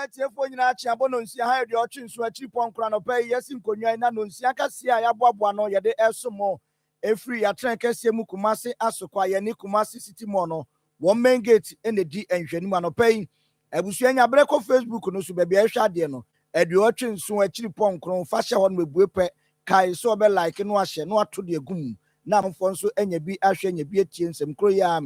tiefo nyina chi abono nsia ha de ochi nso achi ponkra no pay yes nkonwa na no nsia kase a yaboaboa no ye de esomo efri ya tren kase mu Kumasi asokwa ye ni Kumasi City Mall no one main gate ene di enhwani mu no pay ebusua nya breko Facebook no so bebe ehwa de no e de ochi nso achi ponkron fa hye ho no mebue pe kai so be like no ahye no ato de agum na amfo nso enya bi ahwe enya bi atie nsem kro ya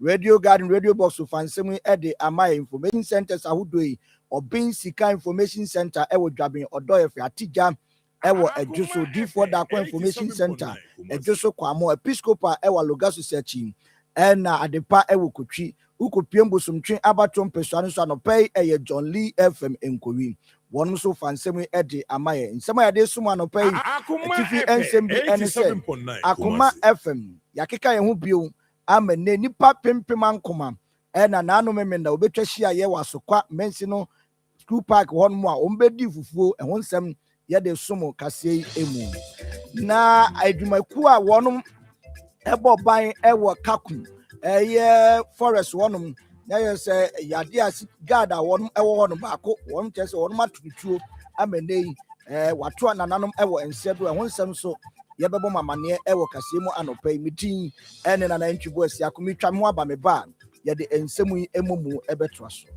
Radio Garden, Radio Box of Fansemi Ede Amaya Information Centers Ahudoi or Bin Sika Information Center Ewo Drabin or Doyefe Atija Ewo Ejuso D4 Dako Information Center Ejuso Kwamo Episcopal Ewa Logasu Searching and Adepa Ewo Kuchi Uko Piembo Sumtrin Abaton Pesano Sano Pay Eye John Lee FM Enkowi one so Fansemi Ede Amaya in Samaya de Sumano Pay TV NSMB NSM Akoma FM Yakika Yehubio amene nipa pempem ankoma na naano memenda obetwa hia ye wasokwa mensi no school park won mu a ombedi fufuo ehon nsem ye de somo kase emu na adwumaku a wonum ebo ban ewo kakum ye forest wonum na ye se yade as guard a wonum ewo wonum baako won tese wonum atutuo amene wato na nanom ewo ensedo ehon nsem so yebebo mamane ewo kasemu anopai mitin ene na ntwibo asi akomitwa me aba me ba ye de ensemu yi emumu ebeto so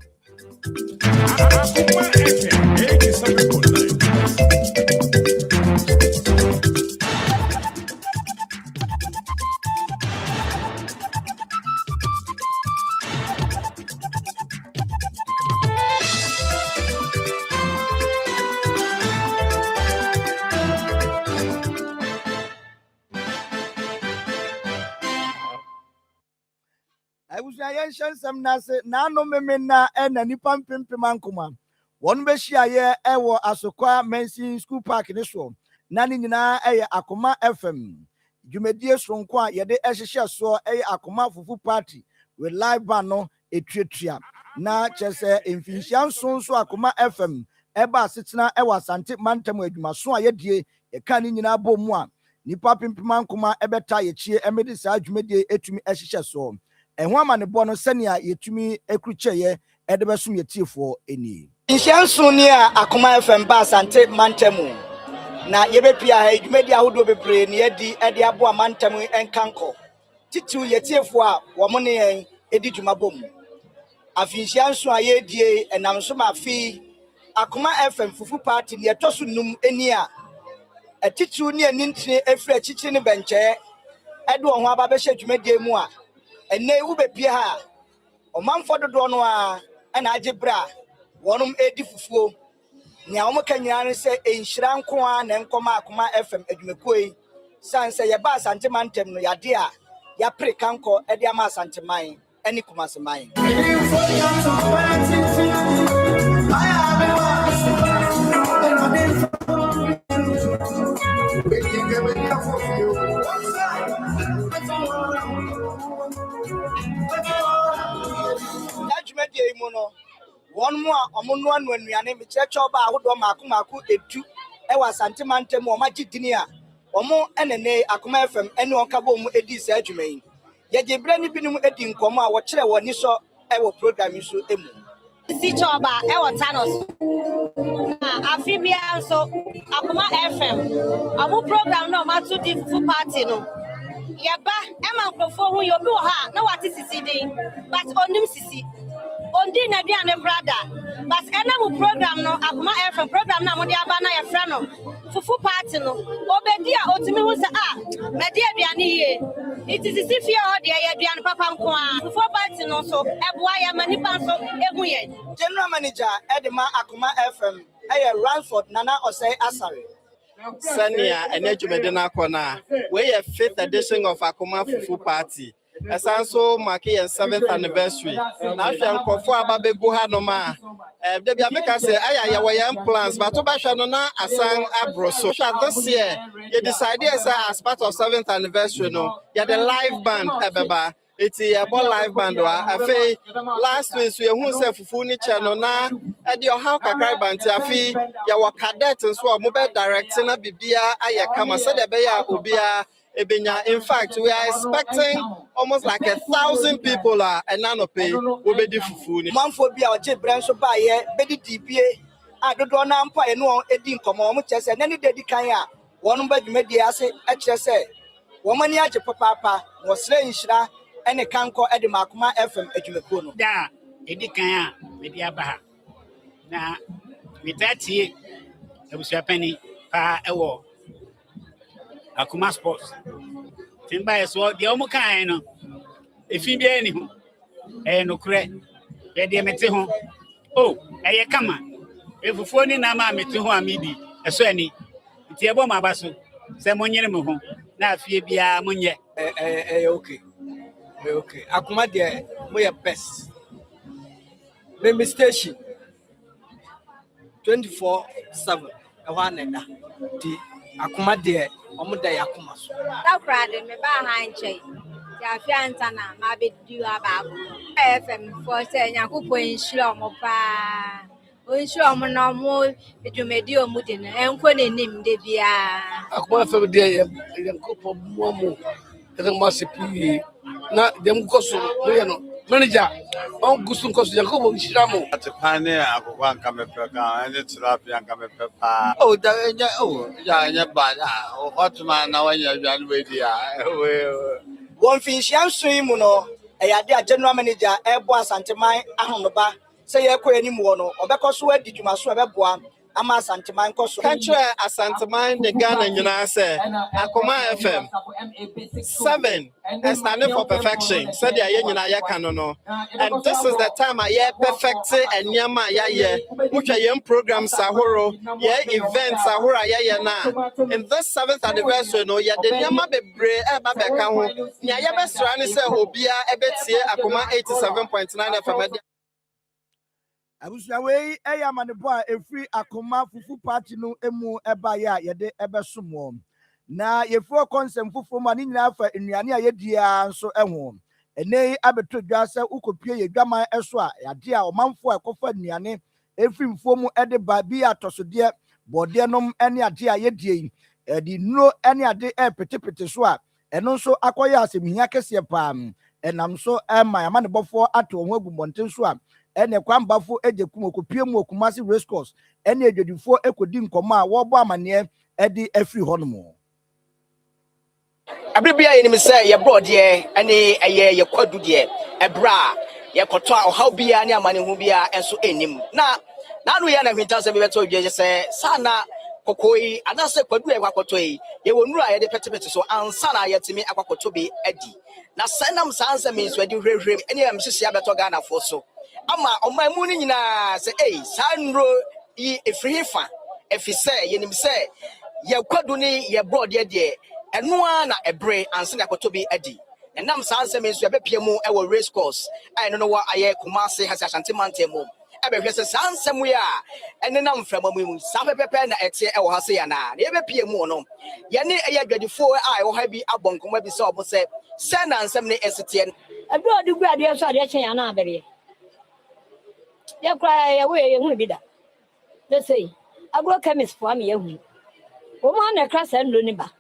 Some nase na no memena ena nipa mpempem ankoma won be hia ye ewo asokwa mensin school park ni so na ni nyina eye Akoma FM dwumedie sonko a ye de ehhehye so eye Akoma fufu party with live band no etuatua na chese emfinhia nsonso Akoma FM eba asetena ewa Asante mantam adwumaso a ye die ye kan ni nyina bomu a nipa pempem ankoma ebeta ye chie emedi sa dwumedie etumi ehhehye so enho amane bo no senia yetumi ekrucheye edebesum yetiefo eni nhyanso ni a Akoma FM ba Asante mantamu na yebepia ha edwumedi ahodo bebre ne edi ede abo amantamu enkanko titu yetiefo a wo mo ne en edi dwuma bom afinhyanso a yedie enamso mafi Akoma FM fufu party ne etoso num eni a etitu ne anintire efra chichi ne benche edo ho aba be hye dwumedi mu a ene wu bepie ha omanfo dodo no a na agebra wonum edi fufuo nya wo mkanyira ne se enhyira nko a na nkoma Akoma FM adwumakoi sanse ye ba Asante mantem no yade a ya pre kanko ede ama Asante man eni Kumasi man Judgment mono one more amon one when we are named church oba ahodo maku edu e wa Asante mantem o magidini a omo enene Akoma FM ene onkabo mu edi sa adwuma yi ye gebre ni binum edi nkomo a wo kire woni so e wo program so emu si choba e wo tanos afibia so Akoma FM amu program no ma to di full party no yeba e ma nkofo hu yo bi wo ha na wati sisi din but onim sisi ondi na bia ne brother but enam program no Akoma FM program na mo di aba na ye fra no fufu party no obedi a otimi hu se me di aduane ye it is sisi o de ye aduane papa nko a fufu party no so eboa ya manipa so ehu ye general manager Edema Akoma FM eye Ranford Nana Osei Asare Sania enejumedena kona we ye 5th edition of Akoma Fufu Party esanso marking 7th anniversary na afia nkofo ababegu ha no ma de bia make say aya we plans but to ba hwe no na asan abroso this year you decided as part of 7th anniversary no ya the live band ebeba it's a live band afi last week we hu say fufu ni channel na e de how kakrai band afi ya wa cadet nso mo be directing na bibia aye kama say de be ya obia In fact, we are expecting almost like 1,000 people and none pay will be different. Marfo be our chip branch of buyer, Betty DPA. I don't know now, and no Eddie Common, chess and any daddy kaya. One bed media say, HSA. Woman yacht papa was slaying Shra and a canco at the Makuma FM at Jumacuno. Da, Eddie Kaya, Media Baha. Now, with that here, there was a penny, pa a war. Akoma sports. Timber is what the Omokaino. If you be any, no credit, ready a meteor. Oh, I come on. If you phone in a mammy to whom maybe a swanny, it's a bomb abasso. Someone in a home. Now, if you be a munye. Okay. Okay. Akoma dear, we are best. Maybe station 24/7. A one and the Akoma dear, Omuda Akoma. That Friday, me buy handshake. Ya fiantana, my bed do about FM for saying Yakupo in Shlomopa. When Shlomo no more, it you may do a mutin and when in him de Bia. Akoma for the day, Yankopo Momo, the Massipi, not them Gosu, manager, on Gusum Cos Yakobo Shiramo. At the pioneer, Akoma Kamepa, and it's Rapian Kamepa. Oh, yeah, but what man now when you're done with you. One fish young swim, a general manager, Airboss Santamai, Ahonoba, say a query more, or because where did you must have a boam, Ama Santaman Cosso. Country as Santamine, the Ghana, you know, say, Akoma FM 7 and standing for perfection. Said the Ayana Yakanono. And this is the time I hear perfect and Yama ya, which are young programs Sahoro, events Sahora ya na. In this 7th anniversary, no, ya the Yama be brave, Babacao, Yaba Strani say, Obia, Ebetsi, Akoma 87.9 FM. Abusaway, am an boy, a free Akoma Fufu party no emu ebaya yede ebesumo. Na ye for consent fufu mani na fa enuane aye dia so eho. Ene abeto dwase ukopie ye dwama eso a yade a omanfo ekofa enuane efri mfomu ede ba bi atosode bode nom ene ade a ye die edi no ene ade petepete so a eno so akoye asemhia kese pam enam so ema yama ne bofo ato ho agumonten so a ene kwambafo eje kumokopie mu okumasi race course ene edwedifo ekodi nkoma a wo bo amane edi afri honomo Abribia in me say ye bro de ene ye kwadu de ebra ye koto a how bia ne amane hu bia enso enim na no ye na hwinta se be beto dwe say sana kokoi anase kwadu e kwakoto yi ye wonura ye de petepete so ansa na ye timi akwakoto bi adi na sanam sansa me so adi hwehwem ene am hyehyia beto Ghana fo so ama omamu ni nyina se sanro yi efrihifa efise yenim se ye kwadu ni ye bro de enoa na ebre anse na koto bi adi enam sansa me so ebepie mu e wo race course ai no wa aye Kumasi has Ashanti Mountain mu ebehwe se sansa mu ya enenam frama mu sa pepepe na ete e wo ha se ya na ebepie mu no ye ne eye dwadifo ai wo ha bi abonkoma bi se obo se na ansem ne esete ebro di gwa de so ade chen ya na abere ye kra ye we ye hu bi da they say agro chemist for me ye hu o ma na kra se ndo ni ba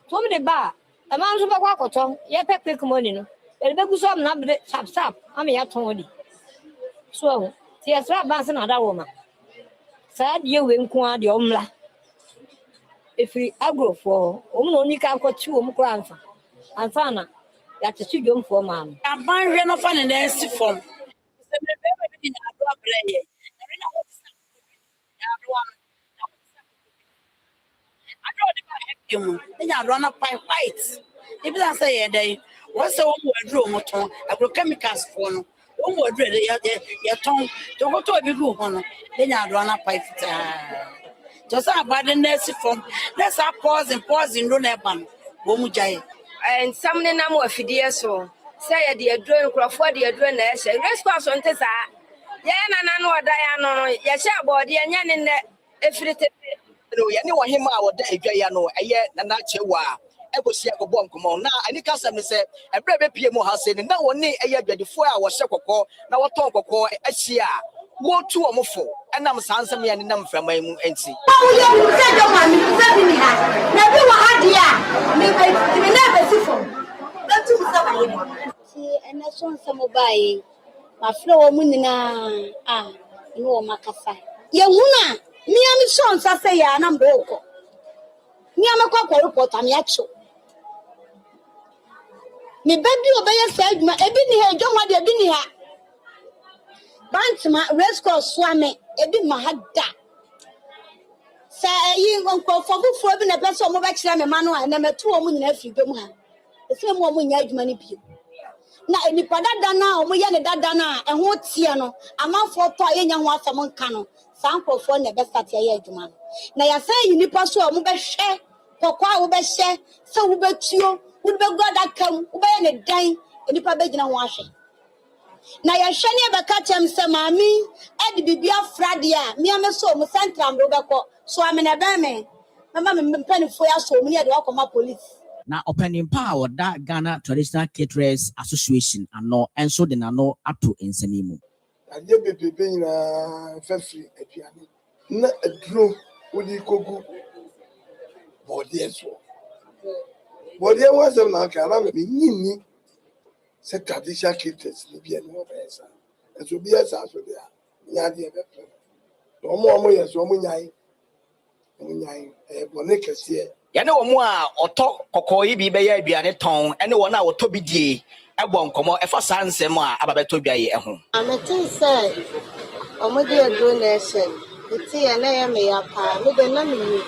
so me de ba e ma nso ba kwa koto ye pepe kumoni no e be gu so na be sap am ya ton odi so ti esra ba se na da wo ma sa de we nko a de omla efi agro for o mo ni ka ko ti o mo kra anfa na ya te ti dwom for ma aban hwe no fa ne na esi fom se me be be ni ado abreye na re na ho sa ya ado am ado de ba hepim ni ado na pai white e bi say ye dey won se won wadru mo ton agro chemicals for no won wadru ye ton to ko to bi gu ho no ni ado na pai fita just about the next from let's pause no never wo mu jaye And some name of Fidia so say the adrenaline Crawford, the adrenaline, response on Tessa. Yana no Diana, Yasha body and Yan in if it anyone him out there, no, a year and not chewa. I was here for one come on now. And the customer said, a brave PM has said, and no one need a year before I was second call. Now I talk of call a share. mo tu o mo fo enam sansam ya ni nam frama mu enti and that's one some by my flow munina no makasa. Yewuna, me am sons I say ya na mboko. Me am kwa report am yacho. Me baby obey said ma ebi ni he dwon wade ebi ni ha. Bantma race cross swame ebi ma hada. Sa yi nkonko fofo bi na pese mo ba kire me ma no a na metu o mu nyina fi bem ha. Ese mo nya adwuma ni bio. Na enipa dada na omo ye ne dada na eho tie no amanfo to ayenya ho afam nka no sankofo na be start ye adwuma no na ya say enipa so omo be hwe kokwa wo be hye se wo be tuo wo be goda kam wo be ne dan enipa be gina ho ahwe na ya hwe ne be ka tem se mami edi bibia frade a me am so omo central ndo be ko so amene be me mama me mpanifo ya so omo ne de wakoma police. na opening power that Ghana Traditional Caterers Association ano enso de nano ato ensanimu Aje bebe na fefri aduane na aduro wodi kogu body so body was na ka na me nyinni se traditional caterers ni bia no besa eso bia sa so dia nya de be pre omo yeso omo nyai bone kese yane omo a oto kokoyi bi be ya aduane ton ene wona a oto bi die ebo nkomo efa sansem a ababeto dwaye eho Amatin say omo de aduro na ese ti ya na ya me ya pa me de na me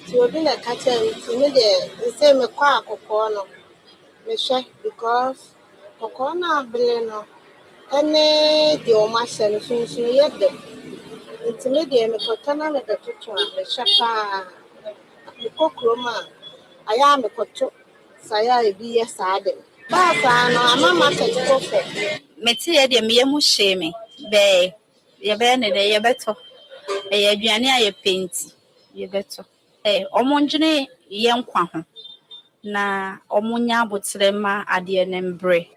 ti obi na ka tell ti me de say me kwa akoko no me hwe because akoko na abele no ene de o ma se no sunsun ye de ti me de me kota na me de tutu me hwe pa me kokroma aya me koto saya ebi ye saade ba sa no amama se kofe meti ye de me mu shame be ye be ne de ye beto e ye aduane a ye penti ye beto omonjene ye nkwa ho na omunya abotre ma ade ne mbre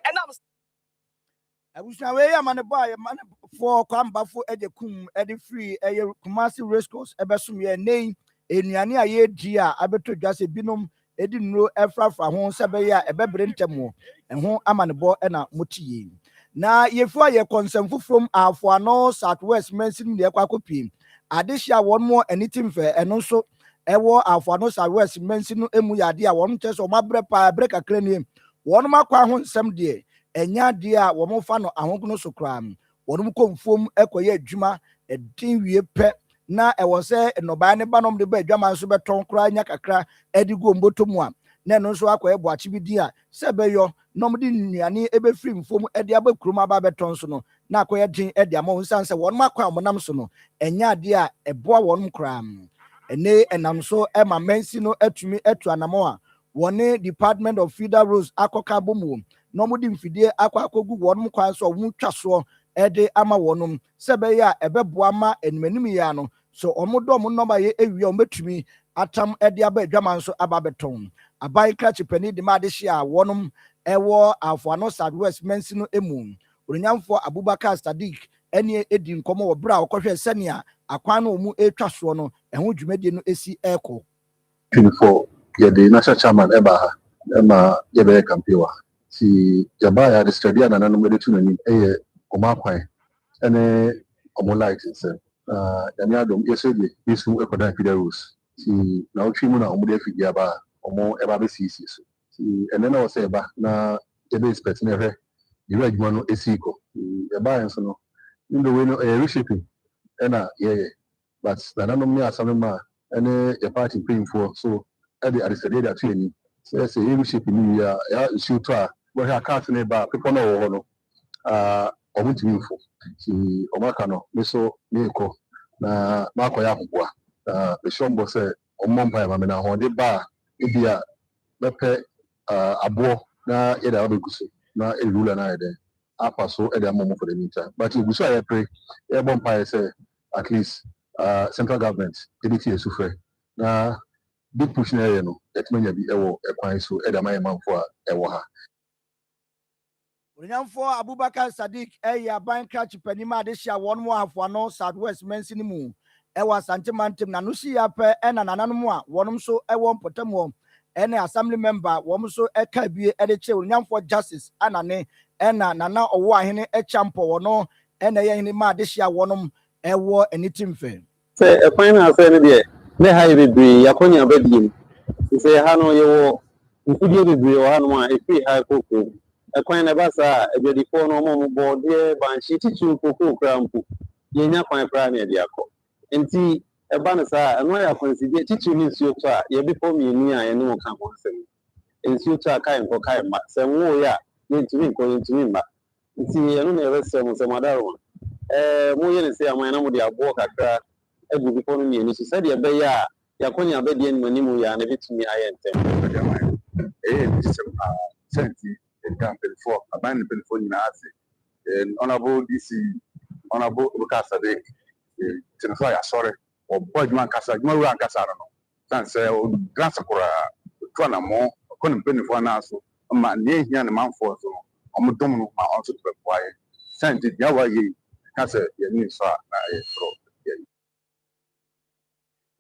abusha we ya mane boy mane for kwambafo eje kum ede free eye Kumasi race course ebesom ye nei enuane a ye di a abeto dwase binom edi nuro efrafra ho sebe ya ebebre ntemo eho amane bo na motiye na yefu aye consemfu from Afuano Southwest Mensin de kwakopiem adehia won mo anything fe eno so ewo Afuano Southwest Mensin emu yade a won teso mabre pa break akrani won makwa ho nsem de enya de a wo mo fa no ahonkono so kram wonum komfom ekoye adwuma edin wie pe na ewo se enoba ne banom de ba adwama so beton kra nya kakra edigo mbotomu a na no so akoye boachi bidin a se beyo nom de nuane ebe free mfom ede abakrum aba beton so no na akoye din ede ama wonsan se wonum akwa monam so no enya de a eboa wonum kram ene enam so ema mensi no atumi atu anamo a wone Department of Federal Roads akoka bomu no mudi mfidie akwakogu wonum kwan so wo twaso ede ama wonum sebe ya ebeboa ma enmanim ya no so omodom nnoma ye ewie ometumi atam ede aba adwaman so aba beton abai krachi pani de ma de hia wonum ewo Afuano Southwest Mensi no emu onyamfo Abubakar Sadiq ene edi nkomo wo bra okohwe senia akwan no mu etwaso no eho dwumade no esi eko 24 ya de national chairman eba ema yebe campaign si yaba ya de study na nanu mede tunani eye omakwan ene omolight se yani adom yesede bisu ekodan federal rules si na otwi mu na omode afidi aba omo eba be sisi so si ene na wose eba na yebe expect na hwe yiwa adwuma no esiko yaba enso no ndo we no reshaping ena but na nanu me asame ma ene your party paying for so at the study that training so say reshaping ni ya issue to a we ha card na ba people no wo no omuntimi info si omaka no meso meko na makoya ahobua be shombo se omompa ya mame na ho de ba ebia bepe abo na yeda obeguso na erula na yede apa so ede amomo for the meantime but eguso aye pray e bompa say at least central government editi esufre na big push na no etmanya bi ewo ekwan so ede amaye manfo a ewo ha Onyamfo Abubakar Sadiq aban kratch panima de hia won mo afoano Southwest Mensin mu ewa Santimantem na no hia pe na nananom a wonom so ewo mpotamo ene assembly member wom so eka bie de che Onyamfo Justice anane ena nana owo ahene echampo wono ene ye hene ma de hia wonom ewo enitimfe se ekwan na ase ne de ne ha ye bebre yakonya badiem se ha no ye wo nkudie bebre wo ha no a efi ha kokro ekwan na basa ebedifo no mo bo de banshi titu kokro krampu ye nya kwan kra na de akọ enti eba no sa eno ya consider titu ni nsuo to a ye befo mienu a ye no ka ho nsem nsuo to a kai nko kai ma se wo ya ye ntumi nko ye ntumi ma nti eno na ye se mo se madaro mo ye ne se aman na mo de abo kakra ebu befo no mienu so said ye be ya yakonya abedi en manimu ya na bitumi ayentem system senti in campaign for abandon for nyina ase honorable DC honorable Bukasade tinso ya sorry o bodman kasa djuma ru ankasa no san say o grant kora to na mo kono mpeni na aso ma ne hia ne manfo so omdom no ma onso to kwaye senti dia wa yi kasa ye ni so na e pro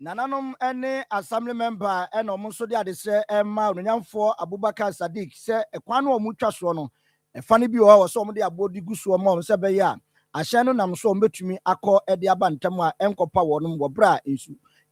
nananom ene assembly member ene omonso de adese emma Onyamfo Abubakar Sadiq se ekwan no omutwa so no efa ne bi o so omde abodi guso mo se be ya ahye no nam so ombetumi akọ ede abantam a enkopa wonom wo bra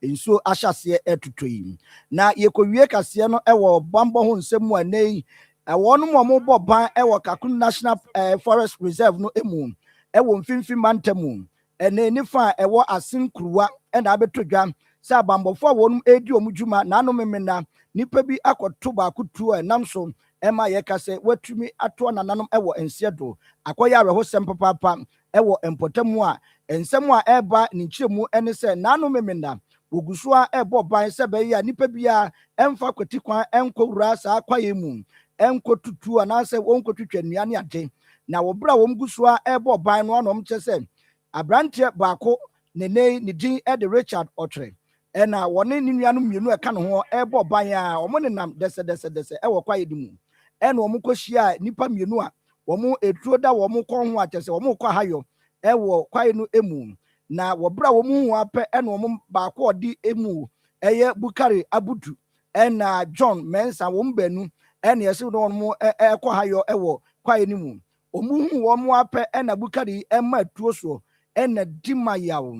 ensu ahyase etutoyi na yekowie kase no ewo bambo ho nsemu anei wonom omo boban ewo Kakun National Forest Reserve no emu ewo mfimfi mantamu ene nifa ewo Asinkruwa ena abetodwa sa abambofo a wonum edi omudwuma na no memena nipa bi akoto ba akutu a nam so ema ye kase watumi ato nananom ewo ensiedo akoya areho sem papa ewo empotamu a ensem a eba ni nkyeremu ene se na no memena woguso a ebo ban se be ya nipa bi a emfa kwati kwan enkowura sa akwaye mu enkotutu anase wonkotutwa nnuane ade na wobra wom guso a ebo ban no anom kyese abrante baako ne din ede Richard Otre ena wone ni nuanu mienu eka no ho ebo ban a omo nenam dese ewo kwaye dimu ena omo kohia nipa mienu a omo eturo da omo kon ho atese omo kwa hayo ewo kwaye no emu na wobra omo hu ape ena omo baako odi emu eye Bukari Abudu ena John Mensa wom banu ena yesi no omo ekwa hayo ewo kwaye nimu omo hu omo ape ena Bukari ema tuo so ena dima yawo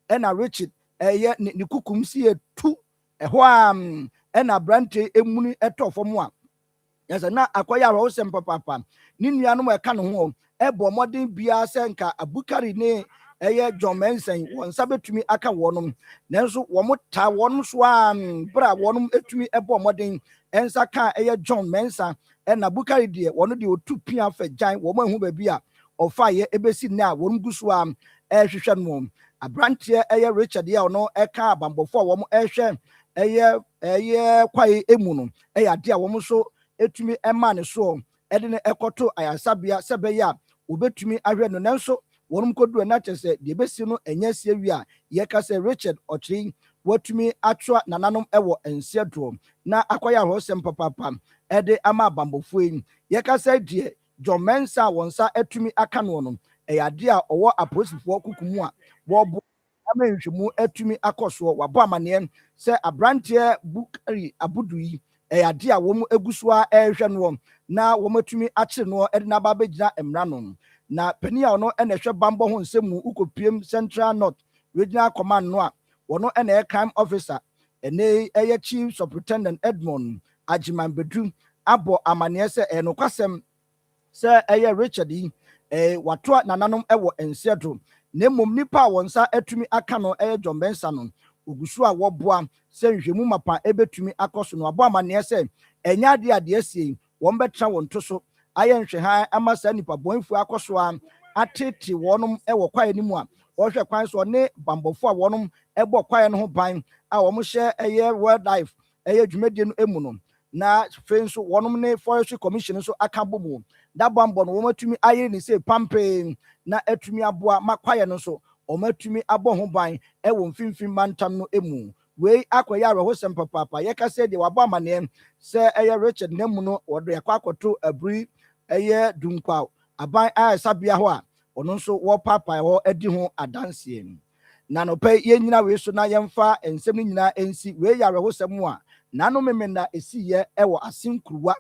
ena Richard ni kukum si etu eho ena brante emuni etofom a yesa na akoya ro sem papa ni nuanom eka no ho ebo modern bia se nka Abukari ne John Mensen won sabetumi aka wonom nanso wo ta wonom so bra wonom etumi ebo modern ensa ka John Mensa ena Abukari de wono de otu pia fa jan wo mahu ba bia ofa ye ebesi na wonom guso hwehwe no abrantie Richard ya no eka abambofo wo mo kwaye emu no ade a wo so etumi ema ne so ede ne ekoto ayasabia sebeya obetumi ahwe no nanso wonum kodu na kyese de besi no enya sie wi a ye ka se Richard Ochiri watumi atwa nananom ewo ensiedo na akwaya hosem papa ede ama abambofo yi ye ka se de John Mensa wonsa etumi aka no no ade a owo aposifo kukumu a bobo amenhwemu etumi akoso wabo amane se abrantie Bukari Abudu yi ade a wo eguso a ehwe no na wo matumi akye no ede na ba begina emra no na penia ono ene hwe bambo ho nsemu ukopiem Central North Regional Command no a wono ene crime officer ene chief superintendent Edmond Ajimanbedu abo amane se enokwasem se Richard yi wato nananom ewo ensiedo na mom nipa wonsa etumi aka no John Benson no ogusu a woboa se nhwemu mapa ebetumi akoso no abo amane se enya ade asie won betra won to so aye nhwe ha amasa nipa bonfu akoso a atete wonom ewo kwaye ni mu a wo hwe kwan so ne bambofo a wonom ebo kwaye no ho ban a wo mo hye wildlife dwumadie no emu no na fenso wonom ne forestry commission so aka bomu da bambo no wo matumi aye ni se pampe na etumi aboa makwaye no so o matumi abo ho ban ewo mfimfim mantam no emu we akoya areho sem papa ye ka se de wabo amane se Richard nemu no wodo yakwakoto abri dunkwa aban a sabia ho a ono nso wo papa ho edi ho adanse mu na no pe ye nyina we so na yemfa ensem nyina ensi we yare ho sem a na no memenda esiye ewo asinkuruwa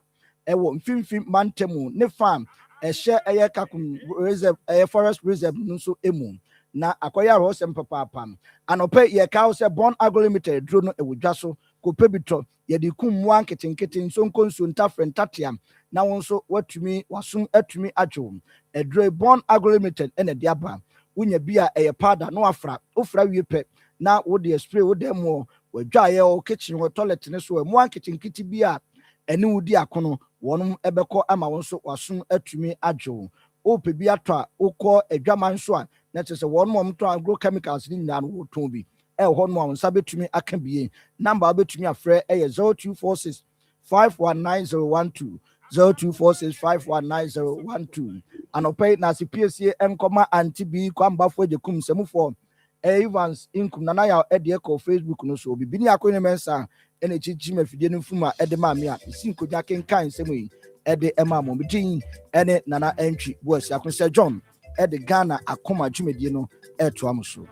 ewo mfimfim mantemu ne farm ehye eye kakum reserve forest reserve nso emu na akoya ho sem papa anope ye ka se born agro limited dro no ewudwa so ko pebito ye di kum mo anketenkete nsonko nsonta frentatiam na wonso watumi wasum atumi adwo edro born agro limited ene diaba unya bia eye pada no afra ofra wiepe na wo de spray wo de mo wadwa ye o kitchen wo toilet ne so mo anketenkete bia ene wudi akono wonum ebekọ ama wonso wasum atumi adwo o pe bia to a ukọ adwaman so a na chese won mo to agro chemicals ni nyina no wo ton bi ho no won sa betumi aka biye number betumi afre 0246 519012 0246519012 anopay na CPSA enkoma anti bi kwamba fo je kum semufo Evans inkum na ya ede ko Facebook no so bi ni akoni mensa ene chichi mafide no fuma ede ma me a isi nkodwa kenkan semu yi ede ema mo bitin ene nana entry boss akonse John ede Ghana Akoma dwumedie no eto amso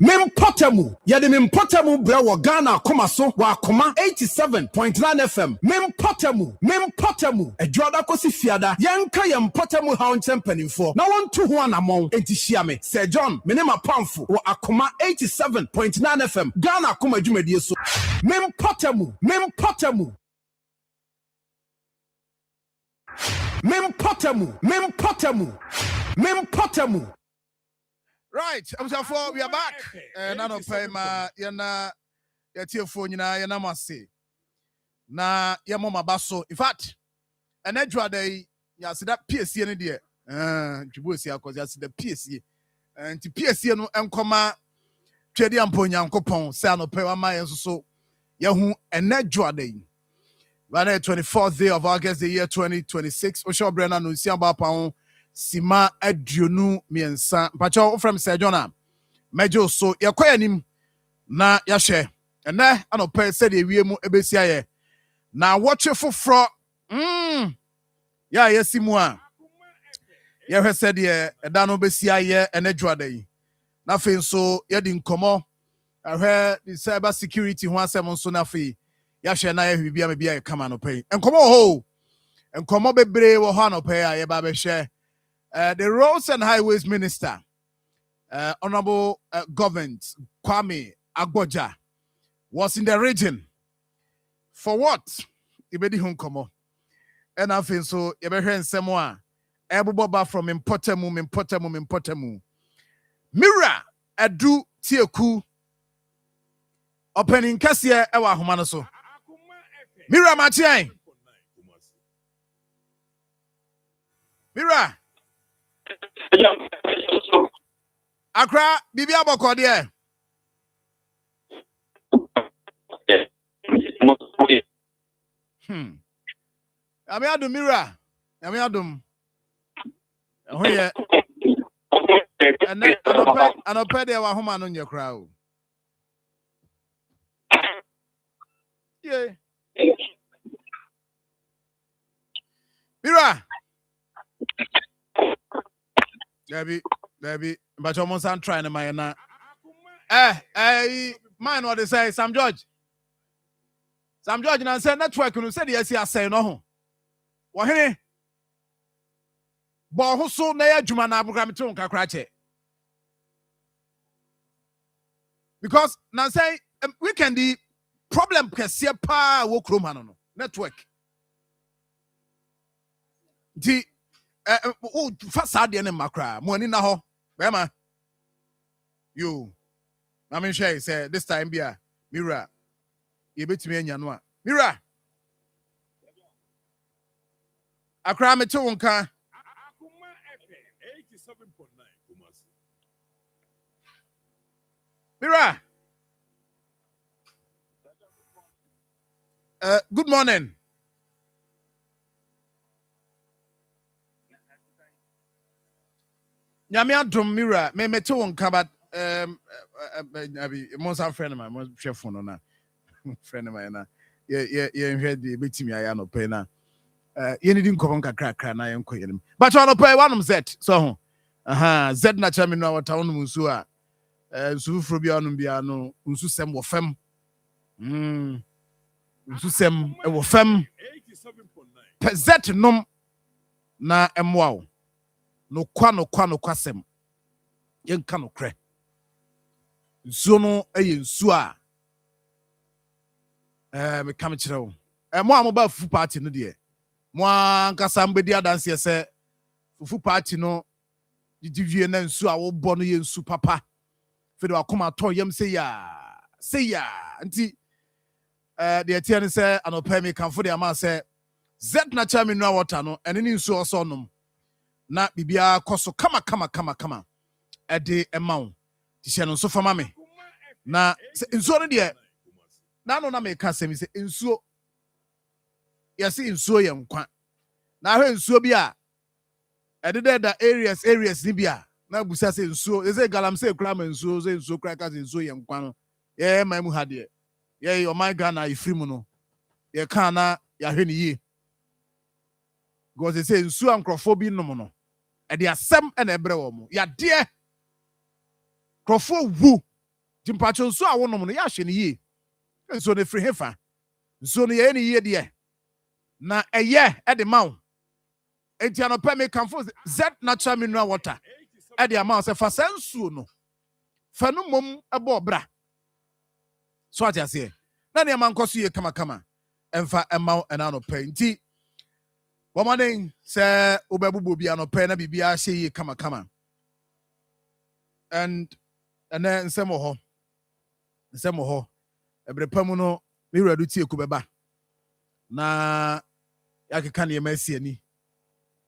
Mempotemu yede mempotemu bra wo Ghana Akoma so wa Akoma 87.9 FM mempotemu adwoda kosi fiada yenka yempotemu ha onchempanimfo na wonto ho anamon enti hia me Sir John menema pamfo wo Akoma 87.9 FM Ghana Akoma dwumadie so mempotemu Right, I'm so we are back. Nano pay ma yana yatia phone yana masi. Na ya mama baso. In fact, an edgewa day ya see that PSC any dear. Jibusi cause ya see the PSC. And to PSC no enkoma Chedi amponya nkopon say no pay ma yenso so yahu an edgewa day. Right, 24th day of August the year 2026. Osho Brenna no siamba pa Sima aduonu miensa pacho from Sir John mejo so yakoyanim na yahye ene anope said ewiemu ebesia ye na watch foforo ya yesimu a ye hwe said ye eda no besia ye enedwada yi na fe nso ye di nkomo ahwe the cyber security ho asem nso na fe yahye na ye hwibia me bia ye kama no pe nkomo bebre wo ho no pe a ye ba be hwe the Roads and Highways Minister, Honorable Government Kwame Agboja, was in the region. For what? Ibedi hunkomo. And I think so. Yebehen semwa. Ebuboba from Impotemu. Mira adu tieku. Opening kasia ewa humanoso. Mira matiai. Mira. Accra, Bibi Aboko there. Ami adum Mira. Ami adum. Oh yeah. Anope there wa homa no nye kra o. Yeah. Mira. Debbie, but almost I'm trying to my na. Mine what they say, Sam George, and I said network, and said yes, I say no. What here? But who so near Jumana program to Kakrache? Because now say we can the problem because pa work room network. The fasade ne makra mo ani na ho bema you na me share say this time bia Mira ye betimi anya no a Mira akra me to nka Mira. Good morning. Nyame adom Mira. Me mete won ka but monsa friend my mon chef no na. Friend my na. Ye nhwe de betimi aya no pe na. Ye ni din nkobon kakra na ye nkɔ yenim. But on pe one Z so ho. Aha, Z na cha me no wata wonum nsu a. Nsu furo bia onum bia no nsu sem wo fam. Nsu sem e wo fam. Z nom na emwa wo. No kwa sem. Yen ka no kre. Nsuo no eye nsuo a me kam kire wo. Mo a mo ba fufu party no de. Mo ankasa mbedi adanse se fufu party no didiwie na nsuo a wo bo no ye nsu papa. Fedo Akoma to yam say ya. Nti de atia ne se anopa me kamfo de ama se Z na cha me nua water no ene ni nsuo so nom. Na bibia koso kama ede emaw tihye no so fama me na nsuo no de na no na me ka semi se nsuo yesi nsuo ye nkwa na hwe nsuo bi a ede da areas ni bi a na busa se nsuo eze galam se kura ma nsuo se nsuo kura ka se nsuo ye nkwa no ye ma mu ha de ye o my God na ifri mu no ye ka na ya hwe ni yi go se nsuo ankrofo bi nom no ede asem na ebre wo mu ya de krofo wu jimpacho nsuo a wonom no ya hwe ni yi nsuo ne firi hefa nsuo no ye ni yi de na eye ede mawo enti anopa me kamfo Z natural mineral water ede ama se fa sansuo no fa no mom ebo bra so ati ase na ne mankoso ye kama emfa emaw ena anopa nti womaden se obabubo bia anopa na bibia hye ye kama and nsemo ho ebrepamu no me wuradu tie ku beba na yakeka ne yemasi ani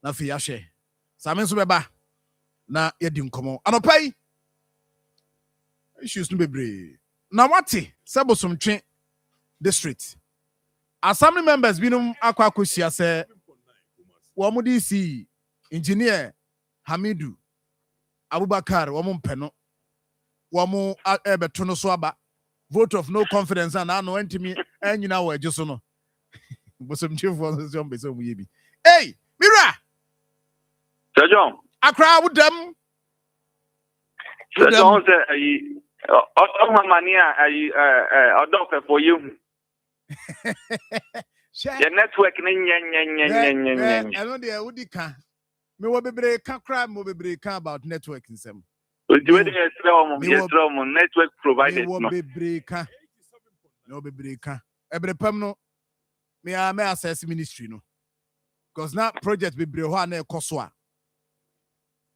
na fi yahwe same nso beba na yedi nkomo anopai issues no bebre na wate sebosomtwe district assembly members binum akwa akosia se wo mo DC engineer Hamidu Abubakar wo mo mpeno wo mo ebeto no so aba vote of no confidence and no antimi anyina wo agiso no bosomtwe fo so mbe so mu yebi hey Mira John. Akra wudam. John say oh mania odofe for you. Your network I know they would can. Me wo bebre ka kra mo bebre ka about network nsem. We network providers no. No bebre ka. Ebre pam no me access ministry no. Because now project bebre ho na ekoso a.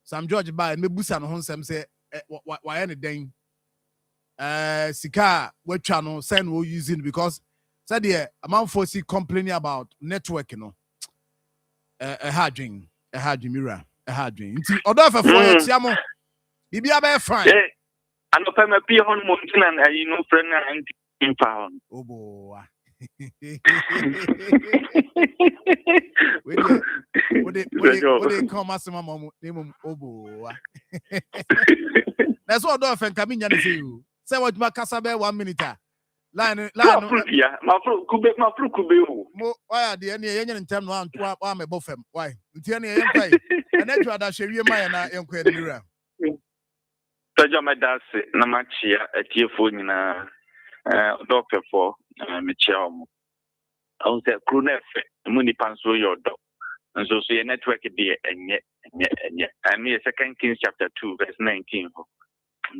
Sam George by me busa no ho nsem say why any den sika watcha no send we using because said the amount for see complaining about network you know a hard dream Mira a hard dream nti odo fa for tia mo bibia be fine and no pay me pay on mountain and you know friend and in pound obo we come asema mom name obo that's what do fa nkaminya ne say you say what ma kasa be 1 minute line yeah ma fru kube mo why de ne yenye ntem no anto a me bofem why ntia ne yen pai ene twa da hwewie mai na enko ene Mira Tojo me dase na machia etiefo nyina doctor for me chia omo I say crew nefe muni panso yodo and so your network be enye and me second Kings chapter 2 verse 19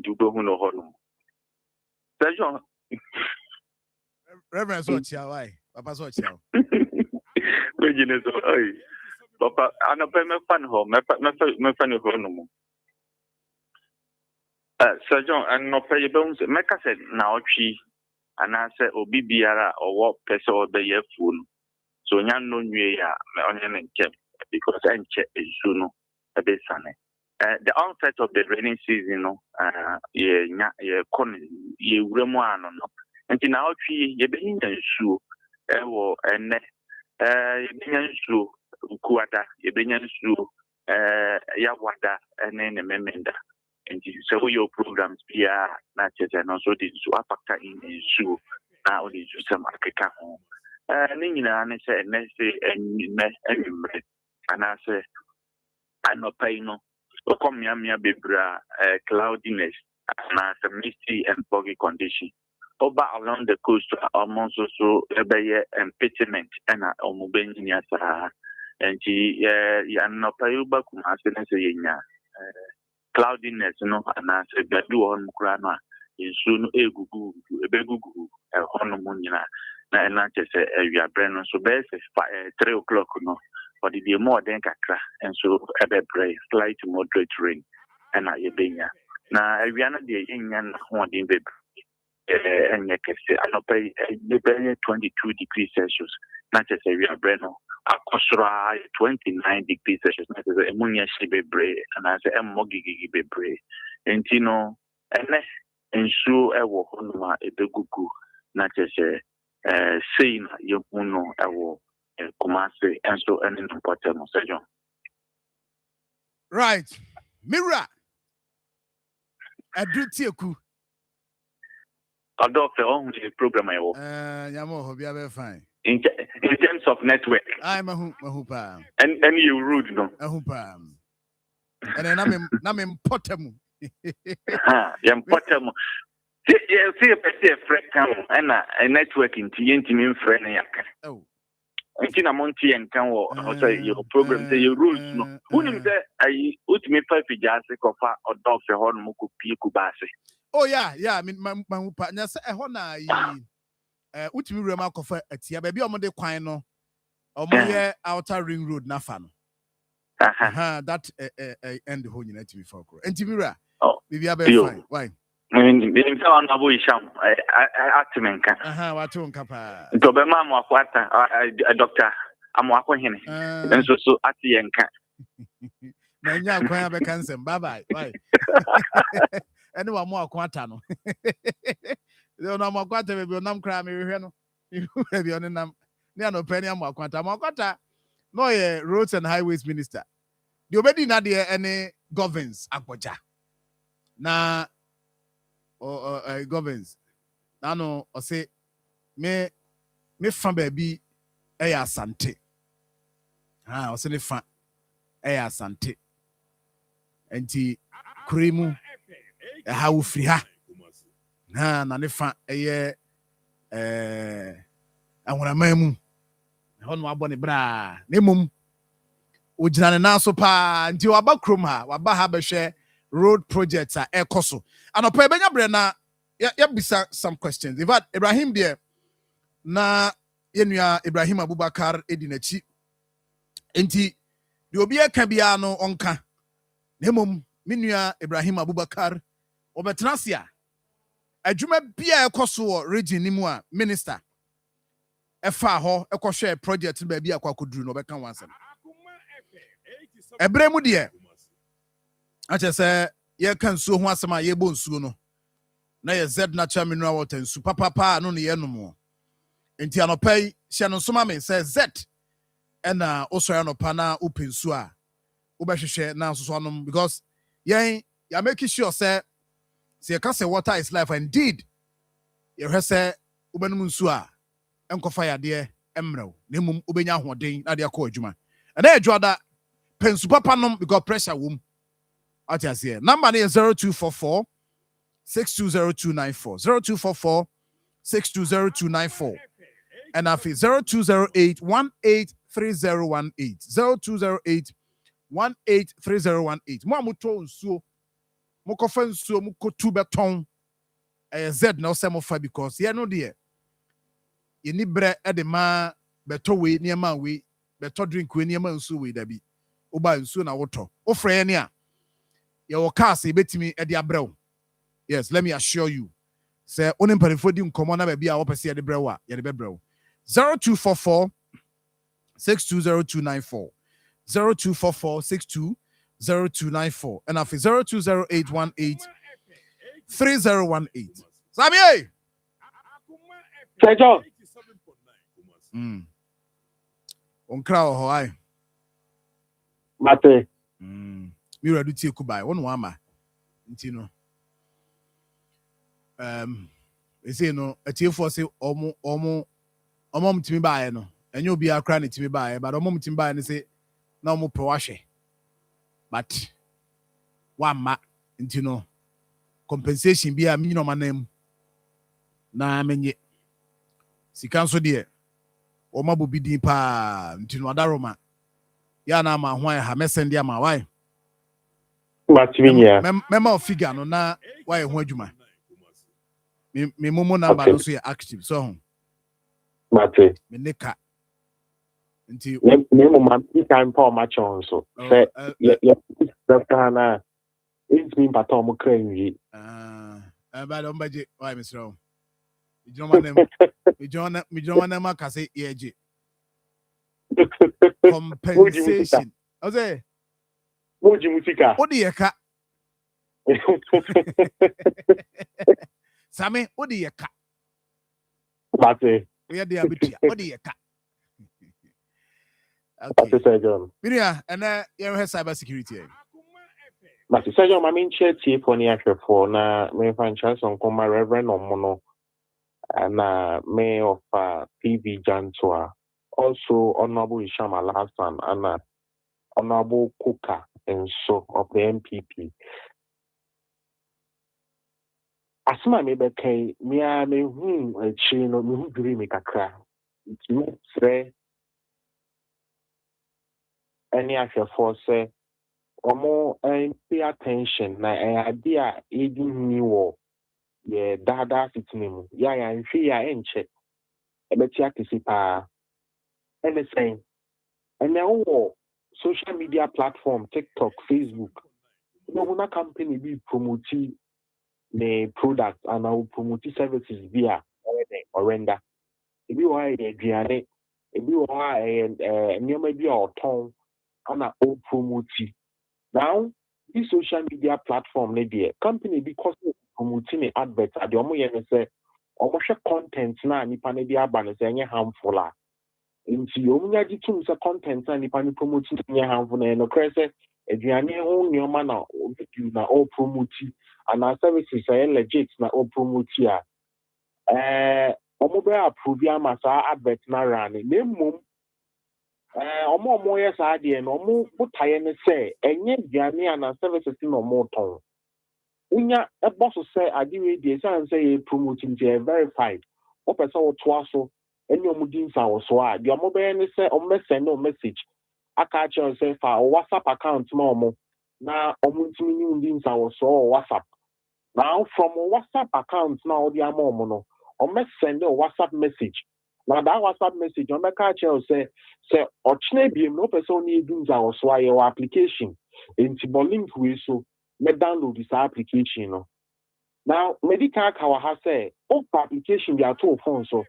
do go no hono Tojo Reverend Sochia why Papa Sochia we jine so ai Papa anope me fan ho me fan ho no mo Sir John and no pay bones make us na otwi anase obi biara owo pese obeye full so nya no nwie ya me onye ne nkem because enche ezu no ebe sane the onset of the rainy season, no, yeah, corn, ye remoano, no, and in our tree, ye being a shoe, and ye shoe, Kuata, ye being shoe, Yawada, and then a memenda. And so your programs be not just and also this factor in shoe now this some Africa home. Nina, and I say, and I say, I no pay no. Come here, bebra, cloudiness, and misty and foggy condition. Over along the coast, almost also a impediment and a homobenia, and no pay back cloudiness, no, and I said, Gadu on Grana, in soon a gugu, a begugu, a honomunia, and I just say, we are Brennan, so best 3 o'clock, no. But it be more than Kakra, and so a pray, slight moderate rain, and I benya. Now, I am not the Indian one in the and I don't pay 22 degrees Celsius, not as a real Breno. Akosra 29 degrees Celsius, not as a ammonia shibe and as a mogi bebre. And Tino, and so I will honor a begugu, not as a saying you know, I will. Kumasi and so an important message. Right. Mira. I do Tioku. Although the only program I will. Yamo, be fine. In terms of network. I'm a hoopa. And you rude, no? A hoopa. And then I'm in Potamu. Yam Potamu. See a friend come and a network in TNT friend. Oh. Until Monty and can say your program, say your rules. No, who knows that I ultimate 5 jazz or dog for Hormuku Pikubasi. Oh, yeah, I mean, my partner said, Hona, ultimate remark of a tia baby on the quino or my outer ring road, Nafano. That end the whole unit to me for and Timira. Oh, maybe I'll be fine. Why? I mean, I what to Kappa? Tobemam, a doctor, I'm walking him. And so at the end. Manya quite a cancer. Bye. Anyone more quantano. There no more quanta will be no crime. You have your name. No penny more quanta. More quanta. No, roads and highways minister. The already not there any governs Akwaja. Na governs. Nano or say me fan baby asante. Or say fan asante. Enti kremu ha wo firi ha na ne fa ahonama mu ho no abɔ ne bra ne mum ogyina ne nan so pa nti waba krom ha waba ha bɛhwɛ road projects a ɛkɔ anɔpa bɛnya brɛ na bisa some questions. In fact, Ibrahim there na yenua Ibrahim Abubakar edi n'akyi enti de obi aka bia no onka nemom minua Ibrahim Abubakar obetrasia adwuma bia ekoso region ni mu a minister efa ho ekohwe project ba bia akwakoduru no beka wansem ebre mu de ache se ye kan nsuo ho asem a ye bo nsuo no na ye Z natural mineral water nsu papa no ne ye no enti anopai hye no soma me se Z ena osoro no pa na open nsuo a ubehwehwe na so anom because yen ya make sure say you can say water is life. Indeed, you have said ubenum nsuo a enkofa yade emrew na mum ubenya hoden na de akọ adwuma and na adwa da pensu papa nom because pressure wom atias here number is 0244 620294 0244 620294 and afi 0208 183018 0208 183018 mo amoto nsuo mokofa nsuo mokotu beton Z na osemofa because ye no de ye ni bre e de ma beto we niema we beto drink we niema nsuo we dabi oba nsuo na woto ofre ne a ye wo cars e betimi e de abrew. Yes, let me assure you say onim parifo di nkomo na ba bia wo pese ye de brew a ye de bebrew 0244 620294 0244 0294 and after 0208183018. Sammy! John. On crowd, Hawaii. Mate. Mira do take by one wama. Intino. They say no, a tear for say omo to me by no. And you'll be a cranny to me by, but a moment to buy and say no more proashe. But one ma intino compensation be a minimum name. Na menye. Si council dear. Oma bubi din pa intino adaroma. Ya na ma hwan ha mesend ya ma why. Mativinia. Mema figure no na why ho adwuma. Me momo number no so ya active so. Mate. Me neka. Nti me mama time for match on so. Say na it's me pato mo krenwi. Ba don baje why Mr. Rom. Mi joma nem aka say yeje. Compensation. I say Moji musika. Odi yeka. Sami, odi yeka. Mate. We are the abitia. Odi yeka. Okay. Mate John. Miria, and you have cyber security. Mate John, my main chair tea for the actual for na me find chance on come Reverend Omono and Mayor of PV Jantua. Also Honorable Ishama Lassan and Honorable Kuka and so of the MPP. Asma me beke me a me hu chino me hu duri me kakra. Me sre any afefo say omo pay attention na idea edi ni wo ye dada fitinimu ya nhwe ya enche ebeti akisi pa anything and now social media platform TikTok, Facebook no na company be promoting the product and now promote services via or render. If you are a Gianni, if you are a near maybe or town and a old promote. Now, this social media platform, maybe company because promoting the adverts at the Omo say almost content na nipa ne dia ba ne say harmful. Nti omunya jitum say content na nipa ne promoting harmful na no krese aduane ho nyoma na video na all promote and our services are legit na all promote ya omo be approve ya masa advert na ran na mum omo yes ade no omo botaye ne say enye aduane and our services no mo ton unya e boss say ade we dey say promoting dey verified o person wo to aso any omo din sa wo so a de omo be ne say omo send no message aka cha say fa WhatsApp account ma omo na omo ntimi ni din sa wo so WhatsApp. Now from a WhatsApp account now the amount no or send a WhatsApp message. Now that WhatsApp message on the catch say or be no person need do our swire application into link we so me download this application no. Now medical kawa has say application there two phones so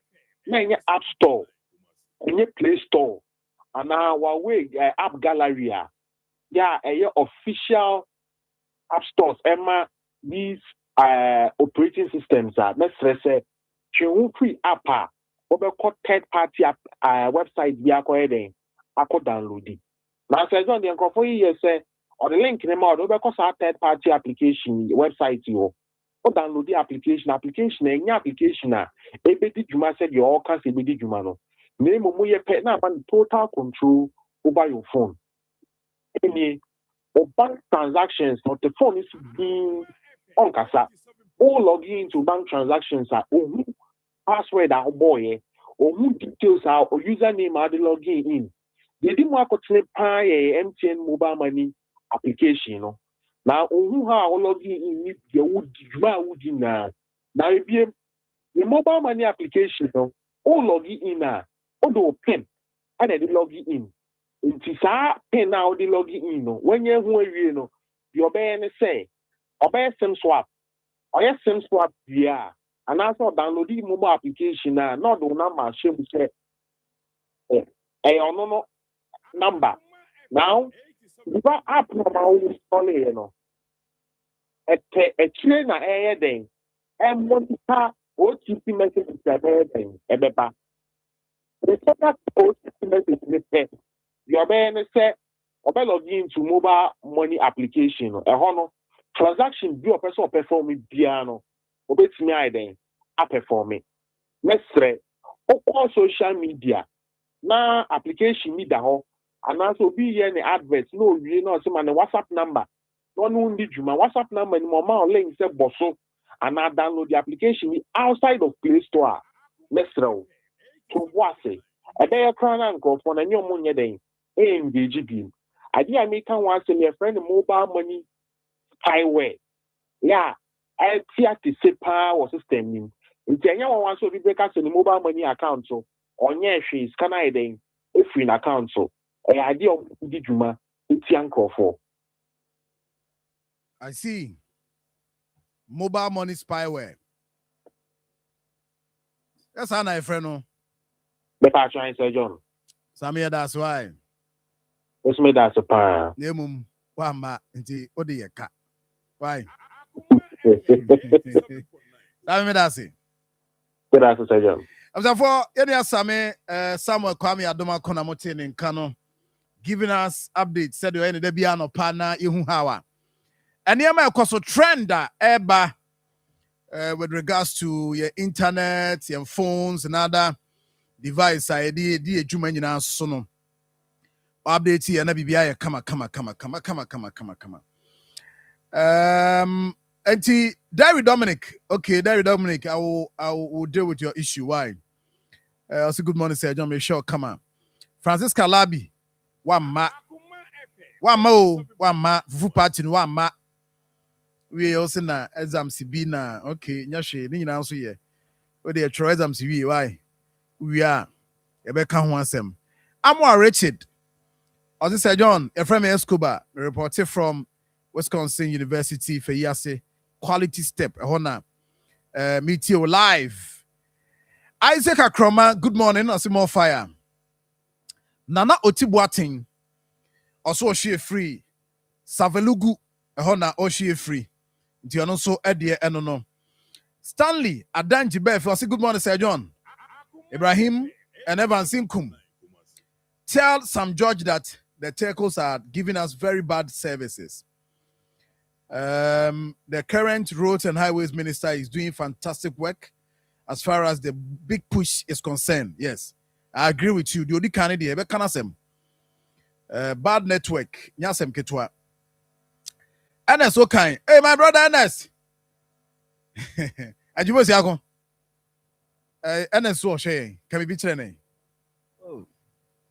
na app store any Play Store and our way app gallery yeah official app stores Emma these operating systems are let's say free app or third party website be acquired ako download it. Now say on the for you say or the link in the mouth because our third party application website you or download the application any application ebedi juma said you all can ebedi juma no name mo ye pet na total control over your phone. Any bank transactions not the phone is being on kasa all login into bank transactions are password are boy or who details are or username are the login in. They didn't work on MTN mobile money application, you know. Now who are login in the would now if the mobile money application, you know, all login in although pen and then login in. It's a pen now the login in when you know your ban say or SIM swap or SIM swap yeah and also download the mobile application not the number shame say no number now Because app no ma wo install e no. Ekire na den. Monitor OTP message that den. Ebeba. The second OTP message ni pe. Your man say log into mobile money application no. No transaction bi o person perform bia no. Obetimi ai den. A perform. Let's say all social media na application ni da ho anaso bi ye ne advert no wie no se ma ne WhatsApp number no no ndi djuma WhatsApp number ni mo ma link se boso ana download the application ni outside of Play Store. Let's throw to what say e dey ekran na nko for na nyom nye den engage bi ade a me kan wan say your friend mobile money spyware yeah I ti se pa wo system ni nti anya wan so bi break the mobile money account so onye hwe scanner den efiri na account so e ade o di djuma enti ankofo. I see. Mobile money spyware. That's how I friend no. Better try Sir John. Samia, that's why. What's me that's a pa. Nemum wama nti odi yeka. Why? Samia that's it. That's Sir John. For any asame Samuel Kwame Adoma Konamote in Kano giving us updates said you any be an opana ihu hawa. And here my so trend eba with regards to your internet, your phones and other device I di adwuma nyina so no. Update here na bibia kama. Anti Derry Dominic. Okay, Derry Dominic, I will deal with your issue. Why? Also good morning, Sir John. Make sure come on. Francisca Labi. One ma, fufu party one ma. We also na exam CB na. Okay, nyashe ni nyina so ye. We dey try exam CB why? We are ebe kan ho asem. Amwa Richard. Also Sir John, Efrem Escobar, reported from Wisconsin University for Yase Quality Step. Honor meet you live. Isaac Akoma, good morning. I see more fire. Nana Otibuating, also she free. Savelugu, Honor, she free. Diano so Eddie Enono. Stanley, Adanji Beth, I say good morning, Sir John. Ibrahim and Evan Sinkum. Tell Sam George that the telcos are giving us very bad services. The current roads and highways minister is doing fantastic work as far as the big push is concerned. Yes, I agree with you. The only candidate, bad network. Nyasem ketwa. Ernest okay. Hey, my brother Ernest. Ajibo siako. Ernest so shey. Can we be training? Oh,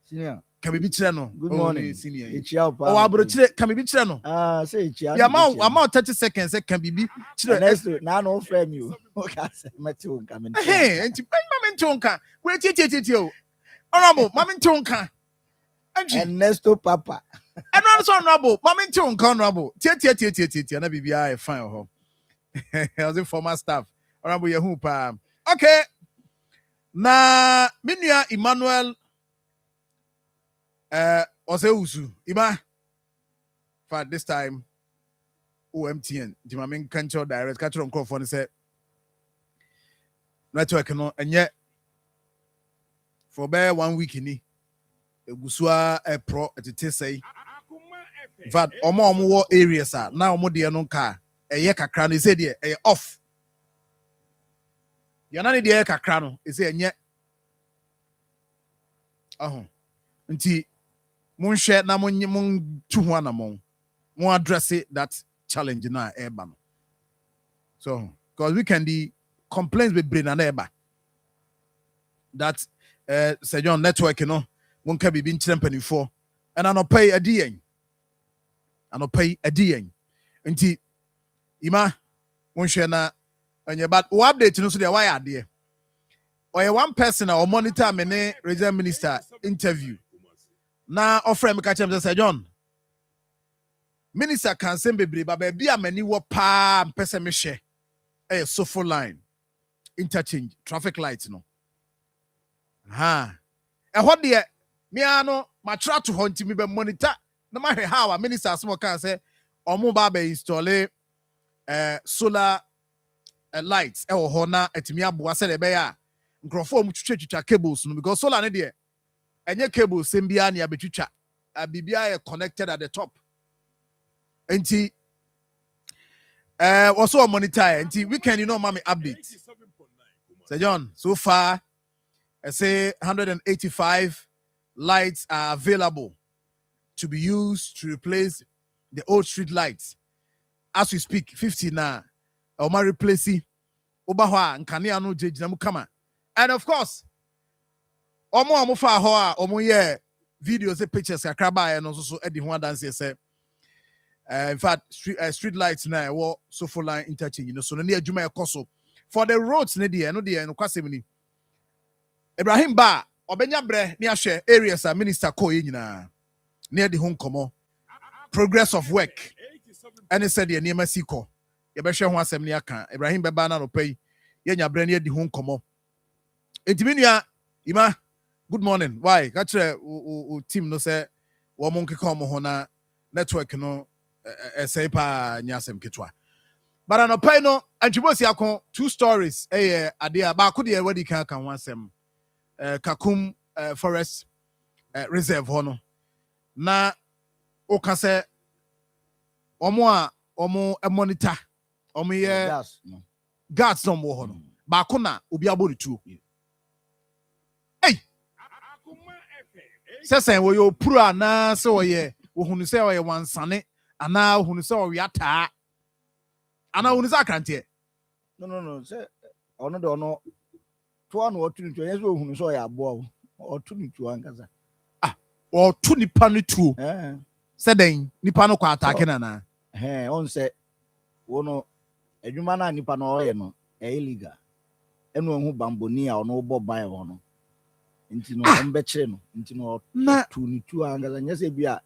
senior. Can we be training? Good morning, senior. Oh, abro can we be training? Say chia. Yeah, I'm 30 seconds. Can we be training? Now no frame you. Okay, Matthew coming. Hey, and Mamintonka. Wait, yo. Honorable, Mamintonka. And Nesto Papa. And also honorable, Mamintonka, honorable. Tia, and I be fine. I was a former staff. Honorable Yahupa. Okay. Na Minia Emmanuel. Oseusu Ima for this time OMTN Jimamin Control Direct catch on phone said network no and yet for bare 1 week in Gusua a pro at the say in fact omo areas are now omo de no car a year kakra no say there a off you're not the year kakra no is say yet nti mun share na mun tu ho na mun address that challenge na eba no so because we can the complaints with brain and eba that Sir John network no mun ka bibi nkyerempani for and anopay adiyen nti ima mun share na onye but we update no so dey why ade or one person or monitor me regional minister interview. Now, offer me catch him Sir John. Minister can send baby, but baby a many wo pa person me share. So full line, interchange, traffic lights no. And what the me ano my try to hunt me be monitor no matter how a minister small can say omo ba be install solar lights e wo ho na etimi aboa se de be ya nkrofo mu twitwa cables no because solar ne de enye cables sembia na abetwitwa bibia e connected at the top enti also monitor enti weekend you know mommy update Sir John so far I say 185 lights are available to be used to replace the old street lights. As we speak, 50 now. Oma replacing Obaha and Kaniano Jejamukama. And of course, Omo Amufa Hoa, Omo ye videos and pictures Akraba and also Eddie Juan Dance say. In fact, street lights now so for line interchange, so near Juma Koso. For the roads, Nedia, no dear, no Kwasimini. Ibrahim Ba, Obenya Bre, near share areas are Minister Koyina. Near the home komo progress of work and he said the near Mexico you be share one assembly aka Ibrahim Beba no pay yenya bre near the home komo entiminua ima good morning why catch team no say wo monke come ho na network no say pa nyasem ketwa but no pay no antimosi akon two stories ade ba ko de wadi kan one asem Kakum forest reserve ho no na okase omo monitor omo ye gas no mo ho no ba ko na obi aboritu hey sesen wo yo pura na se wo ye wo hunu se wo ye wansane ana hunu se wo yata ana hunu se akrante no se ono de ono to ano otunitu yes wo hunu so ya abo otunitu ankaza otu nipa no tuo sɛdɛn nipa no kɔ atake nana on sɛ wono adwuma na nipa no ɔyɛ no illegal ɛno ehu bamboni a ɔno bɔ ban wɔ no nti no ɔmbɛkyere no nti no tu ni tu angaza nyɛ sɛ bi a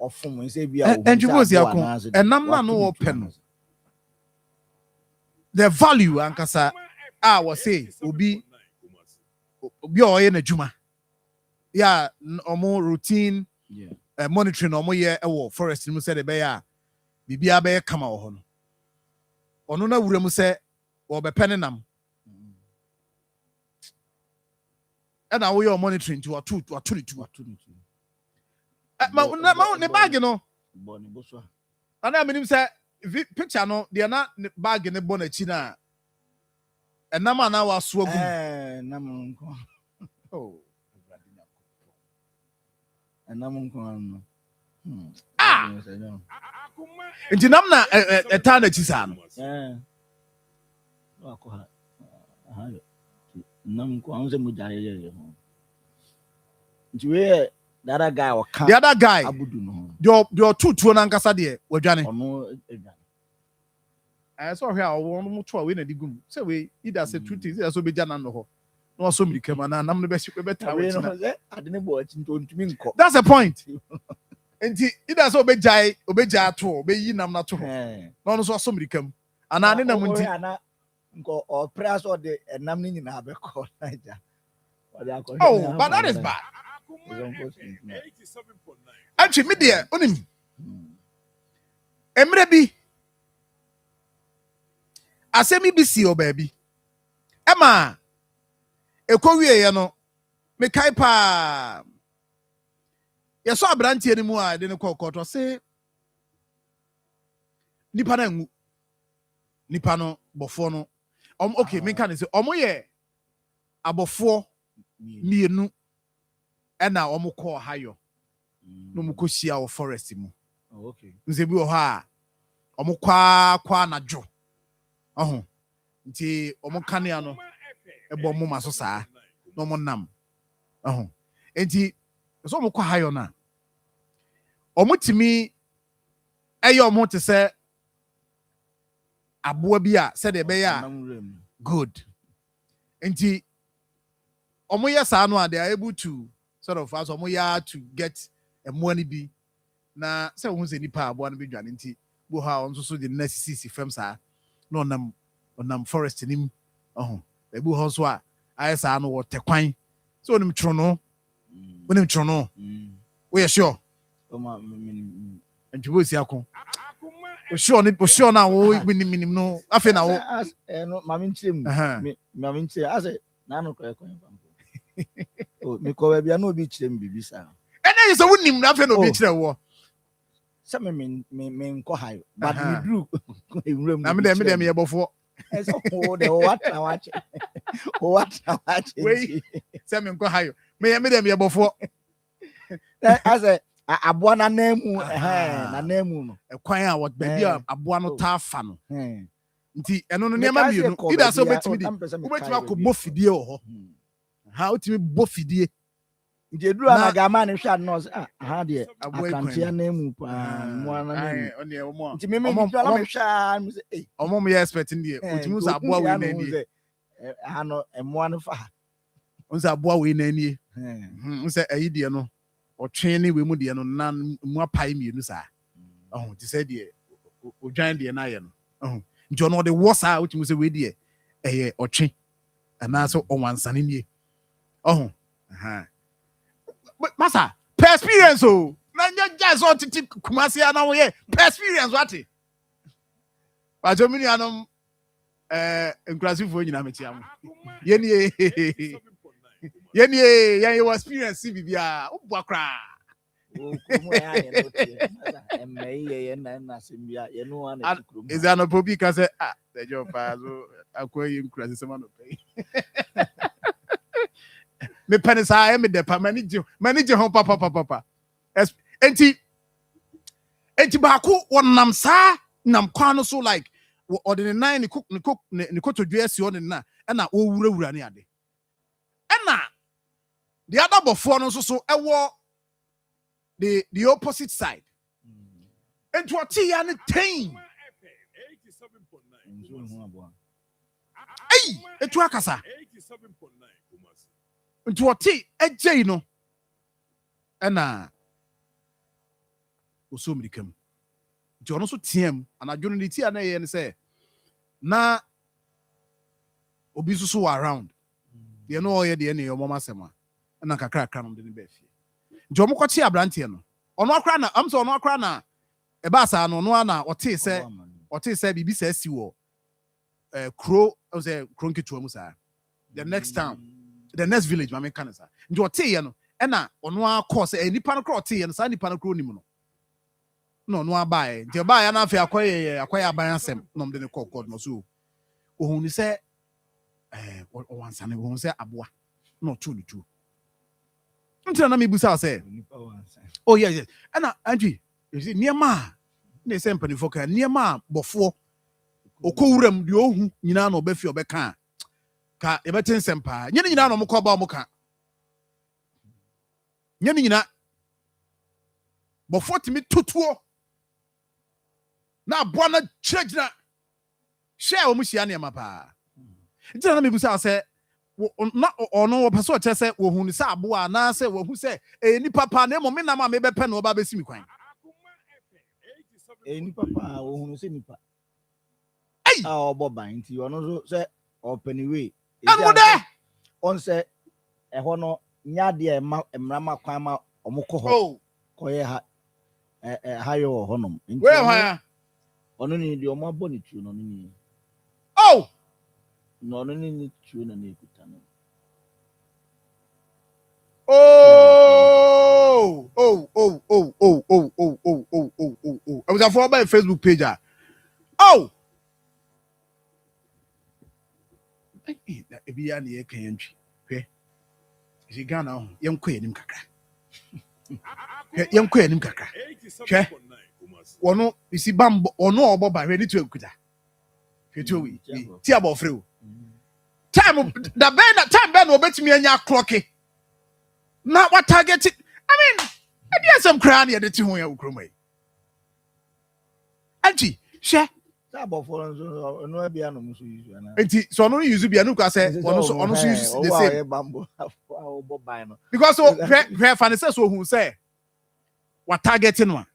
ɔfom sɛ bi a ɛntwebosi ako ɛnam na no wɔpɛ no the value ankasa a wɔse obi a ɔyɛ n'adwuma yeah, omo routine monitoring omo ye ewo forest mu se de be ya bibia be kama ho no ono na wura mu se wo be pene nam na wo ye monitoring to atu ma ne bag no boni boso ana minim se picture no de na bag ne bona chi na enam ana wa so agum nam nko oh enam nti nam na eta na chi sa no akọ ha nam nko anze mu jare ye ho nti we the other guy abudu no your tutuo na nkasa de wadwane ono edwane I saw here one mo to we na digum say we either say two things either so be jana no ho no so mirika ma na nam no be better we no ade ne bo achi ntimi nko that's the point enti either so obejai to obeyi nam na to ho no so so mirika mu ana ne nam nti nko o press or the nam ni nyina be call naija oh but that is bad actually me there onim emre bi asemi bi si o baabi ema ekowie ye no me kai pa ye so abrantie ni mu a de ne kokoto se nipa na ngu nipa no bofo no okay me kan say omo ye abofo mienu ena omo ko hayo no mu kosia o forest mu okay nze bi o ha omo kwa na dwo oh nti omo kanea no ebo mo maso saa no mo nam oh nti so omo kwa hayo na omo timi eyo omo te se aboa bi a se de be ya good nti omo ya saa no a they are able to sort of as omo ya to get a money bi na se wo se nipa aboa no bi dwane nti bo ha on so de na sisi fam saa no nam forest nim ebu ho so a ayesa no wo te kwan so onim tro no we sure And you will see Akon. Sure, now, minimum no. I feel now. Mammy Chim, Mammy Chim, I say, Nano Crack. Oh, Miko, we are no beach them, Bibisa. And there is a winning nothing of beach there war. Some men go high, but we drew. I'm them here before. What I watch. What I watch. Wait, some men go high. May I meet them here before? As a Abuana name, na name, a choir what baby Abuano Tafano. Nti eno no nema mienu ida so betimi ko bofidie ho ha otimi bofidie nti eduru na gama ne hwa no ha de akantia na mu pa moana na mu nti me me dwala me hwa me say omo me expecting die otimi so aboa we na nie ha no moana fa unsa aboa we na nie unsa ayi die no otwe ne we mu die no na mu apai mienu sa ti say die odwan die na ye no nti ono de wosa which must we die otwe ana so onwansane nie masa experience o na just on titi kumasi ana wo ye experience what ba jo mini anom nkrasifo nyina metia mo ye ni ye was experience bibia obua kra is an opobi ka say the job so akoyi nkrasi sama no pay me penisa me de pa manage ho papa enti ba ko wonam sa nam kwa no so like ordinary nine ni cook to dress on na na owurawura ne ade na the other before no so ewo the opposite side. And what he and team. Hey, it wakasa. And what he no. And so many come. John also team and I join the tea and say, na obisu around. You know the end your mama sema. And I can crack on the bed. Jomo kwachi abrantie no ono akra na am so ono akra na e ba sa no no na ote se bibi sa si wo kro o say kro nketua mu sa the next town the next village ma me kan sa nti ote ye no e na ono akọ se nipa no kro ote ye no sa nipa no kro nim no no abae nti ba ya na afi akoye aban asem no mde ne kokod no so ohun ni se o wansane ohun se aboa no tu until na me busa say oh yes and Angie you see niema na say mpanifo ka niema bofo okowuram de ohu nyina na obafi obeka ka ebeten sempa nyene nyina na omko ba omka nyene nyina bofo timi tutuo na aboa na chegina share omuhia niema pa until na me busa say na ono person che se wo hu ni sa aboa na se wo hu se ni papa na mo me na ma me be pe no ba be simi kwan ni papa wo hu se nipa obo ban ti ono so se open way on se ho no nya de emra ma kwan ma omko ho koye ha yo ho no nti ono ni de omo aboni tu no ni no ni tu na ne kuta no I was on my Facebook page. If you are near Kenji, okay? She gone on young queen him kaka. Young queen him kaka. Okay? Or no, you see, bambo or no, Bob, ready to kuta. Tiabo through. Time the time Ben will bet me and your clocky. Not what target it. I mean, I did some cranny at the 2 year old crewmate. Auntie, share. No piano, so no use to be a new cassette. The same bamboo because so Fanny who say what targeting one.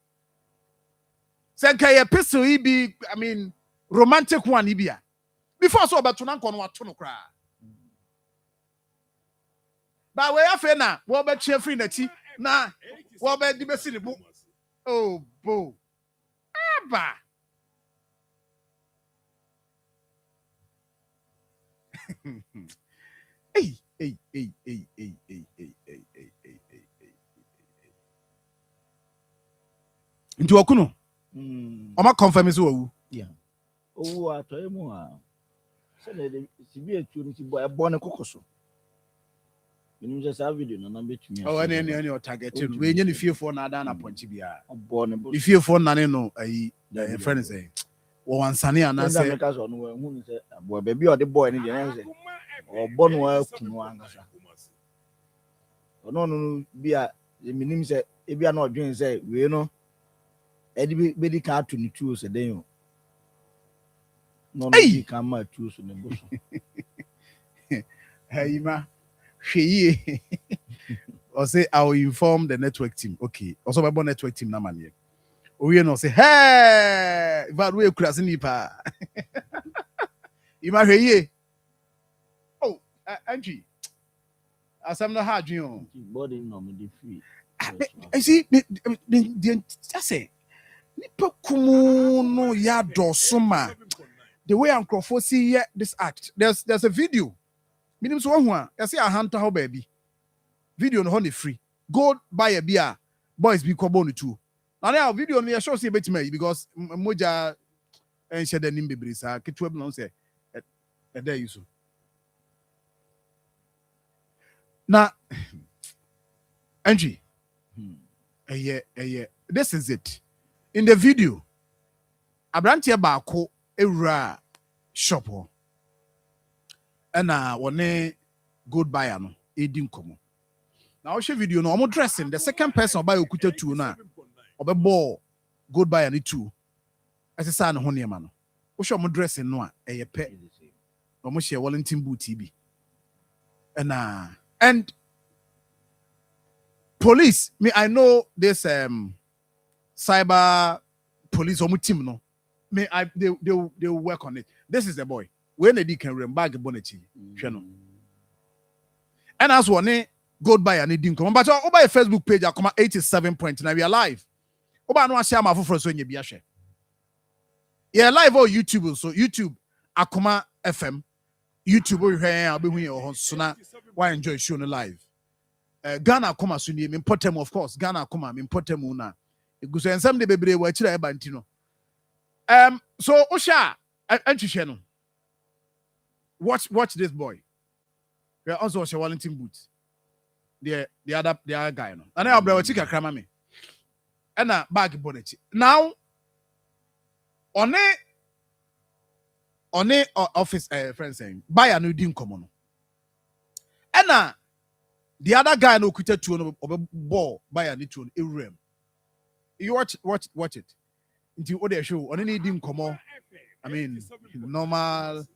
Say, can a pistol he be, I mean, romantic one, he be. Before so about to not on what to cry. But we are fair now. What about cheer free na what about the best in the book? Oh, boo. Abba. Hey. Into Okuno. Oma confirm is who? Yeah. Oh, I tell you more. Said the severe tune boy born a cocoso. You just have video, no number to me. Oh, any targeted. We need fear for Nadana Ponchibia. Born a if you for Nanino, a friend say, or Ansani and I say, boy, baby, or the boy in the answer. Or born well, no, be a minimum say, if you are not doing say, we know, Eddie Betty can't to choose a day. No, he come out choose in the bush. Hey, ma, she or say, I will inform the network team. Okay, also my network team, Namani. We no say, hey, but we cross nipa. You ma hey. Oh, Angie. As I'm not hard, you know. Body no me free. I see, just say, nipa kumu no ya dosuma. The way Uncle see this act, there's a video. Minimum so one. I see a hunter how baby. Video no honey free. Go buy a beer. Boys be cobon too. Now video on me show see bit me because moja and shed an imbe sa kitweb no say there you so. Now Angie. This is it. In the video, Abrantia Bako Era shop and one good buyer no edim komo. Now show video no I'm dressing the second person buy okuta two na obebo good buyer ni two. As a son honey man. We show dressing no a pet. Omo share Wellington boot TB. And police, me I know this cyber police omu team no. Me they work on it. This is the boy. When they can remember bonnet. And as one gold buyer and didn't come. But over a Facebook page, I come 87 points. Now we are live. Oba no share my for so you be share. Yeah, live on YouTube. So YouTube, Akoma FM. YouTube, we hear be when so now why enjoy show no live. Ghana Akoma so ni important of course. Ghana Akoma important na. It goes and some de bebre we chira e bantino. So Osha and no. Watch this boy. We are also a Wellington boots. The other guy no. And I bro chika krama me. And a bag bonnet. Now on office friend saying buy a new din common. And the other guy no quitted to a ball buy a new tune a room. You watch it. Into other show on any dim common. I mean normal.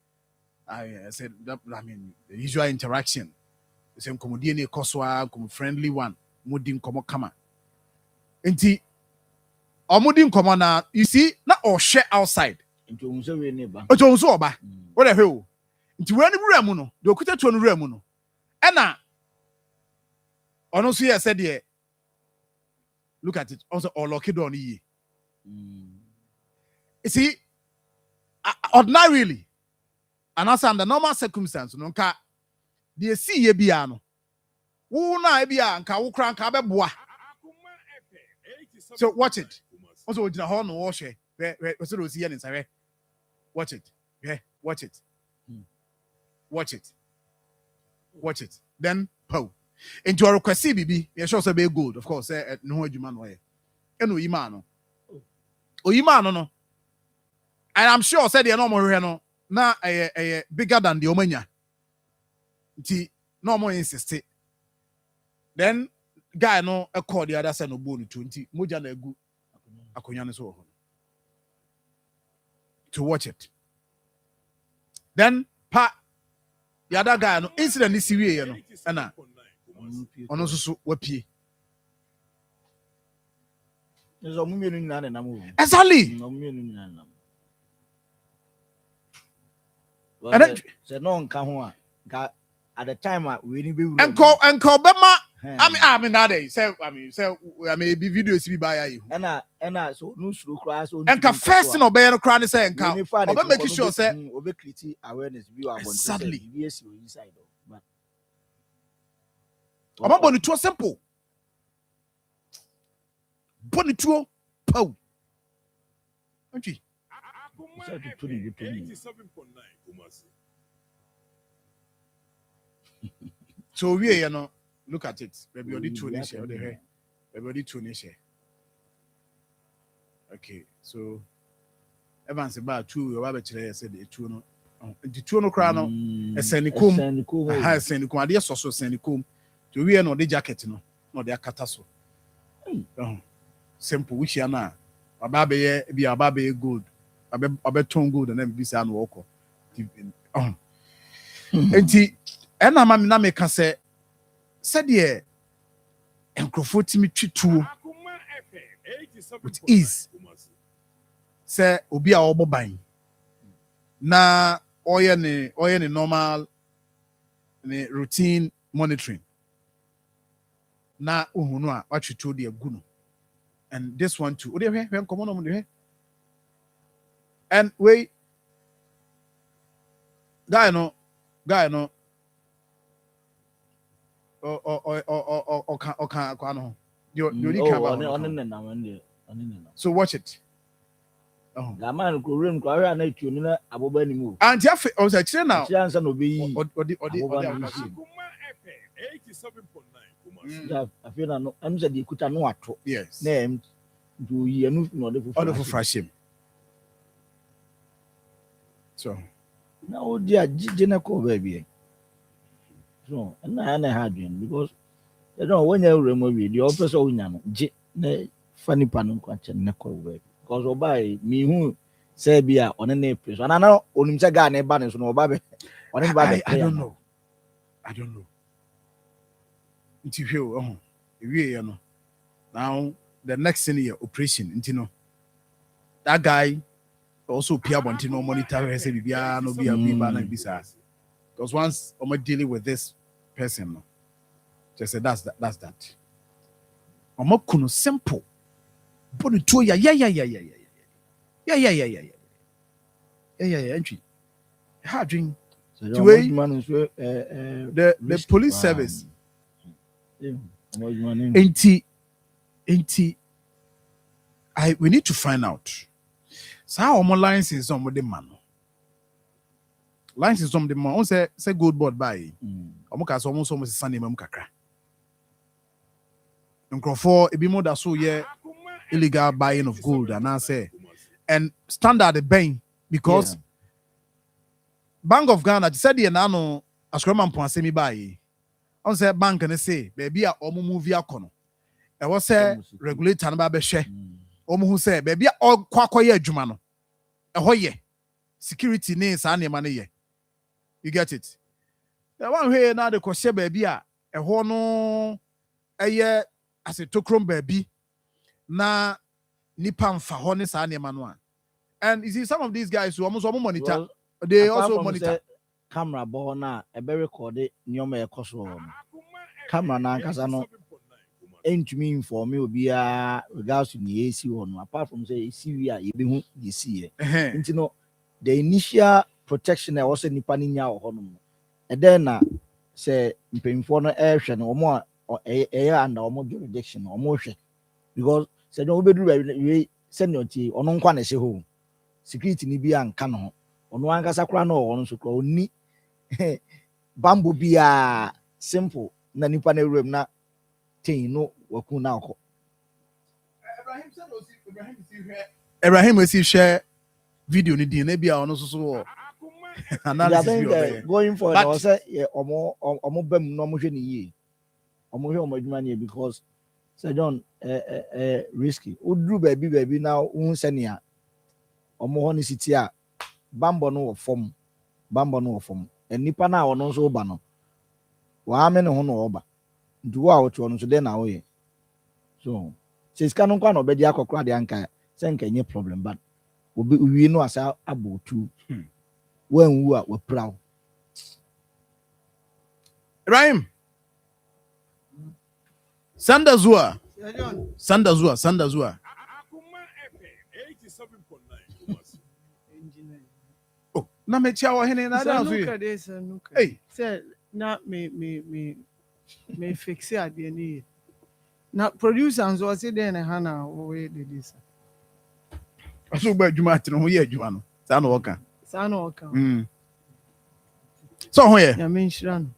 I said that I mean the usual interaction. The same comedian koswa, friendly one, mudim komo kama. Inti mudim komo na you see not all share outside. Into unso neighbor. Unso oba. What the hell? Inti we ni remu no, the okuta to no remu no. Ena ono so here said here. Look at it. Also all lucky don ye. You see ordinarily and also under normal circumstances, no ka the see ye biano. Who na bia nka wo kran ka beboa. So watch it. Also with the horn wash it. So see here watch it. Yeah, watch it. Watch it. Watch it. Then pow. Into our request bibi, you sure say be good, of course, no adwuma no e. Eno yima no. O yima no no. And I'm sure said the normal here no. Na bigger than the omanya. Nti no more insist. Then guy no a call the other side no bone 20 moja na egu akonya no so to watch it. Then the other guy no incident is serious no na ono so wapie. Ezo mumienu nyina na namu. Exactly. No mumienu nyina na. And then no nka ho a at the time we ni be enko bema I mean nowadays say I mean be videos be buy you. And so no suru cry so. And first no be no cry say enka. Obe make sure say obe create awareness be about sadly. Yes you inside but. Oba boni too simple. Boni too pow. Auntie. 87.9 So we you know look at it. Baby only two ni share. Baby only two ni share. Okay, so Evans about two you have to say the two no. The two no cry no. Esenikum. Ha esenikum. Ade so esenikum. To we no the jacket no the akata so. Simple which ya na. Ababe be ababe gold. Abe ton gold and then be say no woko. Enti ena ma na me ka say de enkrofo timi twituo with ease say obi a oboban na oye ne normal ne routine monitoring na ohunu a watwituo de agu no and this one too ode hwe nkomo no mo de hwe and we guy no so watch it. Gaman ko room ko ara na tuo na aboba ni mu. Anti afi o say kire now. Kire ansa no be yi. Odi. Akoma FM 87.9 Yeah, I feel no am say di kuta no ato. Yes. Na em do yi anu no de for frashim. So na o dia jije na ko ba bi. So na ha dwen because they don't when you remove the officer unya no je na fani panu kwa chen na ko ba because obai mi hu say bia one na place ana na onum se ga na ba ne so no oba be one ba be I don't know nti hwe ewie ye no now the next thing here operation nti no that guy also peer bonti no monitor say bia no bia ba na bisa because once I'm dealing with this person no just say that's that I'm kuno simple put to yeah entry how drink the police service we need to find out so how our license on the man license on the man say good board by omuka so almost sunny mam kakra nkrofo ebi mo da so ye illegal buying of gold and I say and standard the bank because Bank of Ghana said the nano askroma mpo asemi buy on say bank and say baby a omo move akono e wo say regulator na ba be hwe omo hu say baby a kwakoye adwuma no e ho ye security ne sa na ma ne ye you get it the one here na the kwhye baby a e ho no eye asetokrom baby na nipa mfa ho ne sa na ma no and you see some of these guys who almost monitor they also monitor camera bo na e be record nyoma e koso camera na nkasa no entumi inform me obi a regards to the AC one apart from say AC we a ye be hu ye see e no the initial protection was nipa ni nya ho no and then na say mpemfo no e hwe no omo e under omo jurisdiction omo hwe because say no obedu we senior ti ono nkwa na hye ho security ni bi anka no ono ankasa kra no ono so kra oni bambo bia simple na nipa na ewrem na tin no waku na akọ Ibrahim si share video ni din na bia ono so analysis bi going for na say omo bam no mo hwe ni yi omo hwe omo adwuma ni because say John risky oduru baby na un senia omo ho ni city a bambo no wo fom enipa na ono so ba no wa me ne ho no oba nduwa a wotu ono so de na wo ye so siska no kwa no be di akokra de anka se nka nye problem but obi wi no asa abotu wanwu a wapraw Ibrahim Sandazua. Sandazua. Sandazua. Akoma FM 87.9 Kumasi. Oh, na me chia wa hene na da so. Hey, say na me fix ade ni. Na producers was say dey na ha na we dey this. Aso gba adwuma atene ho ye adwuma no. Sa na woka. So ho ye. Ya menhira no.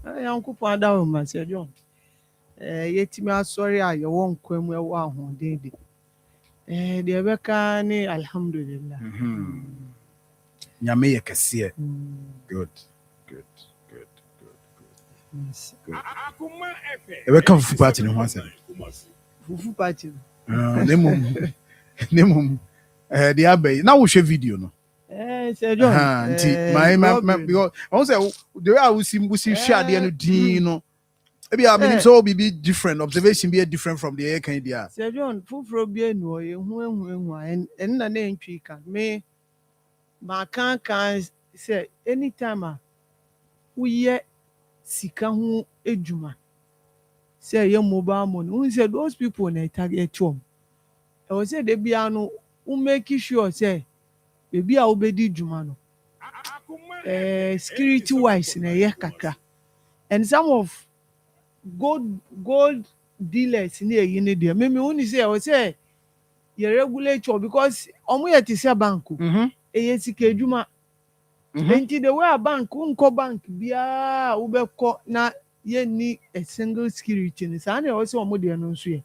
Yankopɔn ada wo ma sɛ John. Yɛtimi asɔre a yɛwɔ nkwam ɛwɔ ahoɔden de. Deɛ bɛka ne alhamdulillah. Nyame yɛ kɛseɛ. Good. Akoma FM. Ɛbɛka fufu party ne ho asɛm. Fufu party. Nemum. De abɛyi. Na wo hwɛ video no. Sir John. My because I want say the way I will see share the no din no. Maybe I mean so be different observation be different from the air kind there. Sir John, fufuro bi enu ye hu en na ntwi kan me ma kan say anytime we sika ho edwuma say ye mobile money we say those people na target chom e we say de bia no we make sure say baby a obedi dwuma no security wise na ye kakra and some of gold dealers in the uni there me only say I will say you regulate because omo ye ti say bank e sika adwuma enti the way a bank unko bank bia wo be ko na ye ni a single security ni sa na say omo de no nso ye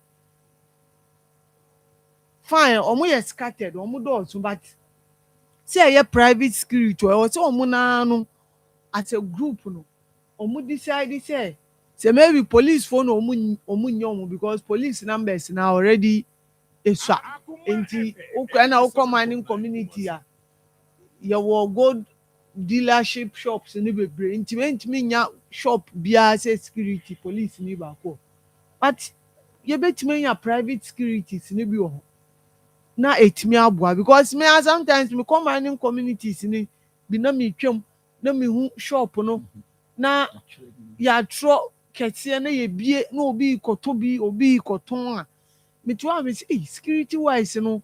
fine omo ye scattered omo do so but say ye private security or say omo na no as a group no omo decide say maybe police phone omu because police numbers now already eswa enti na ukọ mining community a your gold dealership shops ni bebre enti nya shop bia say security police ni ba ko but ye betime nya private securities ni bi ho na etimi aboa because me sometimes me come mining communities ni bi na me twam na me hu shop no na ya tro kɛseɛ na yɛbie na obi kɔtɔn a metua me say security wise no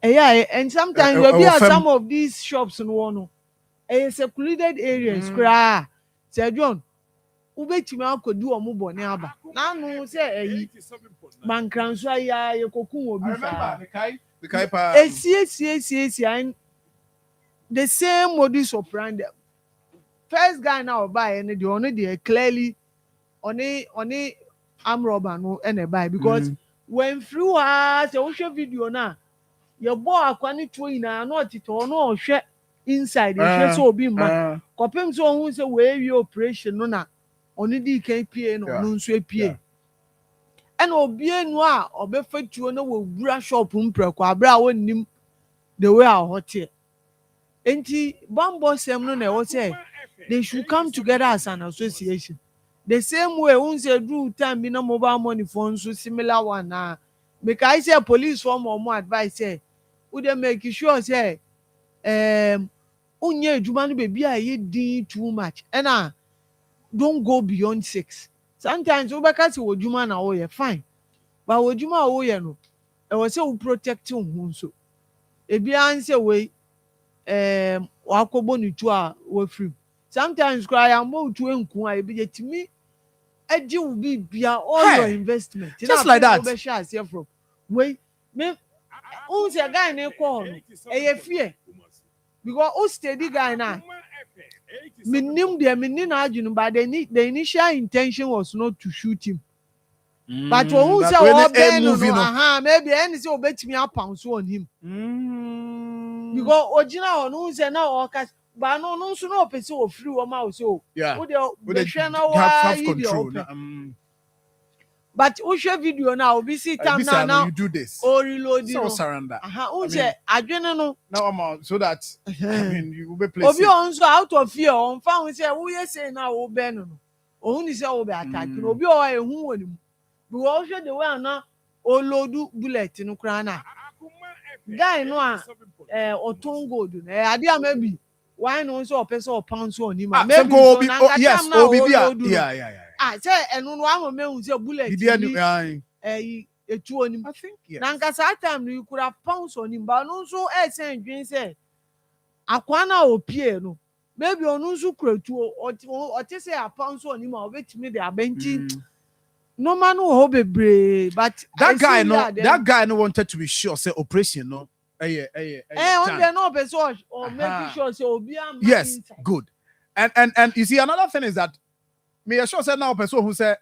and sometimes we be at some of these shops no secluded areas kra Sir John ubetimi akɔdi ɔmo bɔne aba na no sɛ bankranso aya yɛkɔku obi fa esi the same modus operandi first guy na oba no de ɔno de clearly oni amroba no ene buy because when through as you show video na your boy akwani to ina na otito no hwe inside hwe so obi ma kopem so hu se we operation no na oni di kan pie no no nso pie ena obi enu a obefatuo na wogura shop mpreko abra wonnim the way a hote enti bambo sem no na wo say they should come together as an association. The same way unse do time be no mobile money phone so similar one na make I say police form or more advice say we dey make sure say unye adwuma no be a ye din too much and don't go beyond 6 sometimes we beka say odwuma na wo ye fine but odwuma wo ye no e we say we protect hu nso e bia nse we wa kobo ni tu a we free sometimes cry am mo tu enku a e be yetimi eji will be bia all your investment just like that we share here from we me who say guy na call no e fear because who steady guy na minim na adwunu but the initial intention was not to shoot him but who say maybe any say obetimi pounce on him because original on who say now but no so no person will free o ma so we have control but we share video now we see time now you do this or reload so surrender who say adwene no now so that I mean you will be placed obi on so out of fear on fan we say we say now we be no ohun ni say we be attack no obi o ehun woni mu because we the way na o load bullet no kra na guy no oton gold na ade maybe why no so person or pound so on him maybe yes obi yeah say enu no ahụ mehu say bullet. Etu onim. I think yes. Na nka saa time no you could have pounced on him, but no so send dream say akwana opie no. Maybe onu nso kretu o te say a pounce on him obetimi de abenti. No man who bebre, but that guy no wanted to be sure say operation no. On the no person or making sure say obi am. Yes, good. And you see another thing is that me sure say now person who say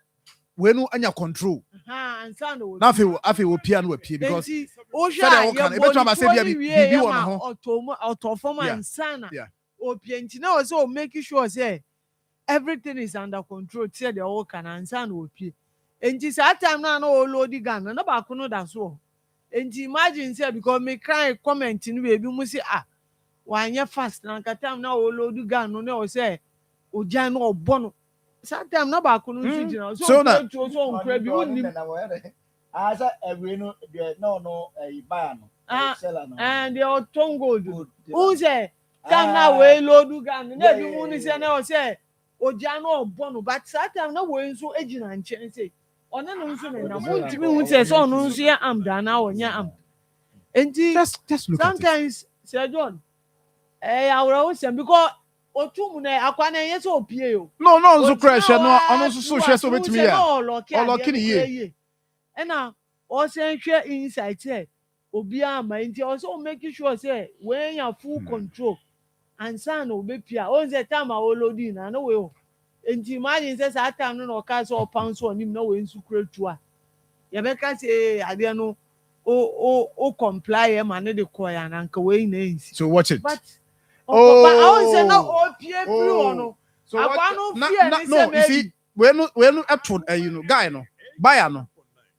we no anya control. And sound o. Now afi we pia no pia because Osha bibi won ho. Autoform and sana. Opie nti na o making sure say everything is under control. Say the whole can answer no opie. Enti that time na no load gun na ba ko no da so. Enti imagine say because me cry comment ni we bi mu say wanye fast na nka time na o load gun no na o say ojan no obo no. That time na ba ko no nso gina so na so nkra bi woni. Asa every no buy no. And the otongo who say time na we load gun na bi mu ni say na o say ojan no obo no, but that time na we nso ejina nche say ona no nso na na mo ntimi hu say so no nso ya am da na onya am enti just look sometimes Sir John awra wo say because otum na akwa na yen so opie yo no nso crash no ono nso so hwe so betimi ya oloki ni ye na o say hwe insight say obi ama enti o so make sure say when you full control and san obepia o say time a olodi na no we o enti imagine say that time no ka so pounds on him no we nsu kretu a ye be ka say ade no o comply e man de koya na nka we na ensi so watch it but I say no opie blue no so akwa no fear ni say you see we no ato you know guy no buyer no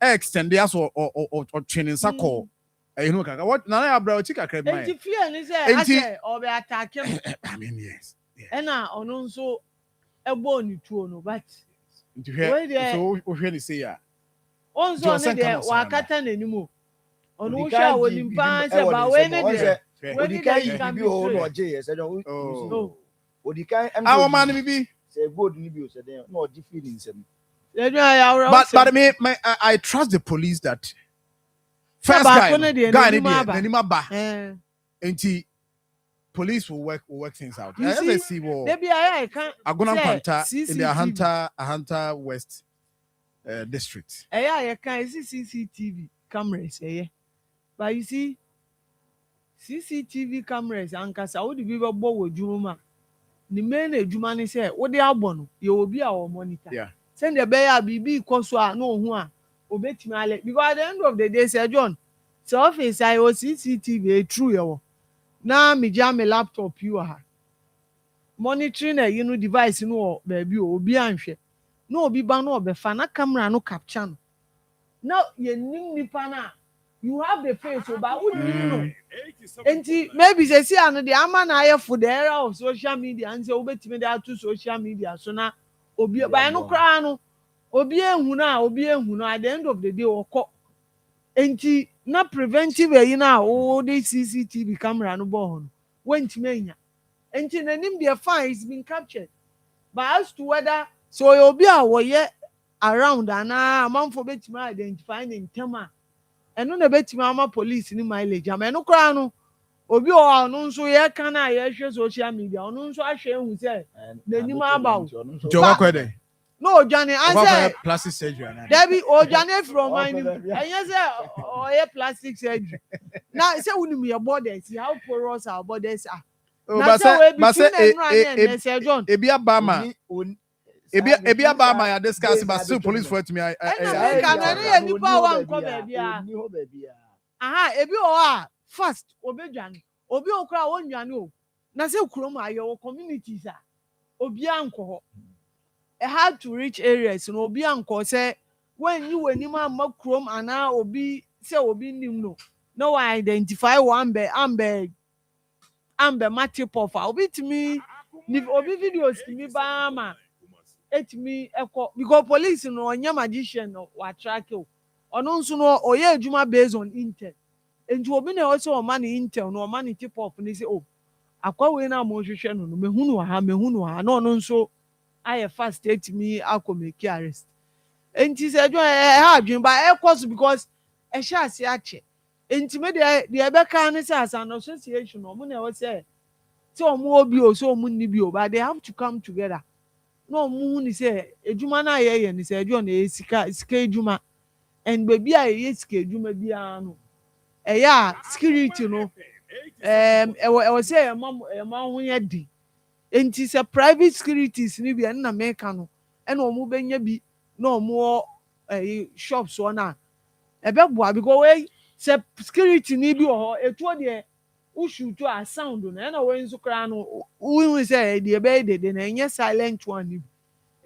extend there so or training sako you know kaka what na ya bra o chika crab man enti fear ni say I say o be attack him I mean yes na ono nso ebo ni tuo no but so o hwe ni say ya onzo ne de wakata nanimo ono wo hwa woni pa se ba we ne de we ni kan bi o no oje yes no odikan awo man bibi say good ni bi o say no oji feelings am but me I trust the police that first guy nanima ba enti police will work things out. Let's see what maybe I can Agona Kwanta in the Ahanta West district. I can see CCTV cameras but you see CCTV cameras ankasa wo di bi bo wo dwuma ni main edwuma ni say wo de abon ye obi a wo monitor send the be ya bibi koso a no hu a obetimi ale because at the end of the day Sir John so office I o CCTV true yo na me jam me laptop you ha monitoring you know device no baby obi anhwe na obi ba na obefa na camera no capture no now ye nim nipa na you have the face but who know enti maybe say see an the ama na aye for the era of social media and say obetimi dey to social media so na obi ba no kra no obi ehunu at the end of the day okọ enti na preventive na o the CCTV camera no bo ho wentimi anya enti nanim the fine is been captured but as to whether so obi a wo ye around ana amanfo betimi identify in tema eno na betimi ama police ni mileage am eno kra no obi o no nso ye kan na ye hwe social media ono nso ahwe hu se nanim abawo jowa kwede no Johnny answer plastic surgery Debbie o Johnny from mine enye say o ye plastic surgery now say unim your borders how porous our borders are but say John ebi abama ebi abama ya discuss but still police for it me I can any nipa wan ko be bia aha ebi o a fast obedwane obi okra wonwane o na say krom ayo communities a obi anko ho it had to reach areas no obi anko say when you wenim am krom ana obi say obi nim no identify one be ambe matip of obi timi ni obi videos timi ba ma etimi eko because police no onya magician no wa track o ono nso no oye adwuma based on intel enju obi na also o man intel no o man tip off ni say akwa we na mo hwehwe no mehunu ha no ono nso I fast take me akọ make arrest enti se adwuma ha adwin ba cause because sha ase ache enti me de ebe kan ne say as an association omo na we say omo obi o so omo ni bi o but they have to come together no omo ni say adwuma na ye ni say adwuma na sika adwuma and baby a ye sika adwuma bia no ya security no e we say e ma ho ye di enti say private securities ni bi na make no e na omo benya bi na omo shops na e be boa because we say security ni bi ho etuo de ushutu a sound na na we nso kra no we say de be de na enye silent one ni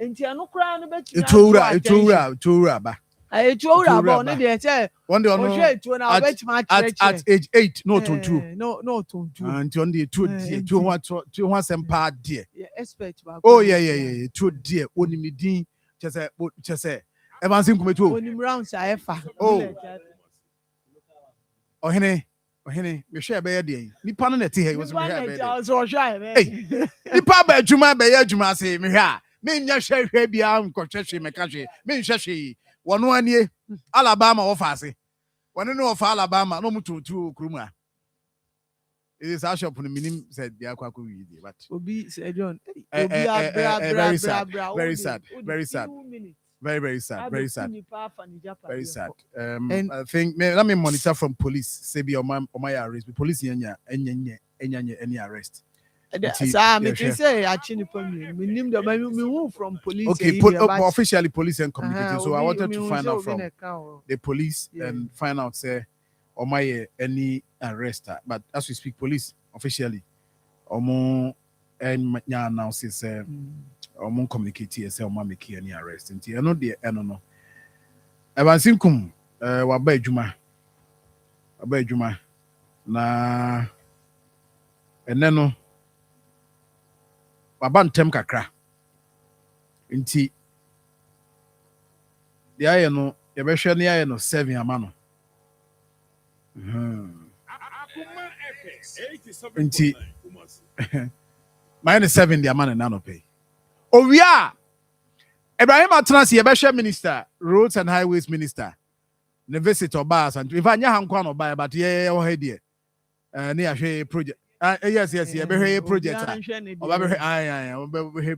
enti ano kra no be etuowura ba etuowura ba no de say one day ono at age 8 no tontu no tontu anti on the two ho asempa de expert ba oh yeah two de onim ni din chese evansi nkumetu onim rounds afa oh ohene me hwe be ye de nipa no na te he was me hwe be de nipa ba adwuma be ye adwuma se me hwe a me nya hwe bia nkɔhwehwe me ka hwe me nhwehwe wono anie Alabama ofase wono no ofa Alabama no mututu okurum it is our shop no minim said dia kwakọ wi di but obi said John very sad very sad very sad and I think let me monitor from police say be on my arrest police enya any arrest sir me say achi ni pam me nim me who from police okay officially police and communicating so I wanted to find out from the police and find out say on my any arrest but as we speak police officially omo and nya announce say omo communicate say omo make any arrest nti eno de eno no ebansinkum wa ba adwuma na eneno waba ntem kakra nti de aye no ye behwe ne aye no 7 ama no nti minus 7 the amount na no pay owia Ibrahim Atnas ye behwe minister roads and highways minister ne visit obas and if anya hankwa no buy but ye o he de ne ahwe project yes ye behwe project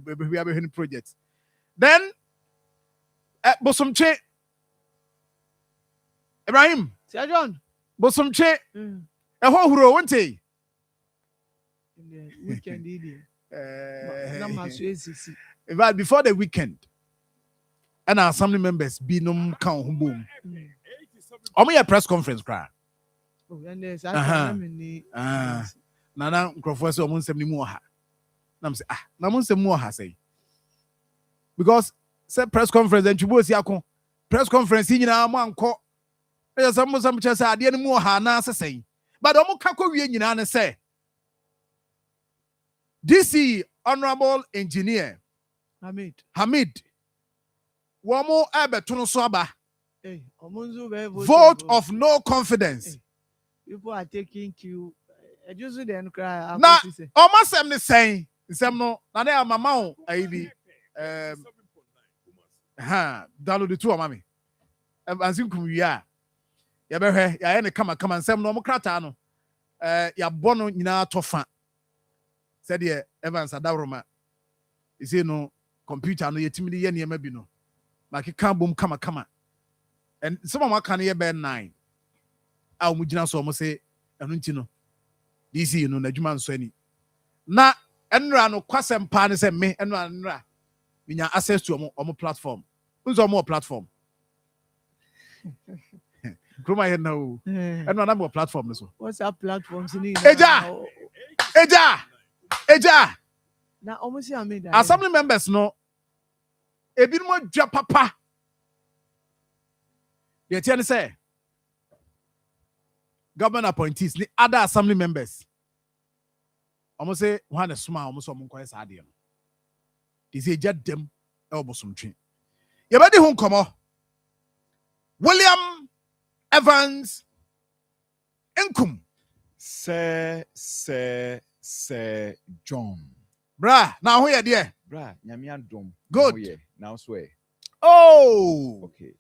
behwe project then bosomche Ibrahim Sir John bosomche ho huro wonte weekend na maso before the weekend and our assembly members be no kan ho bom omo ye press conference kra nana nkrofo se omo nsem ni mu oha na me say na mo nsem mu oha say because say press conference and chubo si akon press conference nyina mo anko e say mo sam chese ade ni mu oha na sesei but omo ka ko wie nyina ne say DC Honorable Engineer Hamid womo abetono so aba vote of no confidence people are taking you just then cry na omasem ne sen nsem no na na mama o ayi dalo de tu o mami ansinkum wi a ye behwe ya ye ne kama nsem no omkrata no ya bono nyina tofa said ye Evans Adaroma you see no computer no yetimi de ye ne ma bi no like kan bom kama and some of my can ye be 9 a mu gina so mo say enu nti no DC no na dwuma nso ani na enra no kwasem pa ne say me enra we nya access to omo platform unzo omo platform Kroma here now enra na mo platform so what's that platform ni eja na omo si amida assembly members no ebi no dwa papa they tell say government appointees the other assembly members almost say one is small almost some quite sad no they say just them almost some train you better home come William Evans Enkum Sir John Bra, now who you there? Bra, nyame adom. Good. Now swear. Oh. Okay.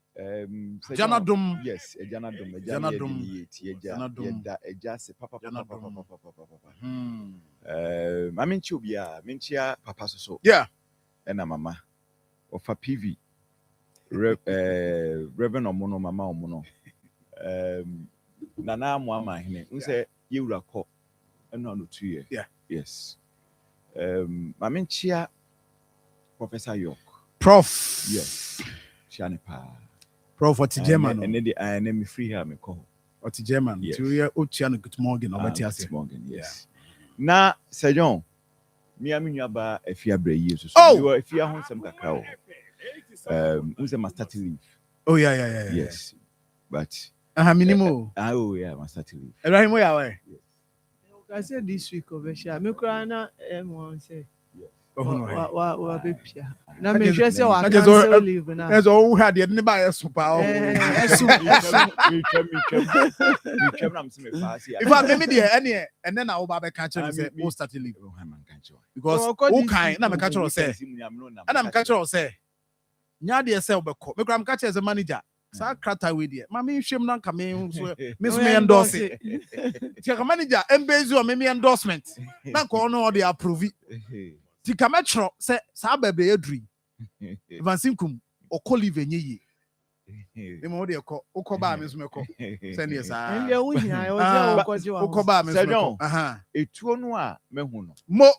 Jana dum. Yes, Jana dum. Jana dum. Jana dum. Eja se papa. I mean chubia, minchia papa so. Yeah. And mama. Ofa PV. Reverend Omono mama Omono. Nana Muama hine. Unse yewura ko. Eno no 2 years. Yeah. Yes. Maminchia Professor York. Prof. Yes. Shanepa. Prof what German. And then me free her me call. What German. Yes. To Ochiano good morning or Good morning. Yes. Na Sejon. Me aminyaba efia bre yesu. Oh, efia hon sem kakra o. Unse maternity leave. Oh yeah. Yes. But minimo. Oh yeah, maternity leave. Ibrahim ya where? I said this week of Asia. Me krana M1 say. Wa bepia. Na me hwe say wa cancel leave na. As all had the nearby super. Esu. Me chem am me pass here. If I me there any and then I will be catch you say we start to leave. Because who kind na me catch you say. And I'm catch you say. Nya dey say obekọ. Me kram catch as a manager. Sa krata we there. Ma me hwem na nka me so me endorse. Ti manager embezu o me endorsement. Na ko no dey approve. Ti kametro say sa bebe adri. Vansinkum o collive enye yi. E mo dey ko ba me so me ko. Send yes ah. Nle wo hia o je o ko je wa. O ko ba me so me ko. Etuo no a mehu no. Mo.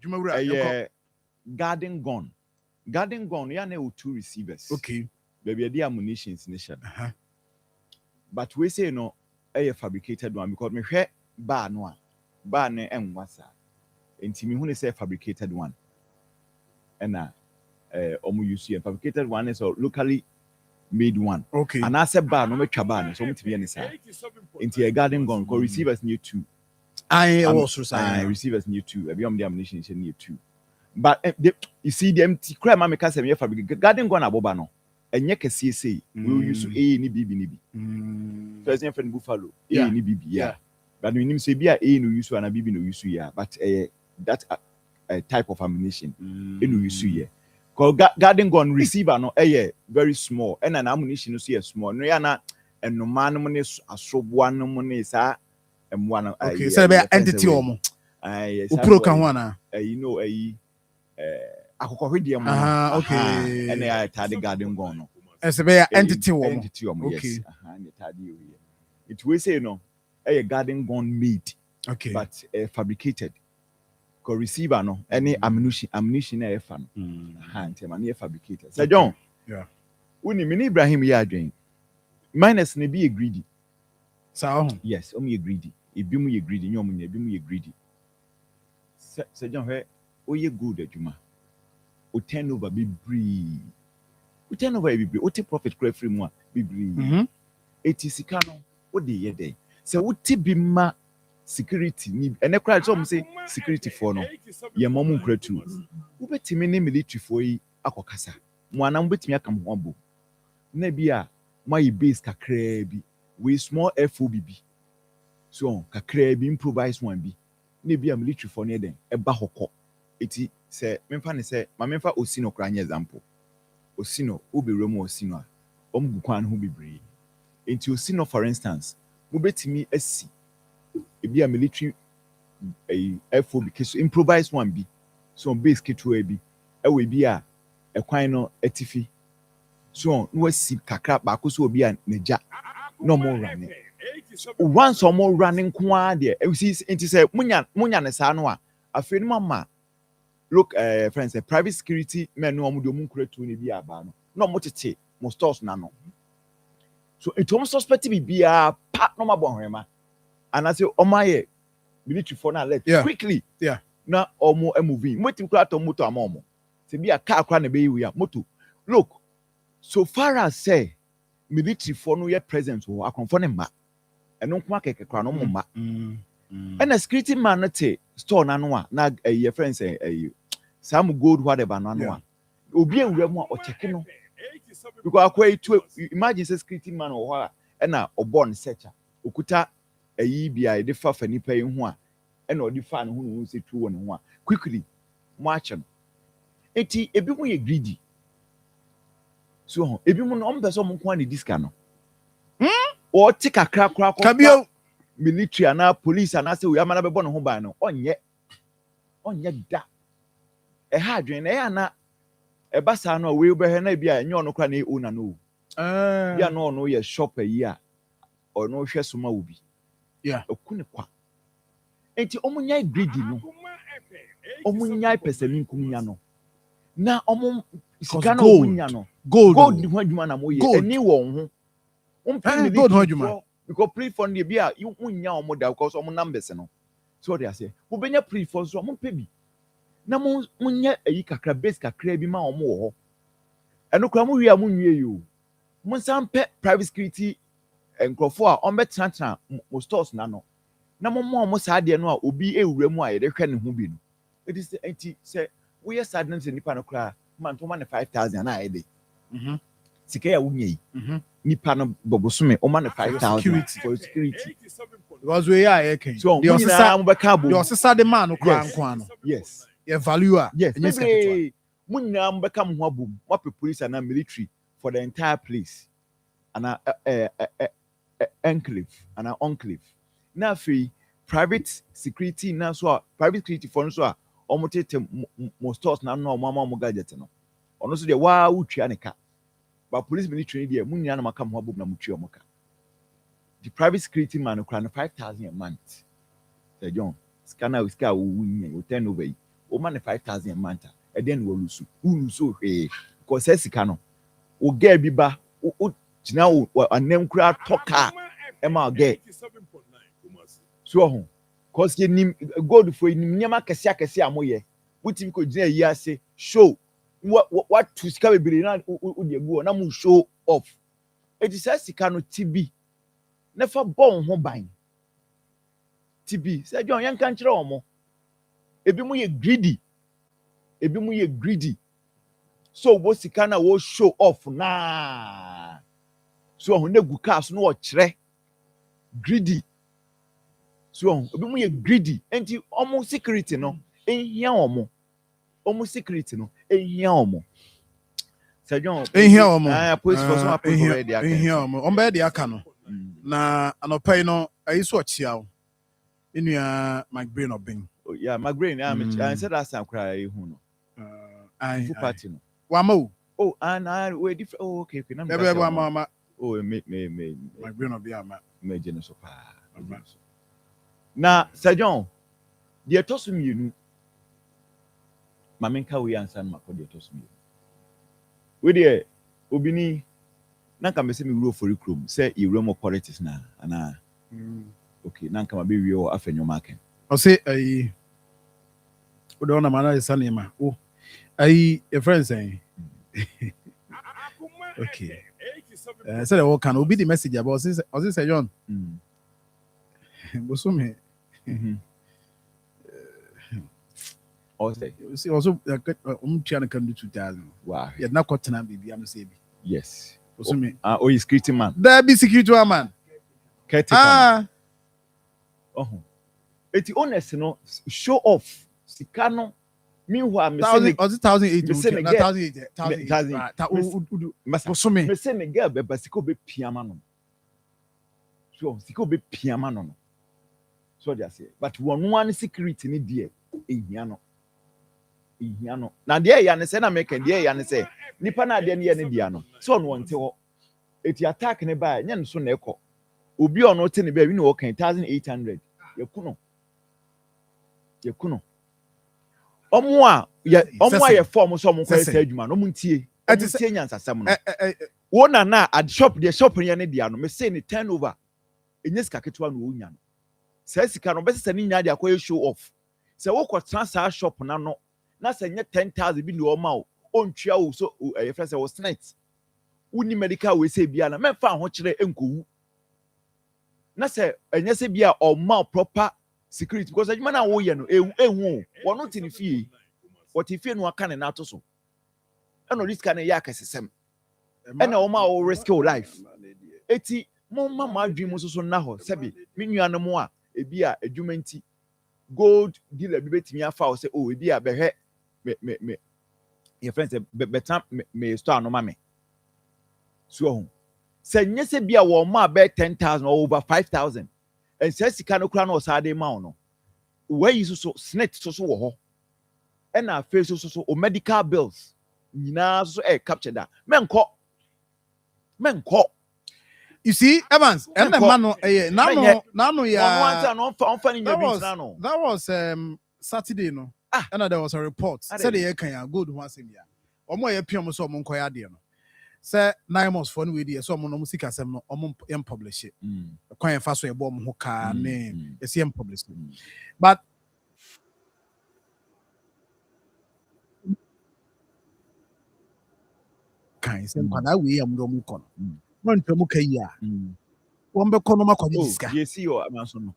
Jumawura garden gun. Garden gun, ya na 2 receivers. Okay. Baby, the ammunitions nation. But we say no, a fabricated one because me hwe bar no bar ne enwasa. Enti me hu ne say fabricated one. And omu use fabricated one is a locally made one. Okay. And I said bar no me twa bar so me timi ne say. Enti a garden gun because receivers need 2. I also say receivers need 2. Every the ammunition need 2. But you see the empty crime ma make say me fabricate garden gun aboba no. Enye kese say we will use A ni B ni B. So as friend Buffalo A ni B yeah. But we need say be A no use and B no use yeah. But that type of ammunition no use yeah. Cause garden gun receiver no very small and an ammunition no see small. No ya na enoma no mo ne asoboa no mo ne sa M1. Okay, so be entity omo. Upro kan ho na. You know akokɔhwedeɛ mu okay ɛna ya tade garden gun no ɛsɛ bɛ entity wɔm yes ne tade yɛ it we say no garden gun made okay but fabricated ko receiver no any ammunition na ɛfa no ntɛma ne fabricated Sir John yeah uni mini Ibrahim yɛ adwen minus ne be greedy so yes yɛ greedy ebi mu yɛ greedy nyom nya ebi mu yɛ greedy Sir John hwɛ oye good adwuma o turnover bebree o take profit credit free mu a bebree eti sika no o de ye dey se wo ti bi ma security ni ene cry so say security for no ye mom nkra tu wo betimi ne military for yi akokasa mo anam betimi aka mo abo na bi a my base kakra bi we small FOBB so kakra bi improvise one bi na bi a military for ne den e ba hokọ eti se memfa ne se ma memfa Osino kra nya example Osino obewre mu Osino a omgu kwan ho bebree enti Osino for instance mo betimi asi ebi a military FOB case improvise one bi so base keto bi ewe bi a ekwan no atifi so no asi kakra ba ko so obi a neja no more running once or more running kwa there enti se munya ne sa no a afi no mama look friends private security men no omudo mu nkura tu ne bi aba no mo tete mo stores na no so it almost suspect be bia pa no mabon hwema and I say omaye military for na let quickly na omo moving mo tim kura to moto amomo se bia car kura na be yi ya moto look so far as say military for no yet present wo akonfo ne ma eno nko akeke kura no mo ma and a security man na te store na no a na your friends some gold whatever no no obi ewura mu a o check no because akwai to imagine say security man o ho a na obon searcher okuta ayi bia e de fa nipa yi ho a and or the fan who say 2 on 1 quickly march no enti ebi mu ye greedy so ebi mu no on person mo kwa ne diska no or take a crack kabio military and police and say we amana be bo no ho ban no onye da e ha adwen e ya na e basa no we be he na bia enye ono kra na owner no bia no no ye shop yi a or no hwe soma wo bi yeah okune kwa enti omunya greedy no omunya pesemi nkumnya no na omu sika na omunya no gold ni ho adwuma na moye eni wo ho gold ho adwuma because pre-fund dey bia you munya omu da because omu numbers no so they say wo benya pre-fund so omu pebi na munya eyi kakra base kakra bi ma omu wo ho eno kra mu wi a munwie yo mun sampe private security enkrofo a on betrantran mo stores na no na mo saa de no a obi ewura mu a ye de hwe ne ho bi no it is anti say we are sadness nipa no kra man to man 5000 na ye de sika ya wunye nipa no bobosome o man 5000 for security because we are here so the osisa mo beka bo the osisa de man no kra nko ano yes your value a yes munna mo beka mo ho abom mo police and military for the entire place and enclave and an enclave na free private security na so private security for so a omotete mo stores na no mo gadget no ono so de wa wutwa ne ka but police military dey munna na maka mo abom na mutwa mo ka the private security man no 5,000 a month say John scanner with car we turn over o man 5,000 a month and then we lose because sika no o get bi ba o tina o anem kura toka e ma get so ho cause ye nim gold for nim nyama kese amoye wuti ko gina yi ase show what to sika be na o de go na mu show off it is sika no tibi never born ho ban tibi say John yan kan kire omo ebi mu ye greedy so wo sika na wo show off na so ho na gu cars no wo kire greedy so ebi mu ye greedy enti omo security no ehia omo security no ehia omo John ehia omo police for some people dey aka ehia omo ombe dey aka no na anopai no ayi so ochia wo enua my brain obin oh yeah my brain I said that some cry hu no full party no wama oh and we different oh okay na me wama oh me my brain obin ama me je no so pa na Sir John the tosum yenu mamenka we answer ma ko the tosum yenu we there obini nanka me se me wuro for krom say ewura mo politics na ana okay nanka ma be wi o afenyo market o say ayi o do na mana isa na ma o ayi your friend say okay say the work can obi the message about say John bosume also tia can do 2000 wow yeah na kwatena bibi am say bi yes bosume oh you security man there be security man eti honest no show off sika no meanwhile me say 1,800 me say me girl be basiko be piama no so sika be piama no so they say but one security ni there ehia no na there ya ne say na make there ya ne say nipa na there ne dia no so no wonte ho eti attack ne ba nya ne so na ekọ obi ono te ne ba wi ne wo kan 1,800 yekuno omo a ye form so omo kwese adwuma no muntie nyansa sam no wo na at shop the shop ne dia no me say ne turnover enye sika ketwa no onya no say sika no be say ne nya dia kwa show off say wo kwa transfer shop na no na say nye 10,000 bi ne o ma o ontwa wo so e friend say wo snacks wuni medical we say bia na me fa ho kire enkowu na say enye say bia o ma proper security because adwuma na wo ye no ehu wono ti ne fie what if you no aka ne na to so eno risk na ya kasesem ena o ma o risk your life eti mo ma adwin mo so na ho sebi me nua no mo a ebi a adwuma nti gold dealer bi betimi afa o say oh ebi a behwe me your friends betam me store no ma me so say nye se bia wo ma be 10,000 or over 5,000 and say sika no kura no osade ma no where you so snit so wo ho and na face so o medical bills nyina so capture that menko you see Evans and the man no yeah that was Saturday no and there was a report said the can good one same ya omo ye piam so omo nkoya de no say 9 months for no we dey so omo no music asem no omo em publish it kwan fa so e bo omo ho ka ne e see em publish but kan say kwada we am do mu kono no ntemu kai ya won be kono ma kwaje diska you see your amanso no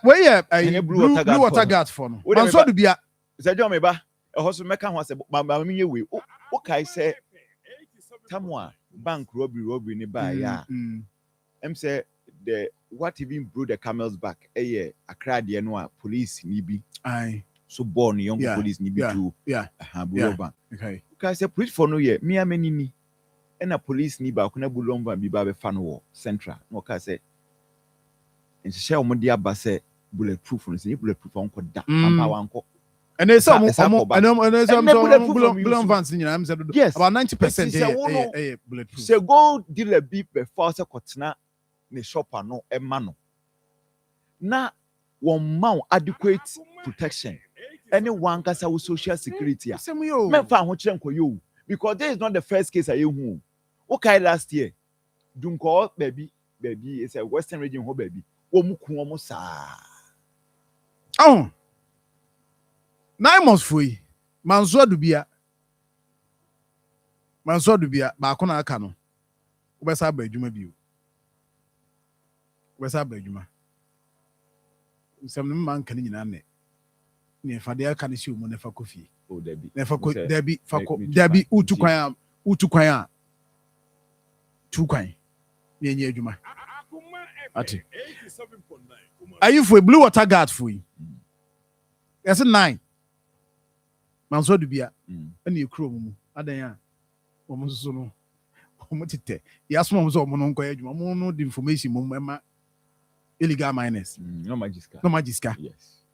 we yeah blue water guard for no man so do bia say John me ba e ho so meka ho say ma me nye we o kai say tamwa bank robbery ni ba ya em say the what even broke the camel's back Accra de no a police ni bi aye so born young police ni bi too bank okay kai say police for no ye me amani ni and a police ni ba kuna bulomba bi ba be fa no wo central no kai say in share omo aba say bulletproof no say bulletproof onko da ampa wanko and there's some bullet vans in am said about 90% bulletproof say go dealer be before say kotena ne shopper no e ma no na one mount adequate protection anyone can say social security me fa ho kire nkoyo because this is not the first case I hu okay last year dunko baby is a western region ho baby wo muku wo sa 9 months foi manzo adubia ba ko na aka no wo be sa ba adwuma bi wo be sa ba adwuma nsem no man kan nyina ne fa de aka ne si wo ne fa kofi o dabi ne fa ko dabi fa ko dabi utu kwan a tu kwan ne nye adwuma ati are you for blue water guard for you yes 9 manso dubia ene ekro mu adan a omo so no omo tete yasmo omo so omo no nkoya adwuma omo no the information mo ema illegal miners no magiska yes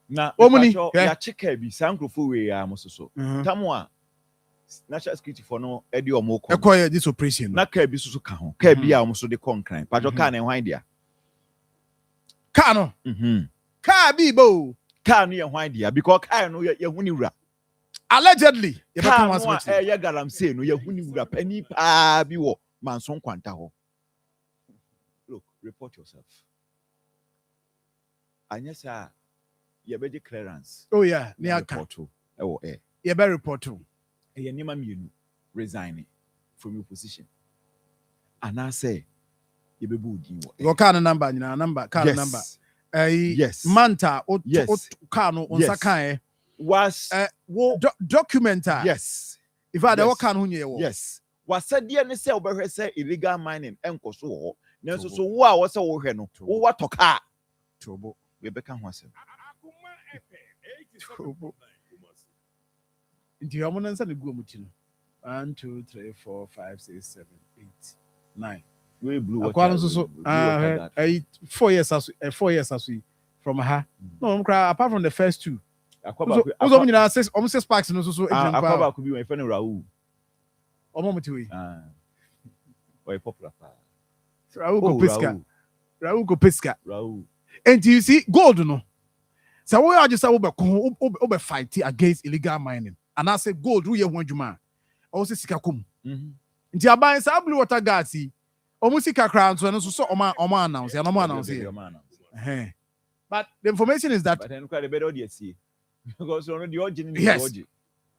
na omuni ya cheka bi sankrofo we ya mo so tamo a national security for no edi omo ko ekoye this operation na ka bi so ka ho ka bi a omo so de konkran pajo ka na hwan dia ka no ka bi bo ka no ye hwan dia because ka no ye huni wura allegedly ye bekan was ye galamsey no ye huni wura pani pa bi wo manson kwanta ho look report yourself anyesa ye be clearance oh yeah ne aka ye be report ye nima mienu resign from your position and I say ye be budi wo go car number nyina number car number yes manta o car no on sakan was documenter yes if I the car no nye wo yes was said there ne say obehwe say illegal mining enkoso wo nanso so wo a wo say wo hwe no wo wato car tobo we be kan ho asem into your money and go muti no 1 2 3 4 5 6 7 8 9 we blue water so 4 years as from her no apart from the first two also you know 6 packs no so Akoma could be my friend Raul omo muti we we popular Raul go pesca and you see gold no so we are just over fight against illegal mining and I say gold we ho adwuma o se sika kom nti aban sa blue water guard si o mu sika kran so no so omo announce ya no mo announce but the information is that but then quite the better dey see because on the origin the origin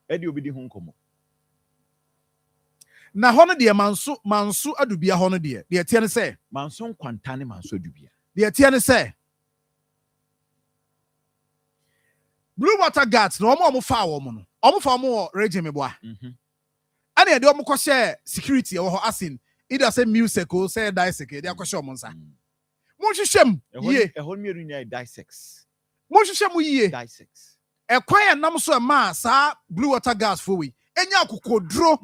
e dey obidi ho nkomo na hono de manso adubia hono de tie ne say manso kwanta ne manso adubia de tie ne say blue water guards no omo fa wo mo no omo fa mo regime boa and e de omo ko share security wo ho asin either say music or say dice ke de akoshe omo nsa Monhyehyem ye. A whole million dissects. Monhyehyem ye. Dissects. A quiet nam so ma sa blue water gas for we. Enya kokodro.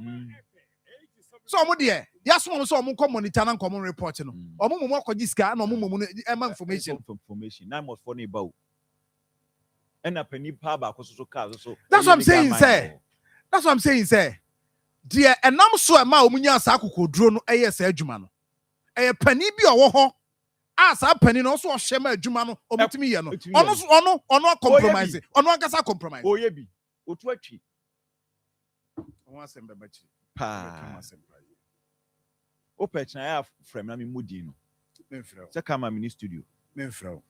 So omo de yes one so omo monitor na common report no. Omo mo kwaji ska na omo mo information. Information. Na must funny about. And a penny pa ba so car so. That's what I'm saying, sir. That's what I'm saying, sir. Dear and nam so ma omo nya sa kokodro no eye sa adwuma no. Eye pani bi owo ho. Asa pani no so ohye adwuma no omutimi ye no. Ono compromise. Ono akasa compromise. Oh ye bi. Otu atwi. Won asem be bachi. Pa. Opech na ya frame na me mudi no. Memfrɛ. Se kama mini studio. Memfrɛ.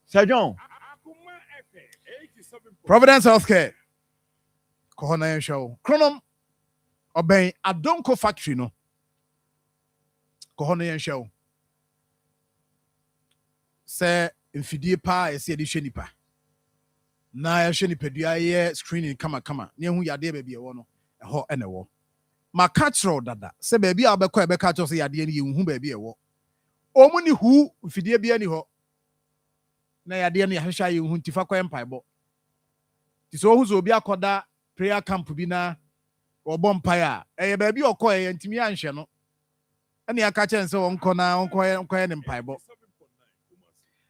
Sir John. Providence Healthcare. Kohona show. Chronom obey Adonko factory no. Kohona show. Sɛ mfidie pa ese de hwe nipa na ya hwe nipadua ye screening kama ne hu yade ba bi e wo no ɛhɔ ene wo maka kyerɛw dada sɛ ba bi a obɛkɔ ɛbɛka kyerɛw sɛ yade ne ye hu ba bi e wo omu ni hu mfidie bi ani hɔ na yade ne yahwehwa ye hu ntifa kɔ empaebɔ ti so hu so obi akɔda prayer camp bi na ɔbɔ mpae a ɛyɛ ba bi ɔkɔ ɛyɛ ntimi anhwɛ no ɛne aka kyerɛ sɛ ɔnkɔ na ɔnkɔ ne mpaebɔ.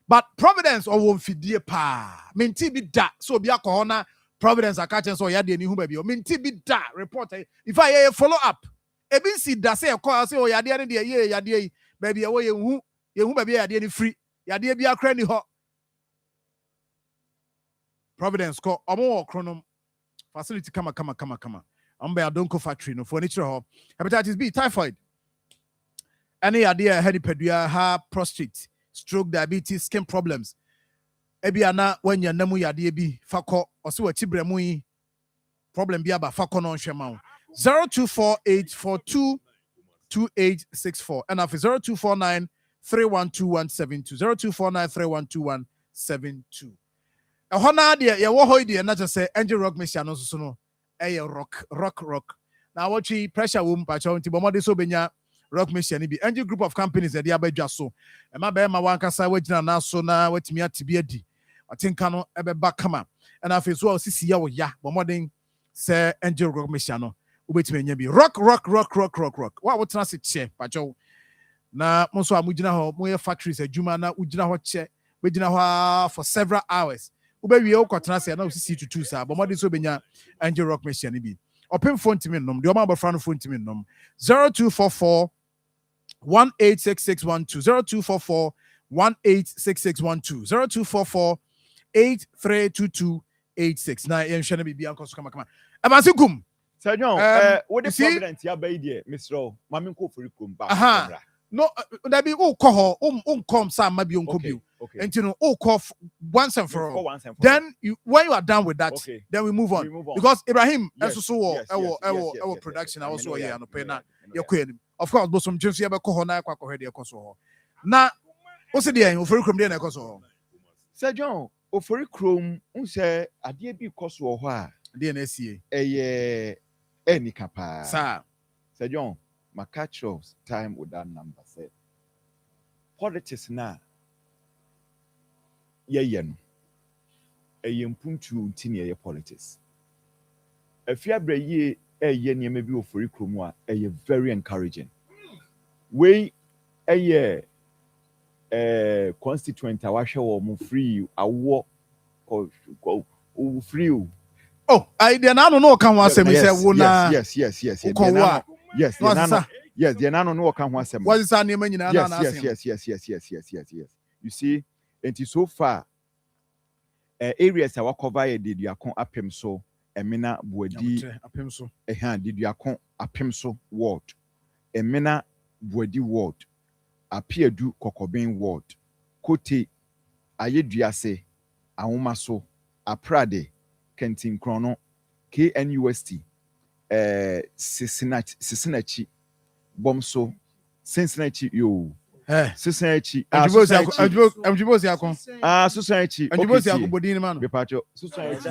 But Providence or won fidie pa. Minti bi da. So bi akɔ Providence akachen so ya de ni hu ba bi. Minti bi da report. If I follow up. Ebi si da say call say o ya de ne de ye ya de ba bi e wo ye hu ba bi ya de ni free. Ya de bi akra ni ho. Providence ko omo chronom facility kama. Ambe Adonko factory no for nature ho. Hepatitis B, typhoid. Any idea head pedua ha prostate. Stroke, diabetes, skin problems. Ebi ana when ya namu yade bi fako osi wa chibre mu yi problem bi aba fako no hwe ma 0248422864 and after 0249312172 0249312172. Ehɔ na de ye wo hɔ de na just say Angel Rock Mission no so no rock. Na watchi pressure wo mpacho nti bomode so benya Rock Mission bi Angel group of companies that they abadwa so e ma be ma wankasa wagina na so na watimi atibi adi atinka no ebe ba kama and afi so osisi ya wo ya bomodin say Angel Rock Mission no ubetimi nya bi rock wa wotena se che pacho na mo so amugina ho mo ye factories adwuma na ugina ho che begina ho for several hours ubewie ukotena se na osisi tutu sa bomodin so benya Angel Rock Mission bi open phone timi nom de o ma ba fra no phone timi nom 0244 186612 0244 186612 na yen hwe na bibia nkoso kama abasikum Sir John what the president ya bay there Mr. Mami ko for ikom ba no that be ukọ unkom sa ma bi unko bi enti no ukọ once and for all then when you are done with that then we move on because Ibrahim eso so production also here no pay na yakọ of course bosom jinsu ya be ko ho na akwa ko he de ekoso ho na o se de en ofori krom de na ekoso ho Sir John ofori krom unse ade bi koso ho a de na sie any kapa sir Sir John my catch of time with that number said politics na ye no mpuntu ntini ye politics afiabre ye niam bi ofori krom a very encouraging we constituent awahwe wo mu free awo free I de na no ka ho asem say wo na yes the nano no ka ho asem what is an nyina na asem yes you see and so far areas that we cover the duakon apem so emina buadi apem so the duakon apem so ward emina buadi ward apiedu kokobin ward kote ayeduase ahoma so aprade kentin krono KNUST Sisinachi bomso Cincinnati yo Cincinnati Mjibozi akon Cincinnati Mjibozi akobodin man be pacho Cincinnati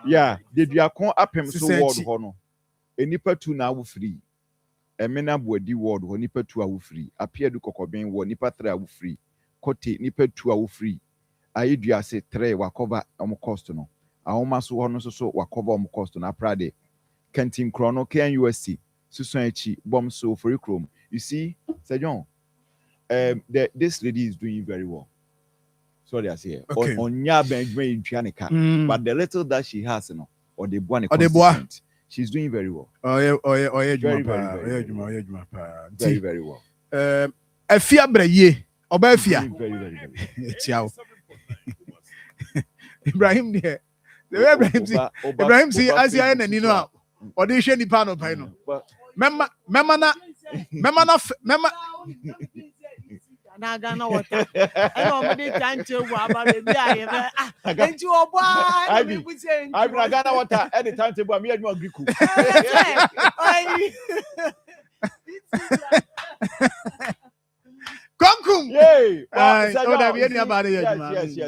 yeah the duakon apem so ward ho no enipa tu na wo free Emena Bwedi ward ho nipa 2 awu free. Apia du Kokobin ward nipa 3 awu free. Kote nipa 2 awu free. Aidua se 3 wa cover omo cost no. Ahoma so ho no so wa cover omo cost no aprade. Kentin Krono KNUSC Susanchi bomb so for Chrome. You see, Sir John, this lady is doing very well. Sorry, I say okay. On Benjamin, but the little that she has, you know, or the one she's doing very well. Very very well. Efia breye, Obefia. Very. Ciao. Ibrahim there. Ibrahim see as you are in Nino. Or they share the panel pino. Memma na Ghana water. I know me time to go about baby I and you are boy. I be Ghana water at the time table me and you agree cool. Konkum. Yay. Yes.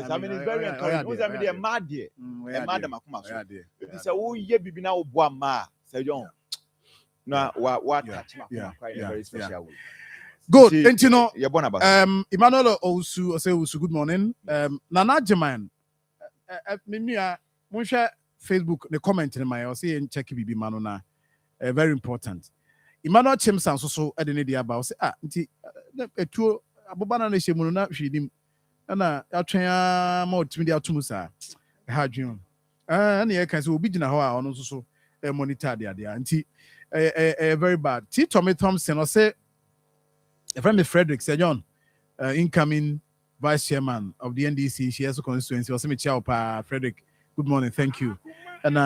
I mean it's very encouraging. Who's I mean mad there. Madam Akoma so. It's a who ye bibi na obo ma. Sir John. Na what very special way. Good. And you know, Emmanuel Osu, good morning. Nana Jeman, Monsha Facebook, the comment in my say and check Bibi Manona, very important. Emmanuel Chimsan so at the idea about say, a two Abobana Shemununa, she dim, and I'll try more to media to Musa. How June. And the can so be in a hoa on also a monitor the idea. And very bad. T. Tommy Thompson or say, a friend of Frederick said, John, incoming vice chairman of the NDC, she has a constituency. Also, me ciao, Frederick. Good morning, thank you. And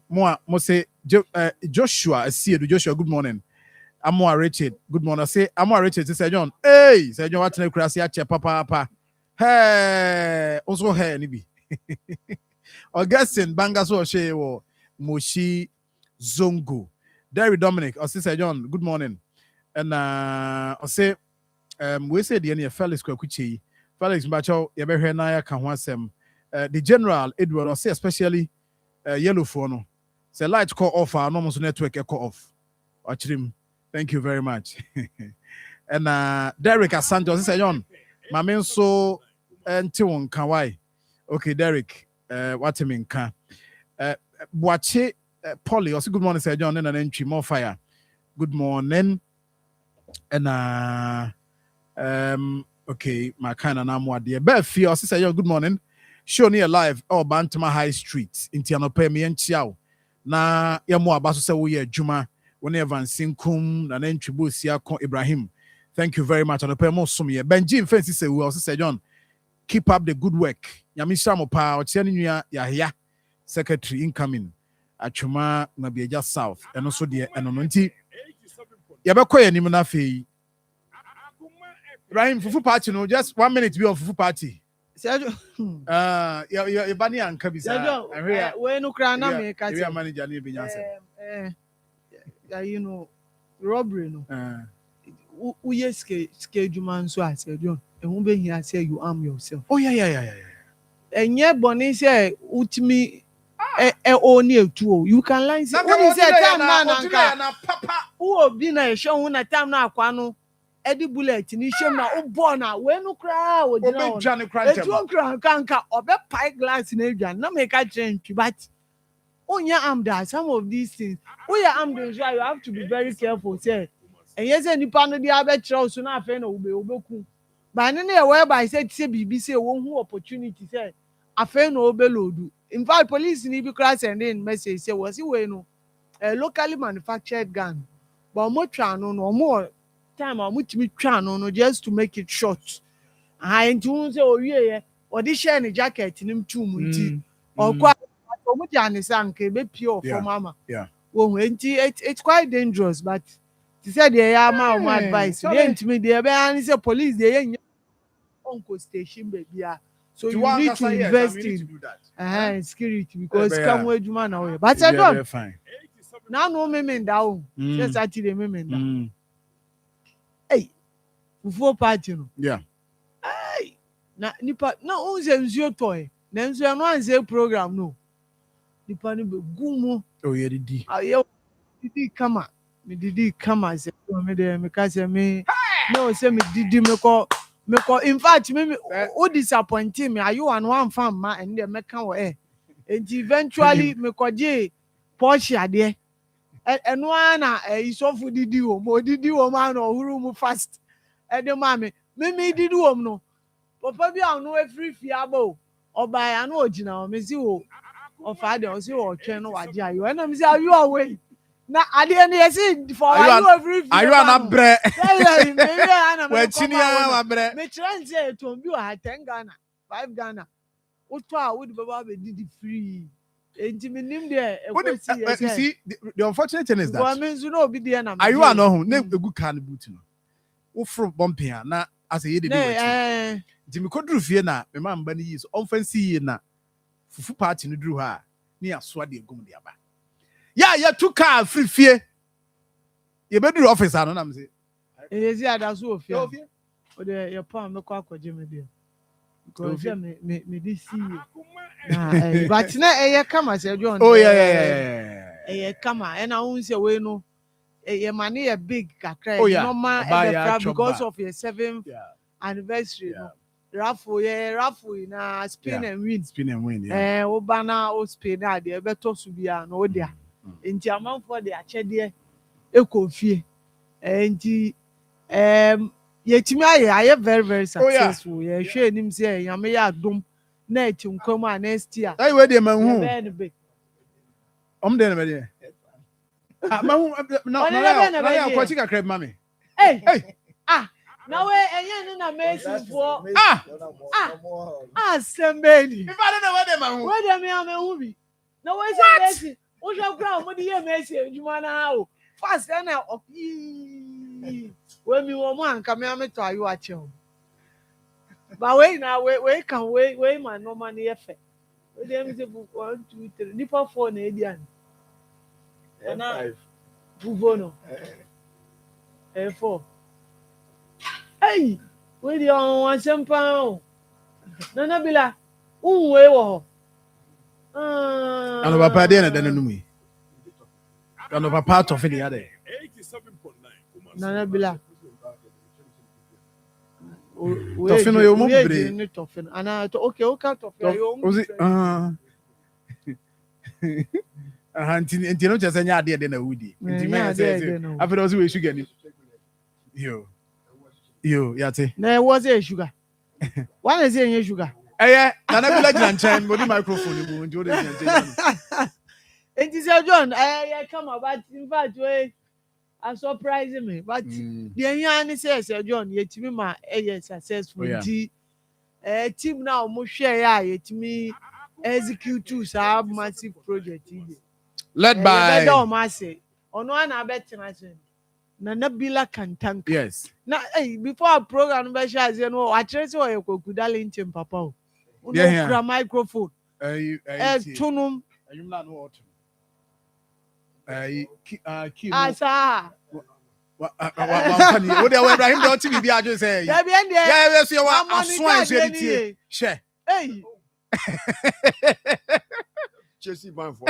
more say Joshua, I see you, Joshua. Good morning. Amwa Richard. Good morning. I say Amwa Richard. Say John. Hey, say John. What's the crazy? Papa. Hey, also hey, nibi. Augustine Bangaso Shewo Moshi Zongo. Derry Dominic. I say John. Good morning. And I say, we say the end Felix Kwakuchi, Felix Bacho, Yabe Naya Kanwasem, the General Edward, I say especially Yellow Phone. Say light call off our normal network call off. Watch him. Thank you very much. And Derek Asantos say John, my men so and Tiwon Kawai. Okay, Derek, what you mean can Boache Polly, also good morning, Sir John, and an entry more fire. Good morning. And okay, my kind of name dear. Befi, I say good morning. Show me live Bantama High Street in Tiano Pemi and Chiao. Na yamu abaso se wo ye adwuma woni Evansin kum na ntwibo sia ko Ibrahim. Thank you very much. Anope mo som ye. Benjin Fancy say we also say John, keep up the good work. Nyami sha mo pa o tia ni nua ya secretary incoming atwuma na Bieja South. Eno so de eno no nti Yabakoya ni na fei. Ibrahim Fufu party no just 1 minute be on Fufu party. Sergio your bani anka bisa. Sergio we no kra na me ka. We manager ni be nyanse. You know robbery no. We schedule man so as Sergio. And who be here say you arm yourself. Oh yeah. And yeah boni say ultimi only two. You can line say when you say time na papa. Who be na show when time na kwano. Edi bullet ni shem na born na we no cry o di na. E tu kra kanka obe pie glass na edwan na make a change but onya am that some of these things. We are am you have to be very careful say. And yes nipa no dia be kire so na afa na obeku. But ne na whereby say bibi say won hu opportunity say afa na obelodu. In fact, police need to crash and then message say was it no a locally manufactured gun. But more more time or much no just to make it short. I into say oh yeah or this shiny jacket in him too munti or quite much anisanke be pure for mama. Yeah. Well it's quite dangerous, but she said they are my advice. They to me they be say police they uncle station baby. So you need to invest in security because come with man away. But I don't. Now no me down. Just actually me down. Hey, before party no. Yeah. Hey, na nipa na unze nzio toy. Na nzio no anze program no. Nipa ni be gumo. Oh yeah di. Ayo didi kama se me de me ka se me no se me didi me ko in fact me o disappoint me are you one fan ma and de me ka wo and eventually me ko je Porsche ade eno ana isofu didi wo mo didi wo ma na ohuru mu fast e de ma me didi wo no papa bi anu efiri fiabo oba ya na ogina o me si wo ofa de o si wo twen no waje ayo na me si ayo away na ade ne yesi for wa you every video ayo na bre yeah me ana me wa chini wa bre me try say to bi wa 10 Ghana 5 Ghana uto a would baba be did free enti me nim de you see the unfortunate thing is that for me so no be there na ayo ano ho na egu kan boot no wo from bumping na as a yede bi wa nti me koduru fie na me ma mba ni yi so onfansi yi na fufu party no duru ha ni aso ade egum de aba ya tu car free fie ye beduru office ano na me say ezi adaso ofie o de ye pa me kwa kwaje me de because me dey see you na but na eye kama se John oh yeah eye kama and na un se we no eye mane ye big kakra normal because of your 7th anniversary no Marfo na spin and win yeah oba na o spin na de be to su bia na o dia enti amanfo de achede ekofie enti yetimi aye very very successful ye hwe nim se yame ya dom na eti nkwam a next year ai we de manhu be de na be de manhu na ya kwachi kakra mami hey na we enye na Messi for sembeni if I don't know what they manhu we de me amehu bi na we say Messi o hwe kra mo de ye Messi ejuma na o fast na we mi wo mo anka me ameto ayo ache o ba we na we kan we man no man ye fe we de me say 1 2 3 nipa 4 na edian na 5 no 4 hey we di on sempa o na bila unwe wo ano papa de na danu mu ano papa to fe de ya de 87.9 na bila tofino yo mo bre ni tofino ana to okay tofino yo ozi ntino chese nya ade de na wudi ntime say after ozi we sugar ni yo yate na was a sugar why is it sugar na bila gina nchen body microphone mu nti o de nchen enti say John come about in fact we are surprising me but the yan say John yetimi ma successful nti team now mo hwe ya yetimi execute sa massive project led by ono na betina say na bila kantank yes na before program be share say no a trace o yekoku darlington papa o no kra microphone tunum ayum na no otu ki asa wa funny o de Ibrahim de otu bi ajo say ya bi ende ya so wa aso so editie she Chelsea ban for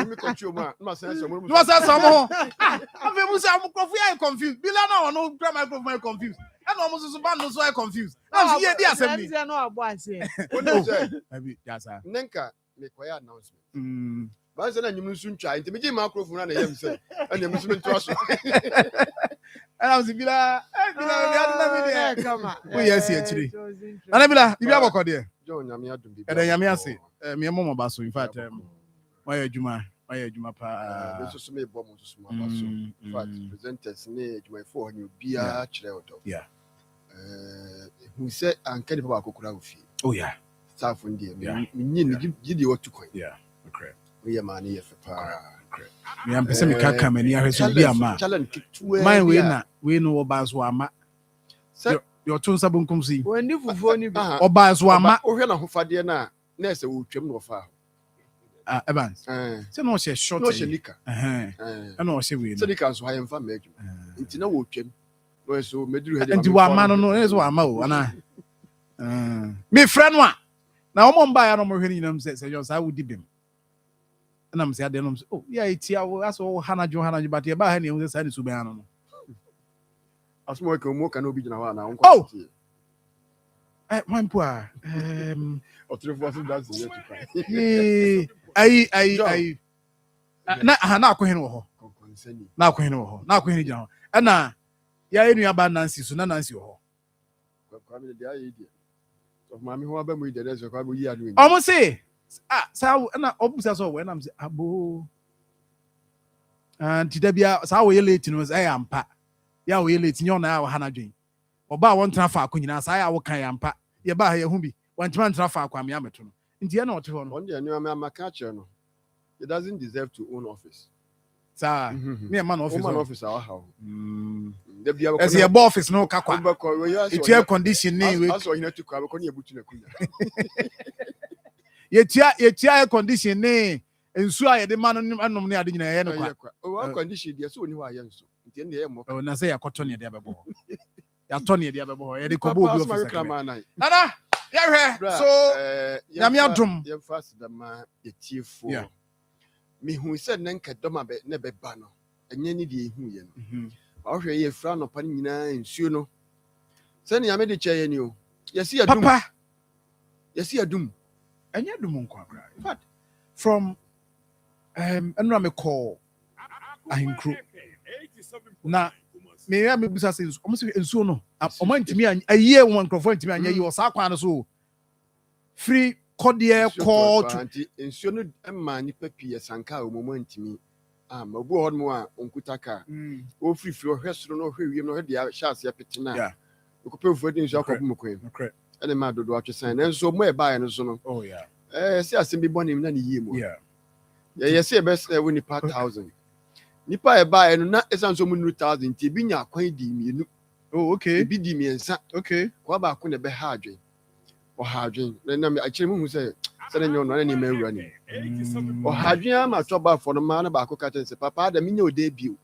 me control ma no say so mo no say so mo afi mu say am confused bila na no grab microphone confused and no so ban no so confused am see dey assembly no abo ase o say abi yasa nenka me koya announcement ba say na nyum nsu ntwa enti me gi microphone na yam say and yam nsu ntwa so and am see bila na me dey come o yes e chiri ana bila bibi aboko dey John nyame adum bibi and nyame ase me mo ba so in fact why adwuma pa so me bo mo so ma so in fact presenters ne adwuma for ni obia kire odo who say anka ni ba akokura ofi oh yeah staff ndi me nyi gidi what to coin okay we ma na ye fe pa me am pese me kaka mani ahweso bi ama mine we no oba so ama your tun sabon kumsi when ni fufuo ni bi oba so ama o hwe na hofade na ese wo twam no fa Evans se no she short no she nika no she we se nika so ha yemfa ma adwuma nti na wo twam no so meduru hede nti wa ama no so ama o ana me friend wa na omo mba ya no mo hwe ni nam se John sa wudi bim and I'm saying, oh, yeah, it's that's all Hannah, but you're behind you, the side is Subano. As more can be now. Oh, one poor. Or 3 4 that's the Yeah, I. Na akɔ hene wɔ hɔ na akɔ hene wɔ hɔ na akɔ hene gyina hɔ ɛna yɛayɛ nuaba Nancy so na Nancy wɔ hɔ ɔmo se saa ɛna ɔbusa sɛ ɔwɔ ɛnam sɛ abo nti da bia saa wɔyɛ late no ɛyɛ ampa yɛ a wɔyɛ late nyɛ ɔna a wɔha n'adwen ɔba a wɔntena faako nyinaa saa yɛ a wɔka yɛ ampa yɛba ha yɛho bi wɔntena ntena faako amea mɛto no nti ɛna ɔte hɔ no it doesn't deserve to own office. Sir, me man office. Man office our house. As your office no kakwa. It's air conditioning. That's why you need to come. Koni ebutu na kunya. Ye air conditioning. Ensu aye de man anom ne ade nyina ye no kwa. O condition dey so oni wa ye nso. Nti ene ye mo. O na say yakoto ne de abebo. Ya to ne de abebo. Ye de kobo obi office. Nana, ye hwe. So, nyame adom. Ye fast da ma ye tiefo. Yeah. Me hu said nanka doma be ne beba no enye ni de ehu ye no ba wo hwe ye fra no pa nyina nsuo no se ne ya me de che ni o yesi adum papa yesi adum enye adum nko akra in fact from enra me call ahinkro na me ya me bisa se omo se nsuo no omo ntimi aye won nkrofo ntimi anya yi o sa kwa no so free Cordier call to nsuo no emma nipa pie sanka o momo ntimi ma obu ho no a onkutaka o free o hwesoro no hwe wiem no hwe dia chance petina yeah okope fu edi nsuo akọpụ mkwe ene ma dodo atwesan na nso mo e baa no so no oh yeah si asem bi bonim na ne yie mo yeah ye se be se we nipa 1000 nipa e baa no na esan so mu 1000 ti bi nya kwan di mienu oh okay bi di miensa okay kwa ba ko ne be ha adwen ohadwen na me akire mu hu se na nyo no na ni mawura ni ohadwen ama toba for no ma na ba ko ka tense papa da minya ode bio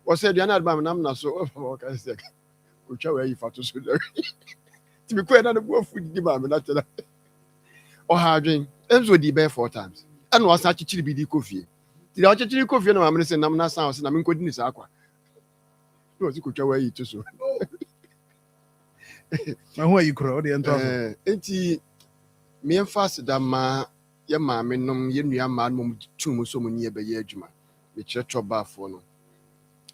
wo se aduana adba nam na so o ka se ko twa wa yi fato so da ti bi ko na no bo fu di ba me na tela ohadwen enzo di be 4 times ana wasa akikiri bi di kofie ti da akikiri kofie na ma me se nam na san se na me nkodi ni sa akwa no si ko twa wa yi to so ma ho ayi kro de ento enti me emphasize da ma ye ma me nom ye nua ma no tum so mo ni e be ye adwuma me kire choba afo no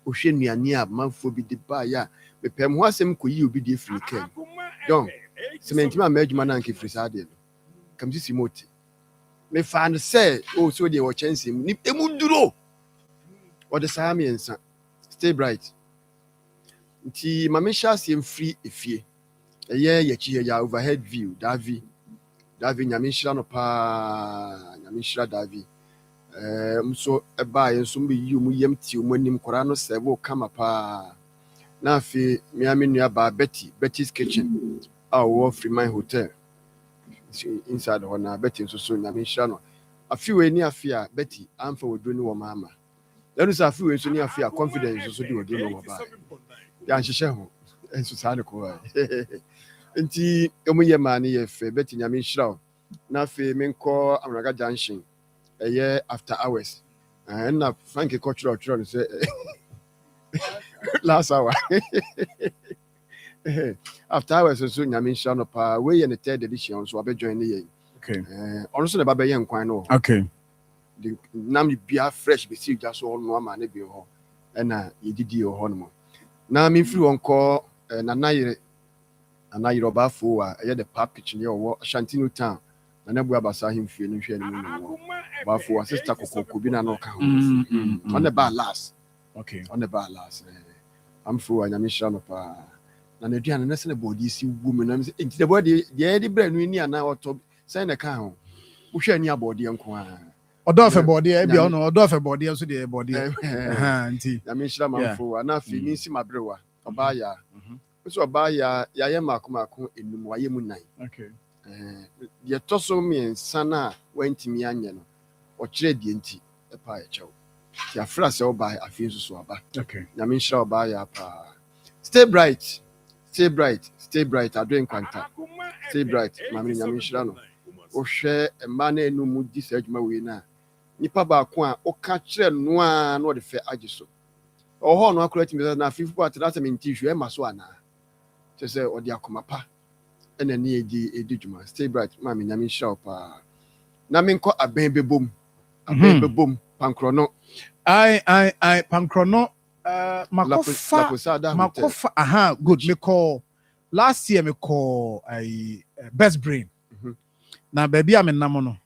o hwe nuane a manfo bi de ba ya me pem ho asem ko yi obi de free ken don sementi ma adwuma na nke free sa de no kam si moti me fa no say o so de wo chance ni emu duro o de sa me ensa stay bright nti ma me sha asem free efie ye ya overhead view Davi nyame hira no pa nyame hira Davi mso eba ye so mbe yi mu yam ti mu anim kora no sebo kama pa na afi miami nua ba Betty's kitchen wo Freeman hotel inside ho na Betty nso so nyame hira no afi we ni afi a Betty amfa wodo ni wo mama lenu sa afi we so ni afi a confidence so di wodo no wo ba ya nhyehyɛ ho enso sa ne ko nti emu ye ma ne ye fe Betty nyame hira na fe menkɔ Amraga Junction after hours na Frank cultural no say last hour after hours so nyame hira no pa we ye ne third edition so abe join ne ye okay ono so ne ba be ye nkwan no okay the nam bia fresh be see just all no ma ne bi ho na yedidi ho no mo na me free won call na nayire obafo a the pap kitchen ye wo Shantino town na na bua basa himfie no hwe ne mu obafo sister kokoko bi na no ka ho on the bar last okay on the bar last am fo anyame hira no pa na na duane na se na body si wu mu na me nti the body de bra no ni ana oto sai na ka ho wo hwe ani abode nko a odo fe body e bia no odo fe body so de body nti nyame hira manfo na fi mi si mabrewa oba ya so oba ya ye makomako enum waye mu nan okay ye toso mi nsana wantimi anye no o kire die nti e pa ye chew ti afra se oba afie nso so aba okay nyame nhira oba ya pa stay bright adwen kwanta stay bright mami nyame nhira no o hwe emma na enum di sa adwuma we na nipa baako a ɔka kyerɛ no a na ɔde fɛ agye so ɔhɔ no akora timi sɛ na fifo atena sɛ menti hwɛ ma so ana kyerɛ sɛ ɔde akoma pa ɛna ne ɛdi dwuma stay bright ma me nyame nhyira wo paa na menkɔ abɛn bɛbom pankorɔ no I pankrono makofa aha good me call last year me call best brain na baby am nam no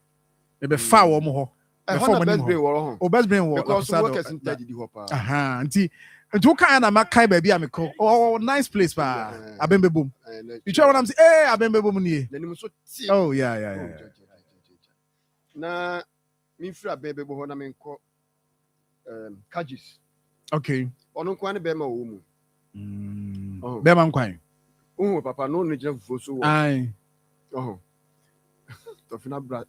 e be fa wo mo ho best brain wo ho best brain wo because workers in third di ho pa aha nti kan na makai baby am call oh nice place pa abembe boom you try when I'm say abembe boom ni oh yeah na mi fra abembe bo ho na me nko Kajis. Okay. Ono kwa ne bema wo mu. Bema nkwan. Papa no ne jina fufu so wo. Ai. To fina bra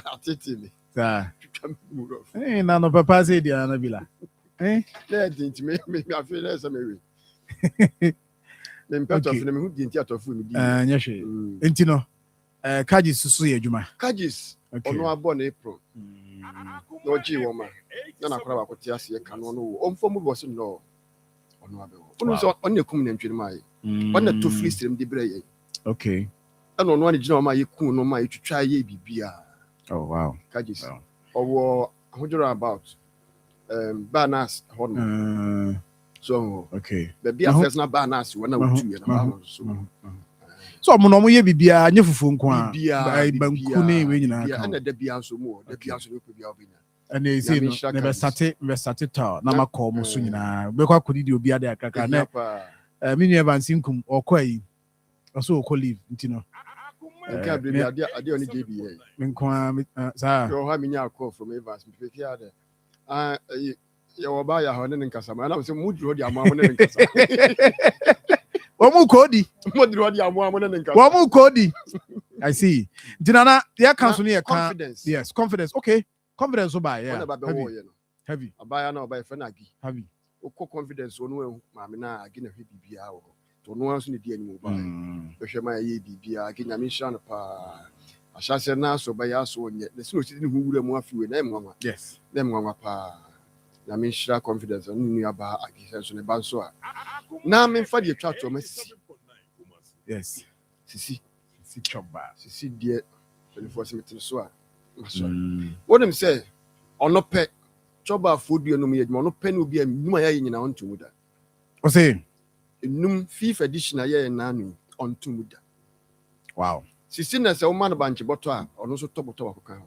atete me. Sa. Na no papa say dia na bila. Na dinti me afi na se me we. Me mpato fina me hu dinti atofu me di. Nya hwe. Enti no Kajis susu ye adwuma. Kajis. Ono abo na April. No ji wo ma. Na nakora ba kote ase ka no no omfo mu bo so no ono abewo onu so onne kum na ntwene mai onne to free stream de bra ye okay ana ono ane gina o ma ye kun no ma ye twitwa ye bibia oh wow Kajis owo ahojoro about banas hodno so okay the bia first na banas wona wutu ye na ba so mo no mo ye bibia anye fufu nko a banku ne we nyina ka ana da bia so mu da bia so ne ko bia obenya and they say no never started ta na makọ mo so nyina be kwa kodi di obi ade akaka na me nu evansin kum okọ also okọ leave ntino nka bre ade oni JBA me nko sa yo ha me nya call from Evans me peke ade ya oba ya ho ne nkasa ma na se mu duro di amu ne nkasa Wamu kodi mo duro di amu ne nkasa wamu kodi I see dinana ya cancel ne confidence yes confidence okay confidence so by yeah heavy abaya na obay fana agi heavy o confidence onu ma me na agi na hwe bibia wo to no anso ne di ani mo ba hwe ma ye bibia agi nyame hya no pa ahyase na so ba ya so onye na sino chidi ne huwura mu afiwe na emwanwa yes na emwanwa pa nyame hya confidence onu nu aba agi senso ne ba so a na me fa de twa to masisi yes sisi choba sisi die 24 meter so a what him say ono pe choba food bi enum yedma ono pe no bi enum aye nyina on tumuda o say enum fifth edition aye na anu on tumuda wow sisi na se o man banche boto a ono so toboto wakoka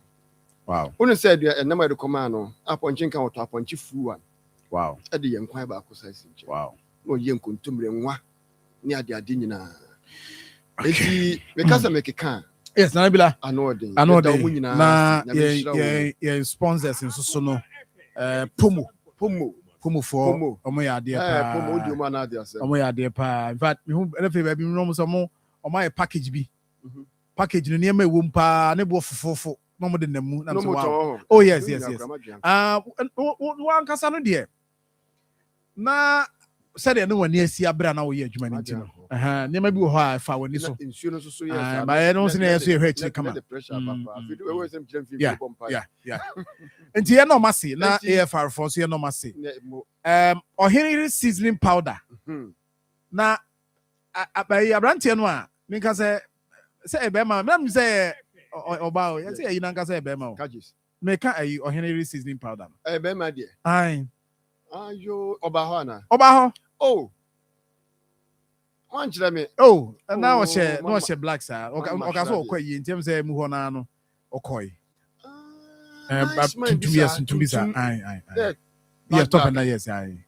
wow onu say de enam de koma no aponche nka woto aponche fuwa wow e de yenkwan ba ko sai sinche wow no yenkontumre nwa ni ade nyina enti me kasa mekeka yes na bila anode na ye sponsors in so no pomo for omo ya de pa pomo odi omo na de ase omo ya de pa in fact me hu elefe ba bi no so mo omo ya package bi package no ne ma ewom pa ne bo fofofo no mo de namu na so wow oh yes one kasa no de na said no one asi abra na wo ye adwuma ni ntino ne ma bi wo ha fa woni so insuo no so yes ba no se na yeso ehwe chi kama yeah enti ye no mase na AFR for so ye no mase ohere seasoning powder na abai abrante no a me ka se ebe ma me say oba o ye say na nka say ebe ma o me ka ayi ohere seasoning powder ebe ma de ai ayo oba ho na oh one chira me oh na o she black sir oka so okoyi ntem say mu ho na no okoyi two years sir ai yes top na yes ai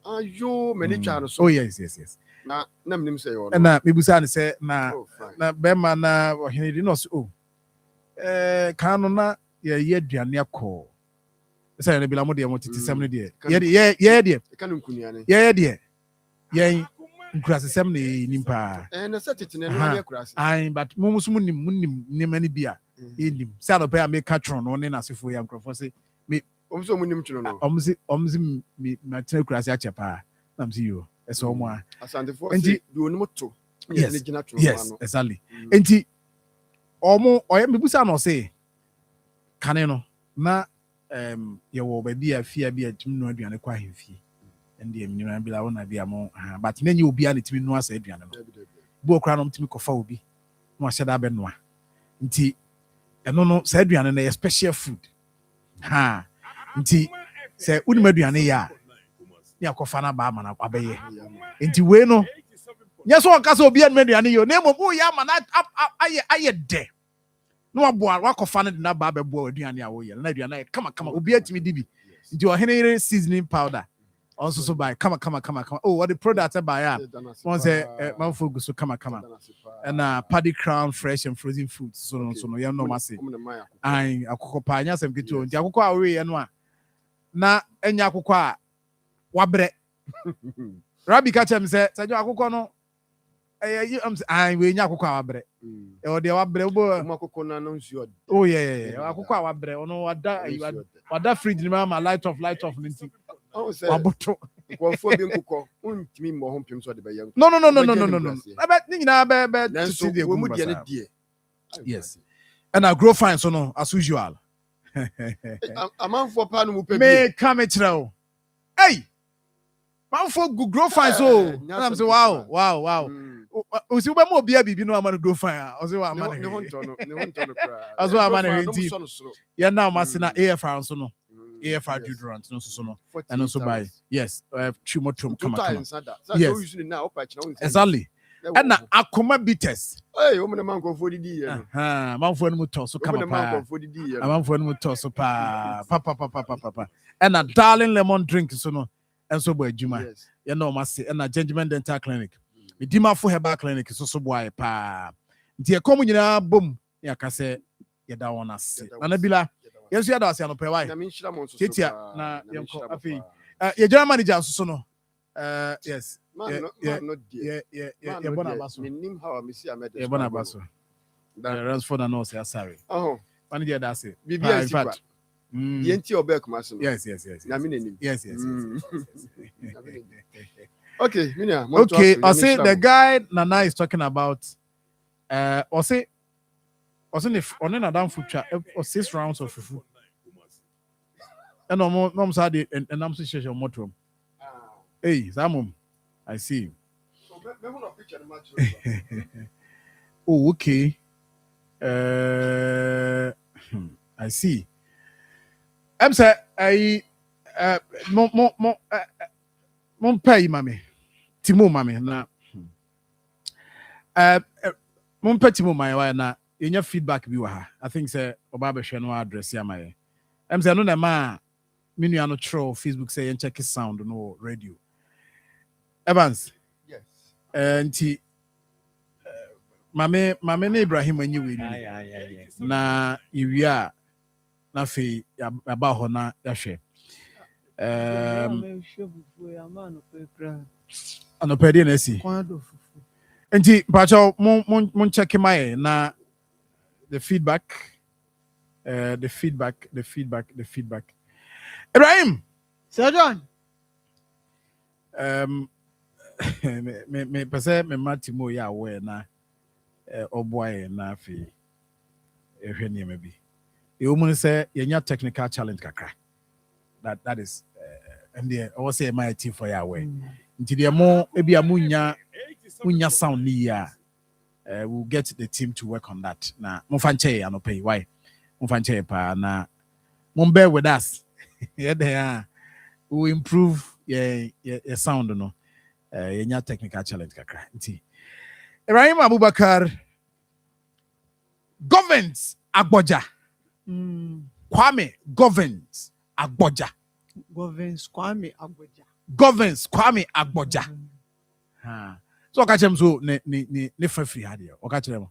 ayo me ni twa no so oh yes na mnim say yo na me busa ne say na be ma na ohene di no so kan no na ye aduane akọ say na bila mo de mo titi sem no de ye de kan nkunia ne ye de ye nkurasesem na nimpa na setiti ne no ye kurase ai but mo musu nim mani bia enim say no pay make catron no ne na sefo ya nkrofo say me omso mo nim chuno no omzi me na tena kurase achepa na mzi yo eso omo a asante for say bi onimo to yes exactly enti omo oye me busa no say kane no na yɛwɔ baabi a fie bi a tumi no aduane kɔ ahemfie ɛnde ɛmnyina bi la wona bi a mo but n'enye obi a ne tumi no asa aduane no bi okra no tumi kɔfa obi no ahyɛ da bɛnoa nti ɛno no saa aduane no yɛ special food ha nti sɛ wonim aduane yɛ a ne akɔfa no baa ma no abɛyɛ nti wei no nyɛ sɛ ɔka sɛ obi anom aduane yɛ na mmom woyɛ ama no ayɛ dɛ na waboa wakɔfa no de na baa bɛboa aduane a woyɛ na aduane ayɛ kama obi atumi di bi nti ɔhene yere seasoning powder also so buy kama oh what the product buy ya one say Marfo go so kama and paddy crown fresh and frozen foods so no you know mase ai akoko pa anya sem kito nti akoko a we ye no a na enya akoko a wabre Rabbi catch him say sajo akoko no ai we nya akoko a wabre e o de wabre bo akoko na no nsuo oh yeah akoko a wabre ono wada fridge ni ma light off nti waboto kwafo bi nkukọ untimi mo ho mpem so de bɛyɛ no aba ni nyina be to de wo mu de ne die yes and I grow fine so no as usual amanfo pa no mu pe bi me come kyerɛw hey manfo grow fine so I'm say wow o si ba mo obi abibi no amano grow fine o say wa amano ne ho nto no kra aso amano nti ya na ma se na AFR so no AFR deodorant no so no and also buy yes chumotrum come yes exactly and na Akoma bitters hey o me manko fo didi ye no manfo no to so come pa manfo no to so pa and na darling lemon drink so no and so boy adwuma you know ma say and na Gentleman Dental Clinic Medimafo Herbal Clinic so boy pa nti e kom nyina bom ya ka say ye da won ase na bila yes you ada no pay why titia na yenko afi ye general manager so no yes yeah bona baso nim how me see amede yeah bona baso that runs for the no say sorry manager da say bibia in yenti obek maso yes na me nim yes okay minia okay I say the guy Nana is talking about I say wasn't if on another food chat or 6 rounds of fufu and no sad and I'm situation motor hey Zamum I see oh okay I see I'm say I mon pay mami Timo mami na mon pay Timo my na your feedback bi wa ha I think say oba be hwe no address ya maye em say no na ma menu ano tro Facebook say yen check sound no radio Evans yes nti mame na Ibrahim anyi we ni na iwia na fe aba ho na ya hwe ano pedi na si nti pacho mon check my na the feedback. Ibrahim! Sir John! Me pese me matimo ya we na oboy na fi ehwe ni me bi. E o mun say yenya technical challenge kakra. That is and the I was say my team for ya we. Nti de mo e bia munya sound ni ya. We'll get the team to work on that. Na monfanche anope why? Monfanche pa na bear with us. Yeah, there we improve your sound no. Your technical challenge kakra. Nti Ibrahim Abubakar governs Agboja. Kwame governs Agboja. Governs Kwame Agboja. So catch them so ne free had you. Catch them.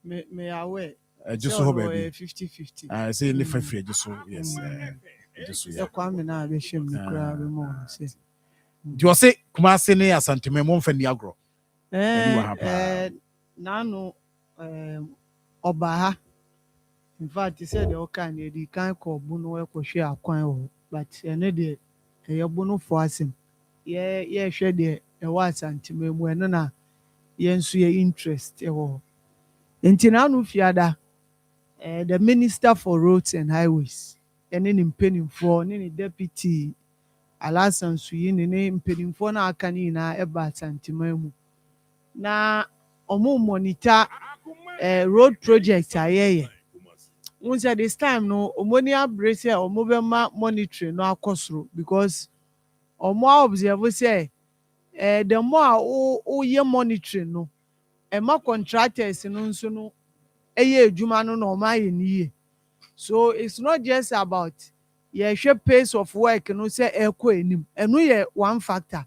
Me away. Just so baby 50-50. I say ne free just so yes. Just so yeah. Kwame na be shem ni kra be mo say. Do you say kuma say ne asante me mo mfa ni agro. Nano obaha. In fact he said the kan e kan ko bu no e ko hwe akwan ho but ene de e bu no for asem. Yeah hwe de e wa asanteme mu ene na ye nso ye interest e ho enti na no fiada the Minister for Roads and Highways, and then mpanimfoɔ ne deputy Alasan Suyi ne mpanimfoɔ na aka ne nyinaa ɛba Asanteman mu na ɔmo monitor road project a yɛyɛ. N say this time no ɔmo ni abere sɛ ɔmo bɛma monitoring no akɔ soro because ɔmo observe sɛ the more a woyɛ monitoring no ɛma contractors no nso no ɛyɛ adwuma no na ɔmo ayɛ ne yie. So it's not just about yɛhwɛ pace of work no sɛ ɛkɔ anim ɛno yɛ one factor.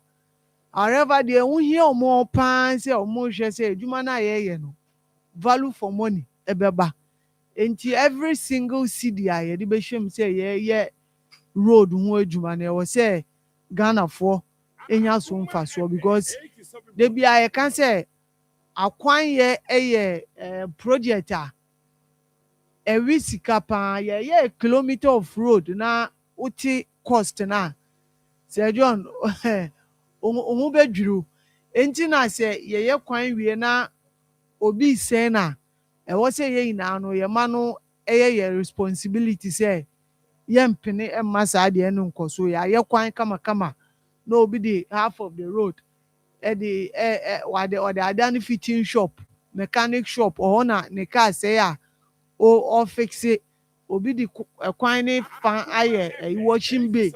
However deɛ wohia ɔmo paa sɛ ɔmo hwɛ sɛ adwuma no a yɛyɛ no value for money ɛbɛba. Nti every single city a yɛde bɛhwɛ mu sɛ yɛyɛ road ho adwuma no ɛwɔ sɛ Ghanafoɔ ɛnya so mfasoɔ because da bi a yɛka sɛ akwan yɛ ɛyɛ project a ɛwi sika paa yɛyɛ kilometer of road na wote cost na sɛ John ɔmo bɛdwiri nti na sɛ yɛyɛ kwan wie na obi sɛn na ɛwɔ sɛ yɛn nyinaa no yɛma no ɛyɛ yɛ responsibility sɛ yɛmpene ɛmma saa deɛ no nkɔ so yɛayɛ kwan kamakama na obi de half of the road ɛde ɔde ada no fitting shop mechanic shop ɔhɔ na ne car sɛ a ɔfixe obi de kwan ne fa ayɛ washing bay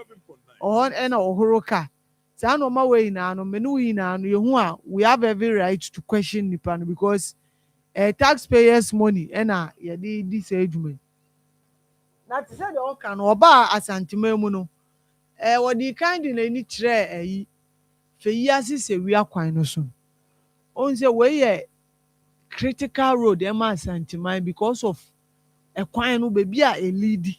ɔhɔ ɛna ɔhoro car saa nneɛma wɔ nyinaa no mene wɔ nyinaa no yɛhu a we have every right to question nipa no because taxpayers money ɛna yɛde di saa adwuma yi na te sɛ deɛ ɔka no ɔbaa Asanteman mu no wɔde kan de n'ani kyerɛ fɛyi ase sɛ wia kwan no so ɔn sɛ wei yɛ critical road ɛma Asanteman because of ɛkwan no baabi a ɛlidi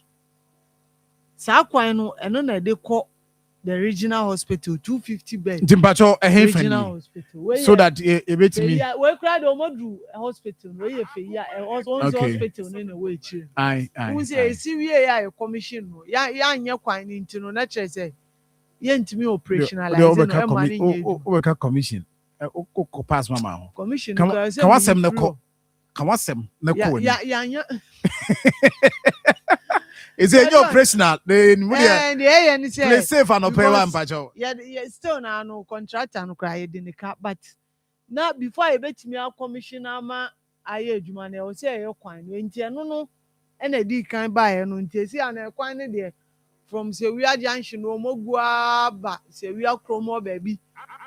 saa kwan no ɛno na ɛde kɔ the regional hospital 250 bed. Timpacho regional hospital so that ebetimi we kra de omodru hospital no ye fe ya hospital no na we chi ai who say si wie ya commission no ya anya kwan ni ntino na kire say ye ntimi operationalize no e ma ni ye o ka commission o pass mama ho commission ka wasem ne ko ka wasem ne ko ni ya anya is it your operational play safe and operate one pacho yeah still na no contractor no cry de ne ka but na before I betimi a commissioner ma aye adwuma na o say e kwan no enti eno no e na di kan ba ye no enti si ana kwan ne de from Sewia junction no mogua ba Sewia kromo baabi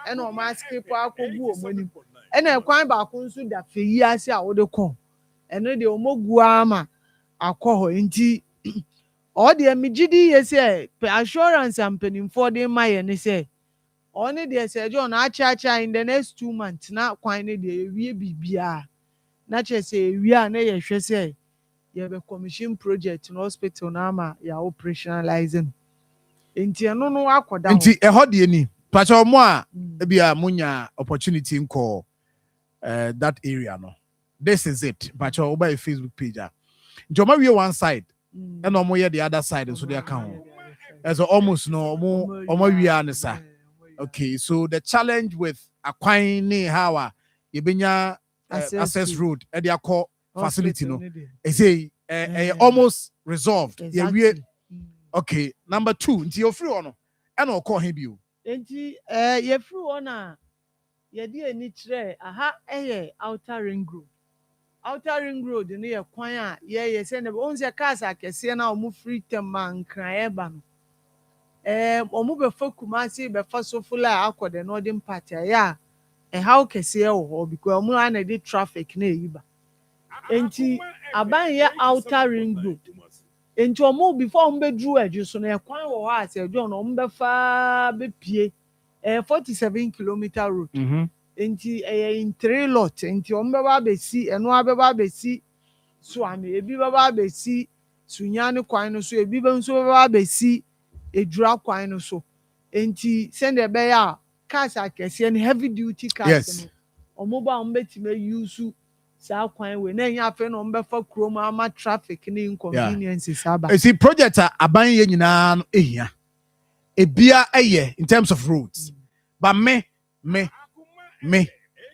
e na o ma skip akogu o mani e na kwan ba ko nso da feyi ase a wo de ko eno de o mogua ma akọ enti all the megidi say assurance and mpanimfoɔ de ma yɛ ne sɛ ɔne deɛ sɛ John acha in the next 2 months na kwan ne deɛ ewie bibia na kyerɛ sɛ ewie a na yɛhwɛ sɛ yɛbɛ commission project no hospital na ama yɛ operationalizing enti ɛno no akɔda ho enti ɛhɔ deɛ ni pacha mo a bia munya opportunity nko that area no this is it pacha over Facebook page a joma wie one side and omo the other side so they account as almost no omo we are nisa. Okay, so the challenge with akwan ne how you benya access road at their core facility no is almost resolved. Exactly. Yeah, okay, number 2 until you're free or no and I'll call him you enti ye free one a ye de ani kire aha outer ring road. Outer ring road ne yɛ kwan a yɛyɛ sɛ ne on sɛ cars akɛseɛ na ɔmo free term nkran ba no ɔmo bɛfa Kumasi bɛfa Sofula akɔ the northern part a ɛhaw kɛseɛ wɔ hɔ because ɔmo ana de traffic na eyi ba enti aban yɛ outer ring road enti ɔmo before ɔmo bɛduru adwo so no ɛkwan wɔ hɔ a sɛ adwo no ɔmo bɛfa bɛpie 47 kilometer road enti in 3 lot enti ombeba besi eno abeba besi so ame ebi beba besi sunyane kwan no so ebi be nso beba besi edura kwan no so enti send e be ya cars akese and heavy duty cars no omoba ombetime use sa kwan we na nya afa no ombefa krom ama traffic ni inconveniences aba see project aban ye nyina no ehia ebia eye in terms of roads but me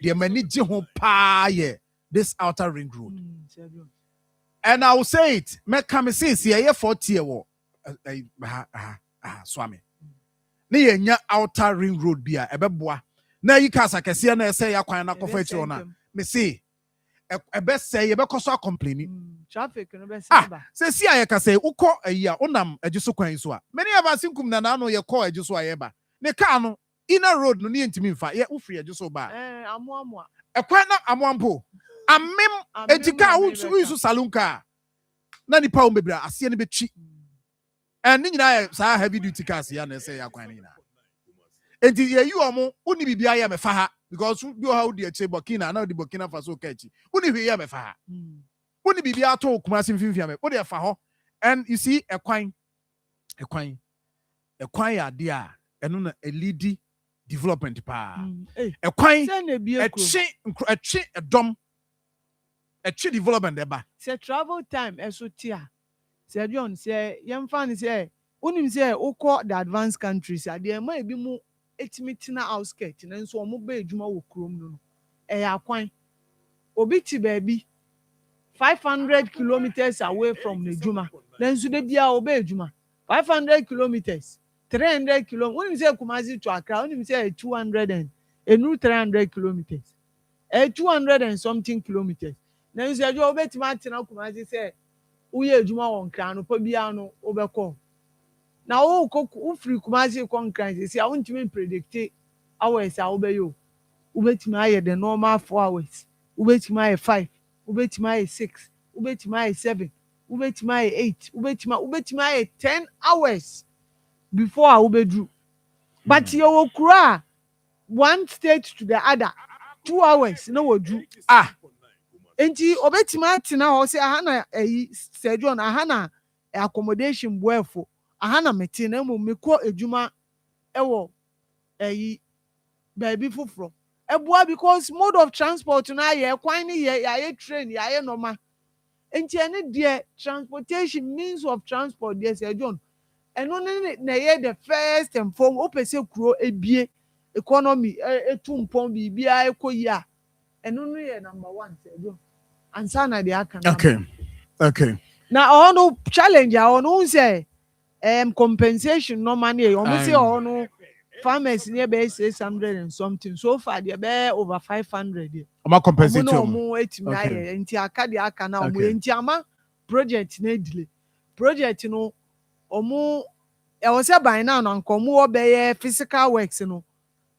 the mani ji ho pa ye this outer ring road And I will say it. Me come since ye 40 wo. Swami. Ne yenya outer ring road bia ebeboa. Na yi kasa kese na say ya kwan na kofa chiro na. Me say ebe say ye be koso complaining. Traffic no be say ba. Say si aye ka say ukọ ayi a onam agiso kwan so a. Many of us nkum na no ye call agiso aye ba. Ne car no inner road no ne ntimi mfa ye ufri agiso ba. Amoamo. Ekwan na amoampo. Amem etika usu saloon car. Na nipa o bebra ase ne betwi. And nyina sa heavy duty cars ya na say ya kwan ni na. Enti ye you omo uni bibia ya mefa ha because bi o ha odi eche Burkina na odi Burkina Faso kachi. Uni hwe ya mefa ha. Uni bibia to Kumasi mfimfia me. Odi efa ho. And you see ekwan ya dia eno na a lead development pa. Ekwan echi edom echi development eba. Say travel time esotia. Say John say yemfa ni say unim say ukọ the advanced countries ade ma ebi mu etimi na outskirt na nso omo ba edwuma wo krom no akwan obi ti baabi 500 kilometers away from Nejuma na nso de bia oba edwuma 500 kilometers 300 kilometers unim say Kumasi to Accra unim say 200 and enu 300 kilometers 200 and something kilometers na nso ajo obetima tena Kumasi say uye edwuma won kra no pa bia no obekọ na wo free Kumasi concurrence say I want to predict hours a obeyo ubetima aye the normal 4 hours ubetima aye 5 ubetima aye 6 ubetima aye 7 ubetima aye 8 ubetima aye 10 hours before ubedru but you will kura one state to the other 2 hours no wodru enti obetima tina ho say ahana Sir John ahana accommodation boefo ahana meti na mo mekọ edwuma ewo baby fufuro ebua because mode of transport na ye kwan ni ye train ye normal enti ene de transportation means of transport there Sir John eno na ye the first and foremost opese kuro ebie economy etumpon bibia ekoyi a eno no ye number 1 Sir John ansa na de aka okay na all no challenge all no say compensation no money o say all no farmers near be 600 and something so far they be over 500 there o compensate no mo etimi aye enti aka de aka na o enti ama project na delay project no omo e wo say by now na nkomo be physical works no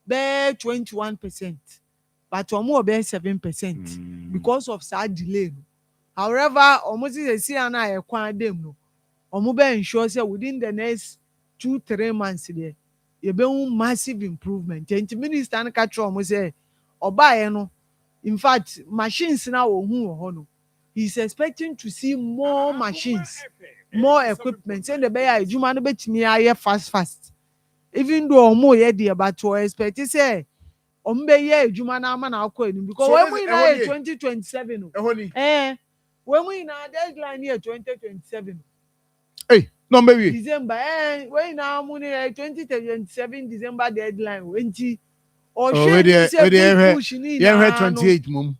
be 21%. But omo be 7% because of sad delay. However, almost see na ekwan dem no. Omo be ensure say within the next 2-3 months there, you be massive improvement. And minister na catch omo say obaye no. In fact, machines na ohun no. He's expecting to see more machines, more equipment. Say the be adwuma no betimi aye fast. Even though omo ye there, but we expect say ombeye edwuma na ama na akọ enu because when we na 2027 when we na deadline here 2027 no maybe December when na mu 2027 December deadline wenti o shey push ni na 28 mum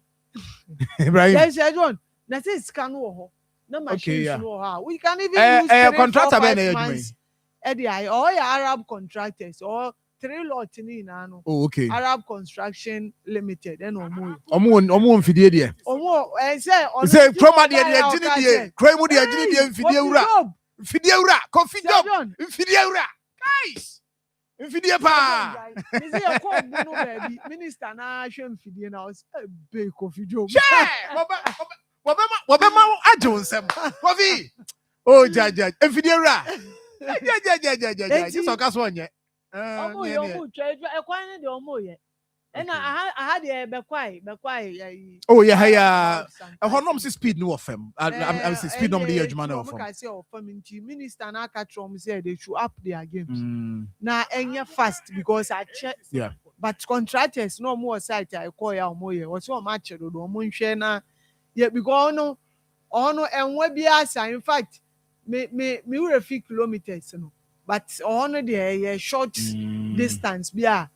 Ibrahim yes John na say scan wo ho na machines no ho we can even use contractor be na edwuma or Arab contractors or 3 lots ni na no. Oh, okay. Arab Construction Limited and omo mfidie de. Say chroma de agini de. Cremu de agini de mfidie wura. Mfidie wura, coffee job. Mfidie wura. Guys. Mfidie pa. Me say call no baby. Minister na hwe mfidie na be coffee job. Wabema ajo nsem. Coffee. Oh jaja. Mfidie wura. Ja. Just okaso onye. Omo yo mu treasure ekwan ne de omo ye na aha de be kwai oh yeah honom si speed no ofem I say speed no dey adwuma no ofem ka say ofem nti minister na aka trom say they should up their games na enye fast because I check but contractors no more site I call ya omo ye o say o ma chedo do omo nhwe na ye because ono enwe bia sa in fact me we fit kilometers no but on the short distance bia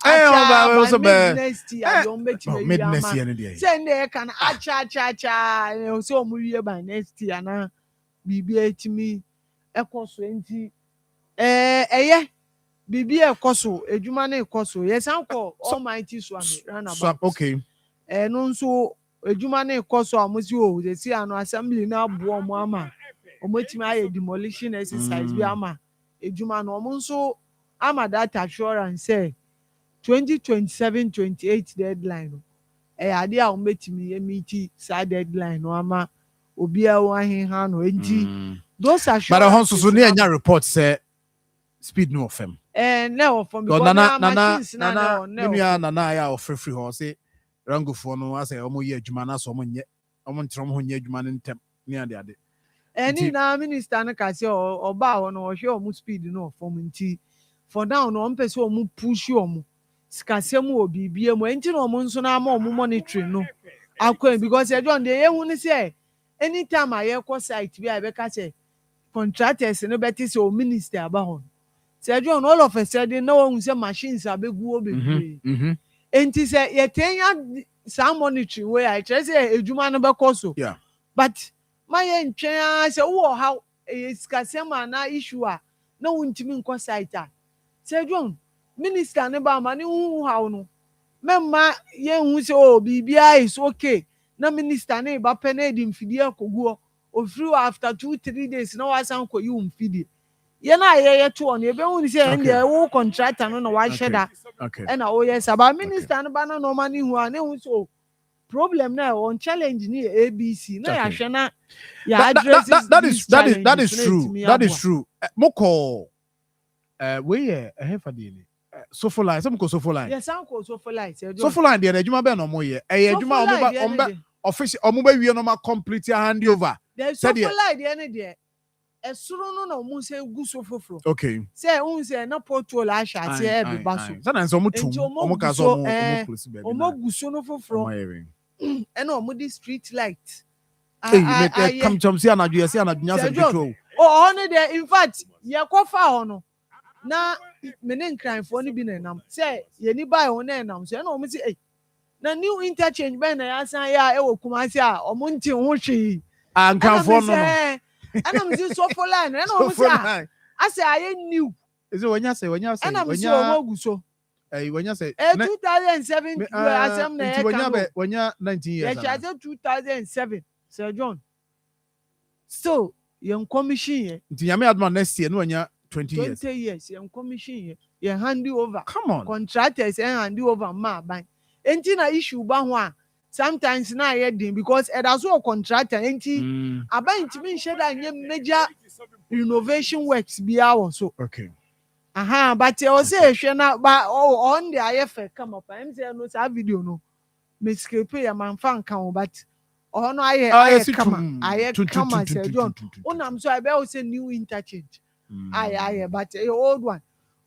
next year you bet me mid next year any say they can acha so mu wie by next year na bibi etimi ekoso enti bibi ekoso edwuma na ekoso yes anko almighty swami runabout okay no nso edwuma na ekoso amosi o they see ano assembly na abo omo ama omotimi aye demolition exercise bi ama edwuma no omo nso ama that assurance say 2027-28 deadline ade a ometimi emiti sa deadline no ama obi a wo ahenha no enti those assurance but so near nya report say speed no of him no of him because machines nana ya of free ho say rango for no as omo ye adwuma na so omo nye omo ntrom ho nye adwuma ne ntem ne ade any na minister no ka say oba ho no hwe omo speed no of him nti for now no omo pese omo push omo sikasem obi bie mo enti no omo nso na ama omo monitoring no akwa because e don dey ehun say anytime I hear site bi I be ka say contractors no better say o minister aba ho say John all of a sudden no one say machines abegu obebre enti say ye tenya some monitoring wey I try say edwuma no be koso yeah but my ntwen say wo how sikasem na issue a na wontimi nko site a say John minister ne ba ma ne hu how no memma ye hu say oh bibia is okay na minister ne ba pe na di mfidie akoguo ofiri after 2-3 days na wasan ko yi mfidie ye na ye to on ye be hu say en dey wo contractor no na wa sheda e na o yes about minister ne ba na no ma ne hu a ne hu so problem na on challenge ni ABC na ya hwe na ya address that is true moko we hefa dey Sofo line some ko sofo line yes uncle sofo line sofo line dey na adwuma be no mo ye adwuma omba office omuba wie no ma complete hand over said sofo line dey na dey esuro no na omu say gu sofoforo okay say un say na portfolio a sha say e be baso so na so mutum omu ka so omu close be omu gu so no foforo e na omu di street light come chom see anadwo say anadwo say petrol oh no dey in fact ye kofa ho no na mene nkranfo no bi na nam say ye ni buy ho na nam so na omu say na new interchange be na ya san ya e wo Kumasi a omu nti ho hwe nkranfo no ana mzi so for line na omu say ase aye new is it wanya say ana mzi omo guso wanya say 2007 asem na e kan wanya 19 years ya say 2007 Sir John so yen commission ye nti yame adman next year no wanya 20 years yen commission ye hand over come on contractors and hand over ma ban enti na issue ba ho a sometimes na ye din because that's all contractor enti aban ntimi nheda nye major renovation works bia wo so okay but o say hwe na ba on the ayefe come up am say no sa video no me scape ya man fan kan but no aye kama say John unam so I be say new interchange aye but old one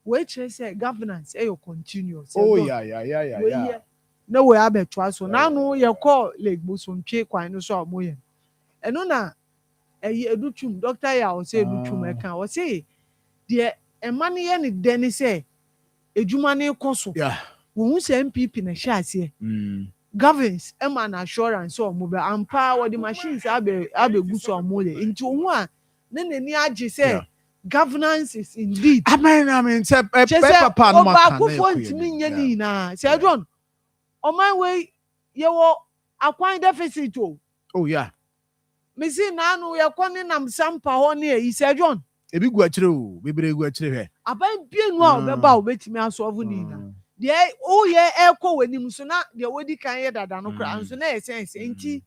which say governance you continue yeah no we abetwa so na no ye call Lake Bosontwe kwan no so amoye eno na edutum doctor ya o say edutum e kan o say de emane ye ne deni say edwuma ne koso yeah wo hu say MPP na hye ase governance eman assurance o mo be ampa wo the machines abegu so amoye nti ohu a ne nani age say governance is indeed I mean say papa no ma kan na ko ntimi nya ni na say John oman we ye wo akwan deficit oh yeah me see na no ye kwone nam sampa ho ne yi Sir John ebi gu akire o bebre gu akire hwe aban bienu a obeba obetimi asolve ni na de o ye ekọ wanim so na de wodi kan ye dada no kra anso na essence enti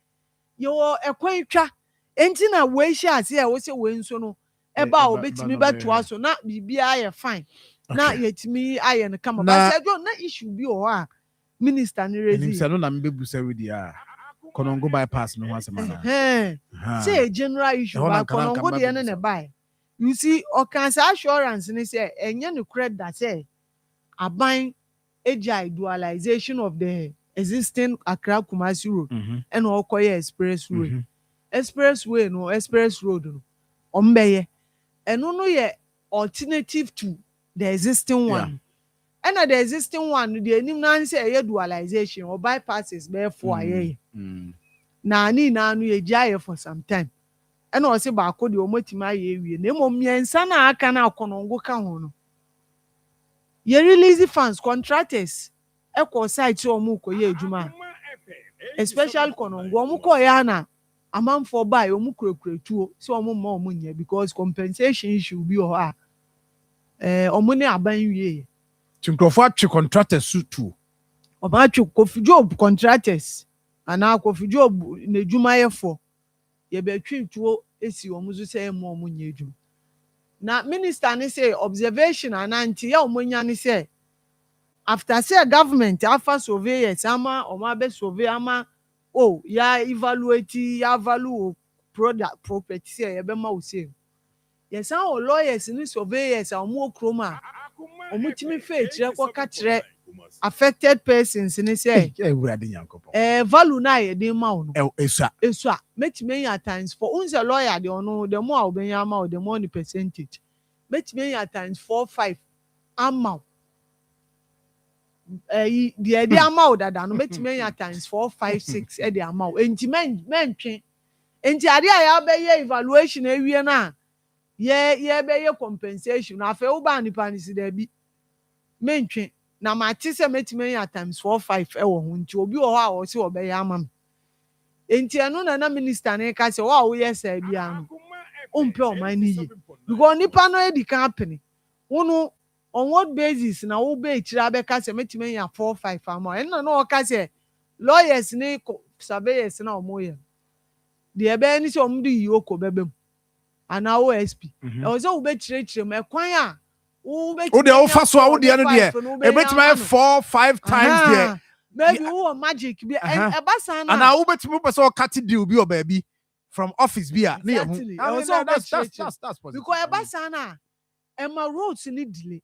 ye wo ekwan twa enti na we hia ase e wo se we nso no eba obetimi beto aso na bibia ye fine na yetimi aye no kama ba Sir John na issue bi o ha minister ni rezi minister no na mbebusa wedi a konongo bypass no asema na say general issue ba konongo de ne buy you see o can say assurance ni say enye no credit that say aban AGI dualization of the existing Accra Kumasi road and Okoye expressway express road no ombeye eno no ye alternative to the existing one And the existing one, the name na say a dualization or bypasses therefore aye. Na ni na anu ye jaye for some time. And also baako de omotima ye wie. Na mo miensa na aka na akonongo ka ho no. Ye release funds contractors. Eko site o mu ko ye adwuma. Especially konongo o mu ko ya na amanfo buy o mu kuretuo so o mu ma o mu nya because compensation issue bi o ha. O mu ne aban wie. Chinkrofo atwe contractors suit. Oba atwe Kofi Job contractors. Ana Kofi Job na adwuma ye for. Ye be twintuo esi o mu so say mo o mu nya adwuma. Na minister ni say observation ananti ya o mu nya ni say after say government afa surveyors ama o ma be survey ama ya evaluate ya value product property say ye be ma o say yes our lawyers ni surveyors o mu okroma o mu timi fe kire ko ka kire affected persons ni say value na ye dey ma o no esua metime ya times for unse lawyer dey ono the more obenya ama o the more the percentage metime ya times 4-5 ama the amount that no metime ya times 4-5-6 the amount enti mentwe enti ade ya be ye evaluation ewie na ye be ye compensation na fe uba nipa ni si da bi mentwe na ma ti se metime ya times 4-5 wo ho nti obi wo ha wo se wo be ya ama enti eno na minister na ka se wo ye sa bia no umpe o man ni ye because nipa no e di company unu on what basis na wo be chira be ka se metime ya 4-5 ama eno na o ka se lawyers ni surveyors na o mo ye de ebe ni se o mdu yi oko bebem ana OSP e o se wo be chire me kwan a wo be o de o fa so a wo de no de e betime 4-5 times there maybe who magic bi ebasa na ana wo betime pese o cut deal bi o ba bi from office bi a na exactly. That's possible because ebasa na ema roads ni delay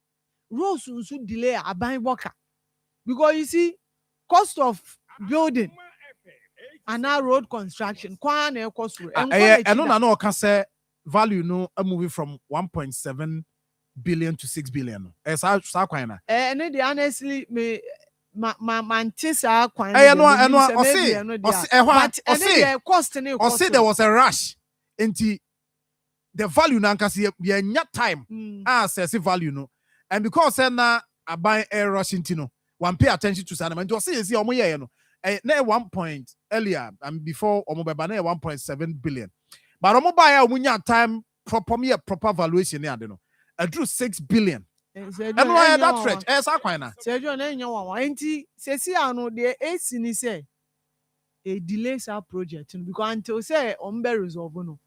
roads nso delay aban worker because you see cost of building and road construction kwan na cost eno na o ka say value no moving from 1.7 billion to 6 billion sa kwan na and honestly me mantisa kwan there was a rush into the value na nkase ye nya time assess value no and because na aban air rush into no one pay attention to sana nti o say see omo ye no na 1 point earlier and before omo beba na 1.7 billion but omo buy omo nya time proper valuation na ade no drew 6 billion and why that rate sa kwan na Sergio na nya wa enti sesi anu de AC ni say a delay sa project because until say omo be resolve no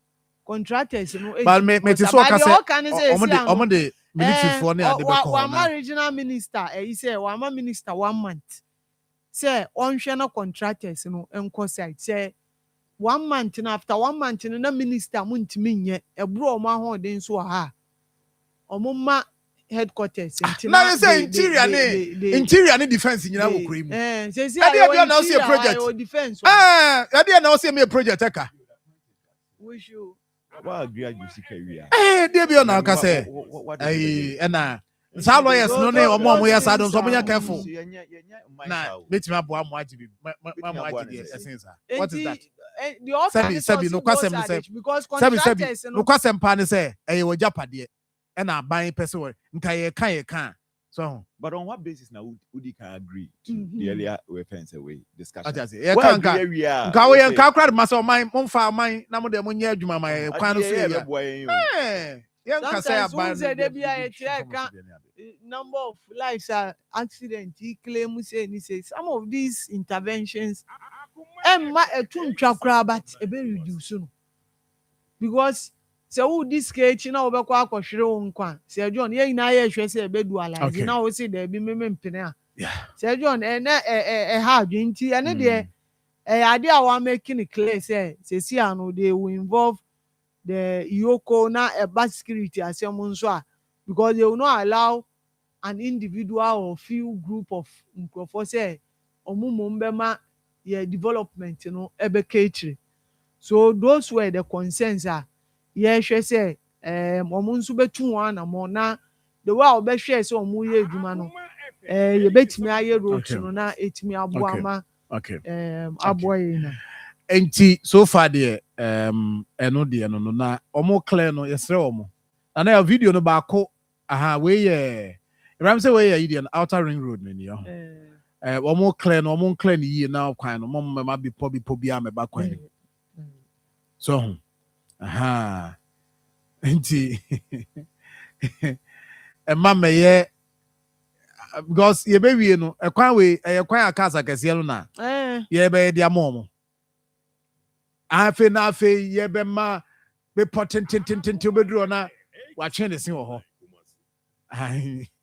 contractors no but me ti so ka say omo de ministry for na ade be ko na wa regional minister he say wa ma minister 1 month say onhwe na contractors no enko site say 1 month na after 1 month no na minister muntimi nye ebro omo ahode nso ha omo ma headquarters na you say interior ni defense nyina wo kure mu say I na say project defense ade na say me project eka we should wa agree you see career dey be na ka say na sa lawyers no ne omo ya sa don so omo careful na metima bo amo ajibi amo ajibi essence what is that sebi no kwasem say sebi no kwasem pa ne say wo japade e na ban person nka ye kan so but on what basis now would you can agree to the earlier weapons away discussion nka we nka crowd maso man monfa man na mo de mo nya adwuma man kwan no so ya nka say aban number of lives are accident he claim say ni say some of these interventions emma etuntwa kra but e be reduce no because so this case na obekwa akohwere wo nkwa say John ye na ye hwe say e be dualize na wo say da bi mpene a say John ha adwenti ene de ade a wa making clear say see ano they will involve the Yoko na eba security asem nso a because they will not allow an individual or few group of microphone say omumo mbema ye development no ebe ketri so those were the concerns ye hwe say omo nso betu wan na mo na the way obehwe say omo ye adwuma no yɛbɛtumi ayɛ road no na ɛtumi aboa ma okay aboa yɛ na enti so far deɛ ɛno deɛ no na ɔmo clear no yɛsrɛ ɔmo na na video no baako wei yɛ Ram say wei yɛ the outer ring road no ni ɔmo clear no yie na kwan no mo ma bi po bi a meba kwan ni so enti ɛma mɛyɛ because yɛbɛwie no ɛkwan wei ɛyɛ kwan akasa kɛseɛ no na yɛbɛyɛ de ama ɔmo afei yɛbɛma bepɔ tentententen wobɛduru na watwe ne se wɔ hɔ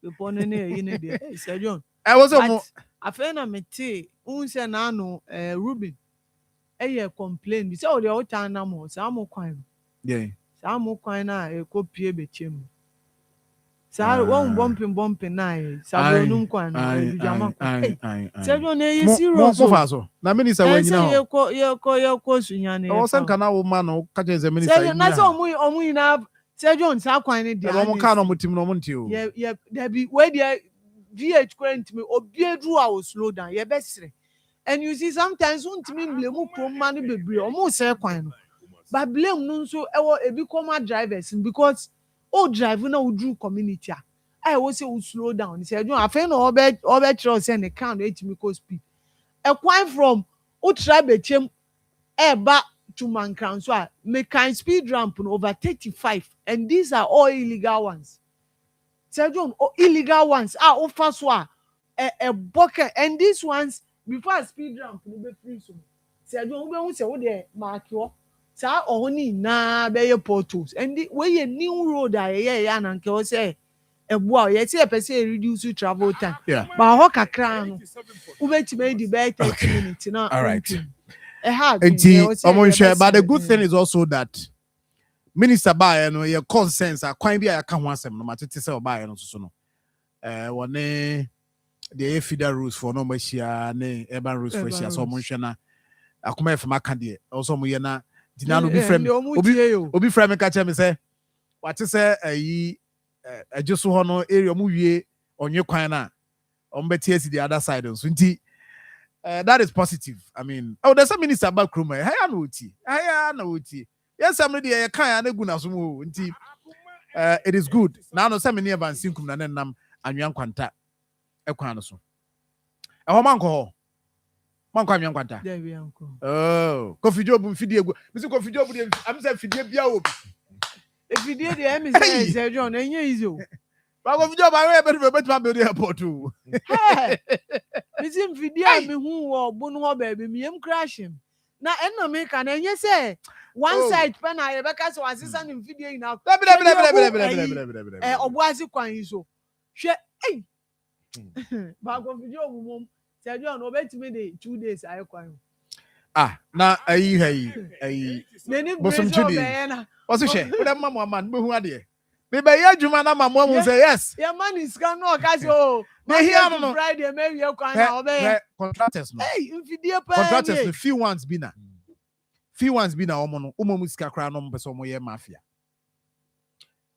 bepɔ no ne ɛyi ne deɛ sɛ John ɛwɔ sɛ mo afei na mete wohu sɛ naano Ruben ɛyɛ complain bi sɛ wode wotaa nam hɔ saa mo kwan no saa mo kwan no a ɛkɔpie bɛkyɛ mu saa wɔn bɔmpen na ayɛ sabronum kwan no adudwama kwan sɛ John ɛyɛ serious mo fa so na minister wɔ nyina hɔ yɛkɔ sunyane ɛwɔ sɛ nka na wo ma no ka kyerɛ sɛ minister nyina na sɛ ɔmo nyinaa sɛ John saa kwan no deɛ ɔmo ka no mo tim no mo nte o dabi wei deɛ VH currently obiedru a o slow down ye besre and you see sometimes untimi blame kroma no bebre omo se kwan no but blame no nso ewo ebi coma drivers because o drive na udru community a wo say o slow down say you afei no obe try say ne can no etimi ko speed e kwan from o try bechem eba to Mankran so me can speed ramp no over 35 and these are all illegal ones. John, illegal ones are offer so a bucket and these ones before a speed ramp will be free so. John, we won't say what they mark you. Sa only na be your portals and the way a new road and can say a boy yet a person reduce your travel time. Yeah, but hoka crown ube to make the better 30 minutes now. All right. But the good thing is also that Minister Baye no your consensus kwan bi a yɛka ho asɛm no matete sɛ ɔbaeɛ no so no wɔne the feeder rules for no machia ne urban rules for shia so monhwɛ na akoma FM aka deɛ also mo yɛ na dina no obi frɛ me ka kyerɛ me sɛ wate sɛ ayi agye so hɔ no area mo wie onye kwan na ɔmbɛte asi the other side so nti that is positive. I mean, there's a minister about Kruma. Haya na oti. Yes, somebody I can't na sumo. It is good. Now no some near van sinkum na nam anyan kwanta. Ekwan so. Manko anyan kwanta. There we uncle. Oh, coffee job mfidie egu. Misi coffee job am say fidie bia obi. E fidie de am say John enye easy o. Ba coffee job I bet build airport too. Hey. Misi fidie me hu wo bunu ho ba bi me crashing. Na enno me ka na enye say one side pen na Rebecca so assistant in video in now. Obuasi kwan yi so. Hwe ba go video mum. Say John obetimi dey 2 days ayi kwan. Na ayi. Bosom chudi. Oso hwe. We dem mama man be hu ade. Me be ya adwuma na mama mu say yes. Your man is can no ka say oh. Me here no Friday maybe you kwan na obey. Contractors no. Hey, video pa. Contractors the few ones be na. Few ones be na omo sika kra no mpese omo ye mafia.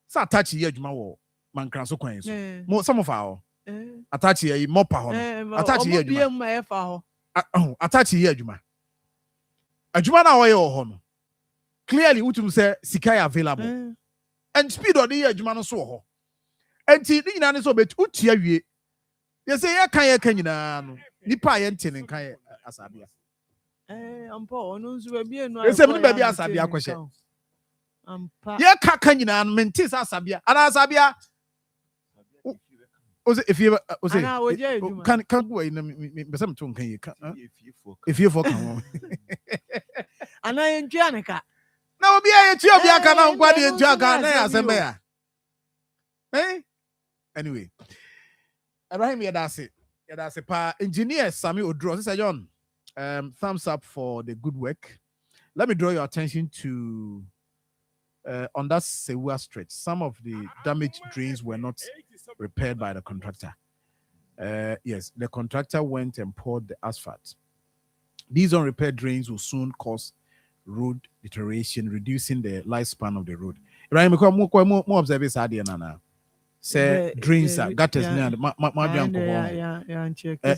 Sa attach ye adwuma wo mankran so kwan so. Mo some of our attach ye mopa ho. Attach ye adwuma. Attach ye adwuma. Adwuma na wo ye ho no. Clearly utum say sika available. And speed on the adwuma no so ho. Enti ni nyina ne so bet utia wie. Ye say ye kan nyina no. Nipa ye ntene kan asabia. Ampo onu nso bia no. Ese me bia asabia kwehye. Ampa. Ye ka nyina no mentis asabia. Ana asabia. Ose if you ose can go in me some to kan ye ka. If you for kan. Ana entwa ne ka. Na obi a yetu obi aka na nkwa de entwa aka na asem be ya. Anyway. Abraham Yedase pa engineer Sami Odro say John. Thumbs up for the good work. Let me draw your attention to on that Sewa stretch. Some of the damaged drains were not repaired by the contractor. Yes, the contractor went and poured the asphalt. These unrepaired drains will soon cause road deterioration, reducing the lifespan of the road. Right, more observe this idea, Nana. say drains are gutters near yeah,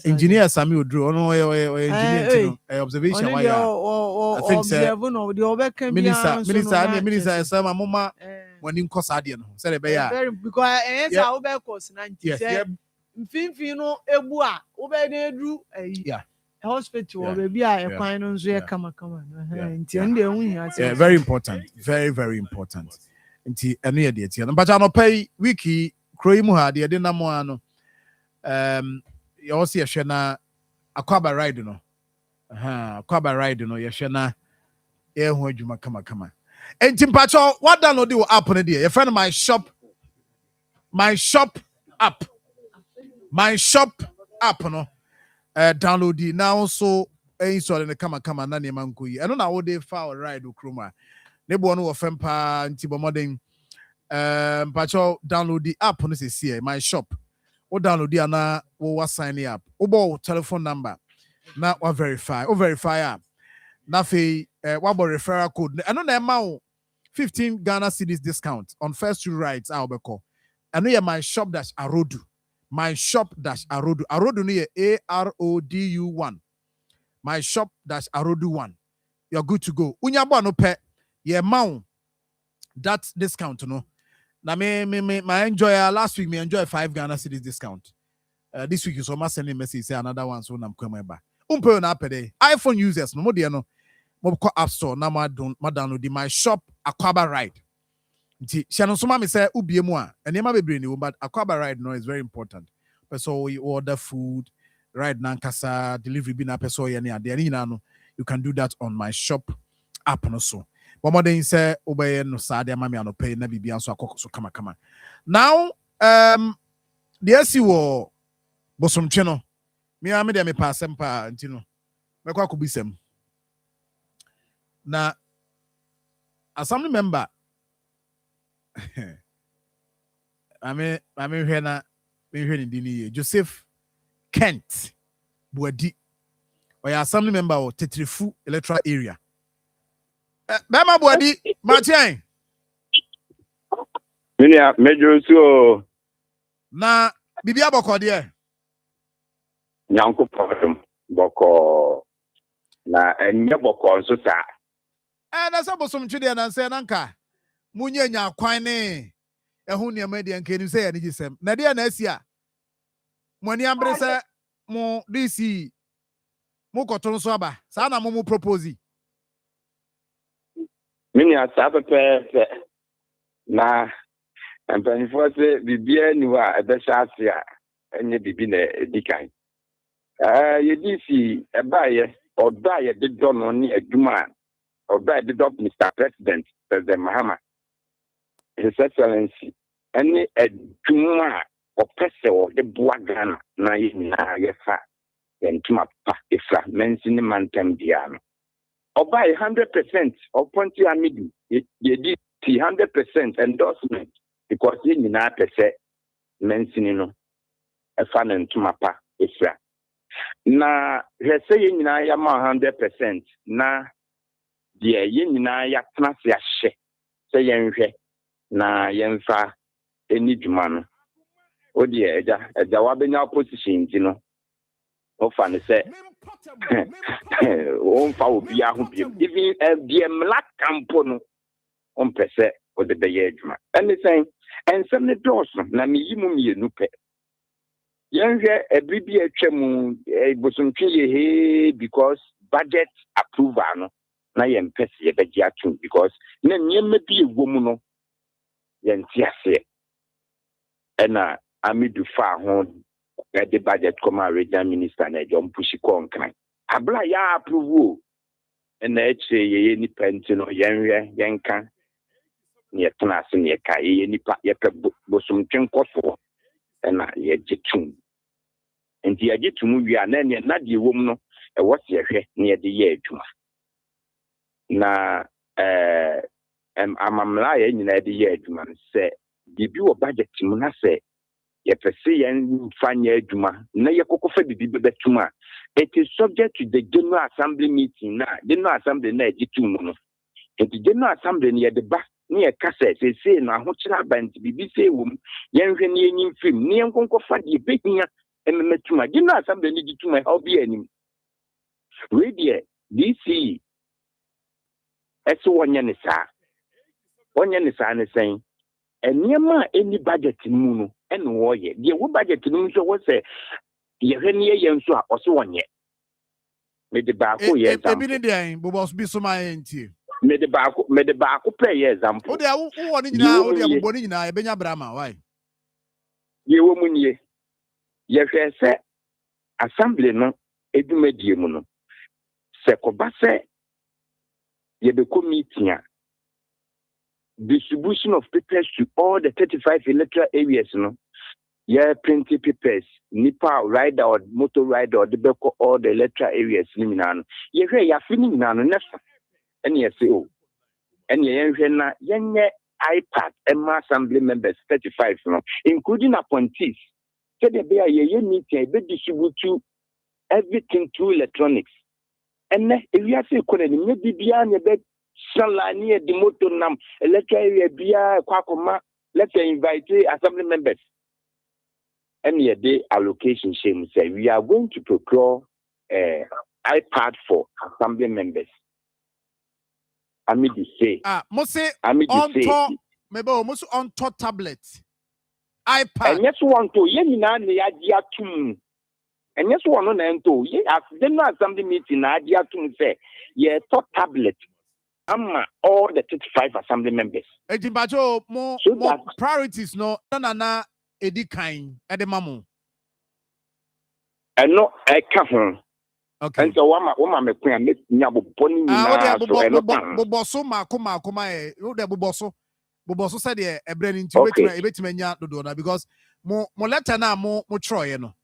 engineer Sami Odro ono engineer observation why I think say minister sama mama when in course adie no say be ya very because esa wo be course 90 say mfimfin no ebu a wo be na edu yeah hospital or baby a ekwan no nso ye kama nti ende ehun ya yeah very important very important nti eno ye de tie no but no pay wiki kroyi mu ha de na mo ano ye wo se ye hwe na akwaba ride no akwaba ride no ye hwe na ye ho adwuma kama nti mpacho what download the app no de your friend my shop app no download it now so install in the kama na ne manko yi eno na wo dey file ride okroma ne bo no wo fempa nti bo modern mpacho download the app no se see my shop wo download it na wo sign up wo bo telephone number na wa verify app na fe wa bo referral code eno na ma wo 15 Ghana cedis discount on first two rides albeko eno ye my shop dash arodu my shop dash arodu no ye ARODU1 my shop dash arodu1 you're good to go unya bo no pe ye ma that discount no na me my enjoy last week me enjoy 5 Ghana cedis discount this week you so ma send a message say another one so na mkwema ba umpe na apede iPhone users no mo de no mo ko app store na ma download my shop Akoma ride nti shano so ma me say ubie mu a enema bebre ni but Akoma ride no is very important so you order food ride nankasa delivery bi na person ye ne ade ani na no you can do that on my shop app no so but more than say obey no sade ma me anope na bibia so akokoso kama now the see wo bosomtwe no me am de me pass empa nti no me kwa kubisem na assembly member I mean hwe ni dini Joseph Kent Buadi or your assembly member or Tetrifu electoral area Bema Buadi Martin Minia major so na bibia boko de nyanko problem boko na enye boko nso sa na sabosom twede na nse na nka munye nya kwan ne ehun ne ma de nka ni se ya ni gisem na de na asia mo ani ambre se mo DC mo koton so aba sa na mo propose Minia sa pepe na mpanifo se bibia ni wa ebesha ase a enye bibi na edikan ye DC ebaye oda ye de do no ni adwuma oda de do Mr. President President Mahama His Excellency any adwuma opese o de boa Ghana na ye na ye fa entuma pa efra mensini mantem dia no oba 100% oponti amidi ye di 100% endorsement because ye nyina pese mensini no efa na entuma pa efra na hese ye nyina ya ma 100% na die ye nyina ya tena se ahye se yenhwe na yenfa eni dwuma no odi eja wa benya opposition ti no o fa ne se o fa obi ahu bi even die mla campo no on pese o de be dwuma anything ensem ne doso na me yimu mienu pe yenhwe ebibi atwam bosontwe ye he because budget approval no na yempese ye beji atu because na nyemme bi egwomu no yenti ase ena amidu fa ho the budget come regional minister na jom pushi kon abla ya approve ena eche ye ni penti no yenhwe yenka ne tena ase ne ka ye ni pa ye pe bosomtwe nkoso ena ye jitum enti ye jitum wi ana ne na de wom no e wo se hwe ne ye de ye adwuma na amamla ye nyina de ye adwuma se bibi wo budget mu na se ye pese yen fanya adwuma na ye kokofa bibi betuma it is subject to the general assembly meeting na general assembly na ejitum no the general assembly ne ye de ba near cassette, say, now, what shall I bend to be say, young Kenyan film, near Conco Fadi, picking up and met to my dinner, somebody needed to my hobby any. Radio, DC, as one yanisa. One yanisa is saying, and near any budget in Muno and warrior. Dear, what budget in Muno was say, dear Henry Yansua, or so one yet. Made the back, oh, yes, I'm Bobos be so my auntie. Made the back, play example. Oh, they are one in now, they are born in Benya Brahma. Why? Ye woman ye. Yes, say, assembly no, edumedium. Sekobase, ye become meeting. Distribution of papers to all the 35 electoral areas, no. Yeah, printing papers, Nipa rider or motor rider or the Beko all the electoral areas, Liminano. Ye hear ya feeling nano never. And yes, oh. And ye iPad and assembly members 35, no, including appointees. So the bear ye meeting, they distribute to everything through electronics. And if you are saying, maybe beyond your bed, near the motor nam, electoral area, Bia, Kwakoma, let's invite assembly members. And yet, the allocation shame say we are going to procure iPad for assembly members. I mean to say, maybe almost on top tablet, iPad. And yes, one to Yenina, the idea too. And yes, one on and two. Yes, then assembly meeting, idea to say, yeah, top tablet. All the 35 assembly members. Ejimbajo, more priorities, no, na. Edi kind at the mamu. And no, I can't. Okay. And so, woman, me queen, make nyabo pony. Boboso, Makoma, the Boboso said, a brain into Betimania do because more letter now, more Troy, you know.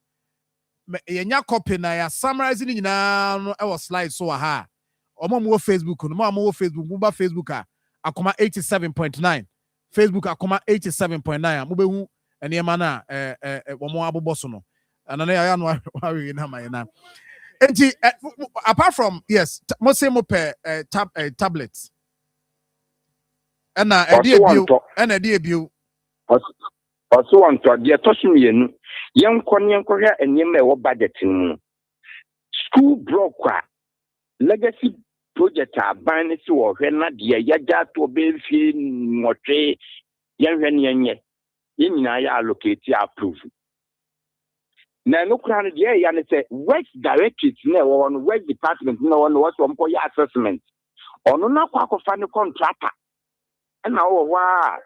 Yenya copy na summarizing na our slide so aha. Omo mo Facebook, no more Facebook, mobile Facebook, Akoma 87.9. Facebook, Akoma 87.9. Mube and Yamana, one more aboboso no. And then I am worried na. Apart from yes, most same tablets. And a debut. Also, one to the Toshimian, young Konyan Korea and Yeme budget in school broke legacy project are binding to or Rena, dear Yaja to be Motre, young Renyan. In I allocate approve. Now, no crown, yeah, and say, West Directorate, no on West Department, no one was one for your assessment. Or no, not quack of final contractor. And now, wow,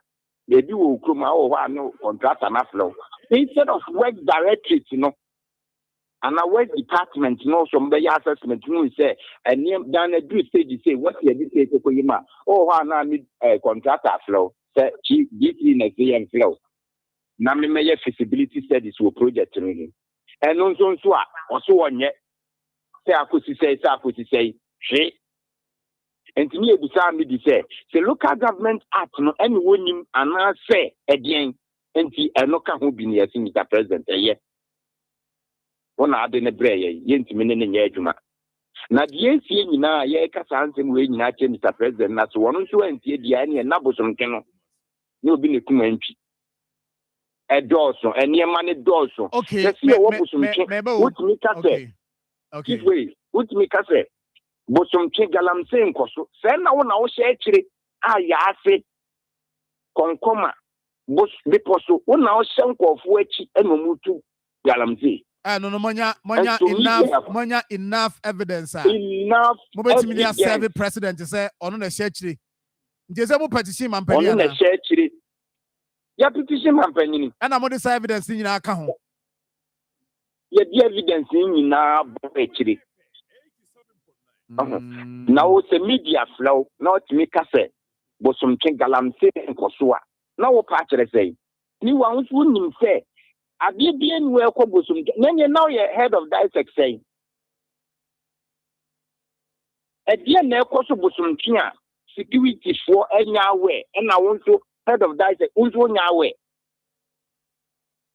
they do come out, no contractor, enough flow. Instead of West Directorate, you know, and a West Department, you know, some the assessment, you say, and down a good stage, you say, what's the educator for you? Oh, I need a contractor flow, say, chief, next year and flow. Na me may feasibility studies will project me. And on so also one yet. Say I could say, she. And to me, beside me, say, the local government act no any winning and I say again, and the local who be near Mr. President a year. One I didn't bray, yent meaning in Yajuma. Now, the NCA now, ye Cassantin way in Mr. President, that's one to enter the any and Naboson Cano. You'll be a commentary. A Dawson, and near money Dawson. Okay, what me say? Okay, wait, what me say? But some Chigalam saying, send now our share. I say, Concoma, Bush Biposo, one hour shank of which and Mutu Galamzi. No, enough evidence. Enough. Mobile service president to say on a share. Disabled petition, man, on a share. Ya petition company and I'm this evidence in our account. Ya the evidence in our actually. Now it's a media flow, not make us say, but some chingalam say and Kosua. Now what part of say? You want wouldn't say, I did be anywhere Kobusum. Then you know you're head of dissect saying. A dear Nekosubusum Chia, security for any way, and I want to. Head of that, who's one way?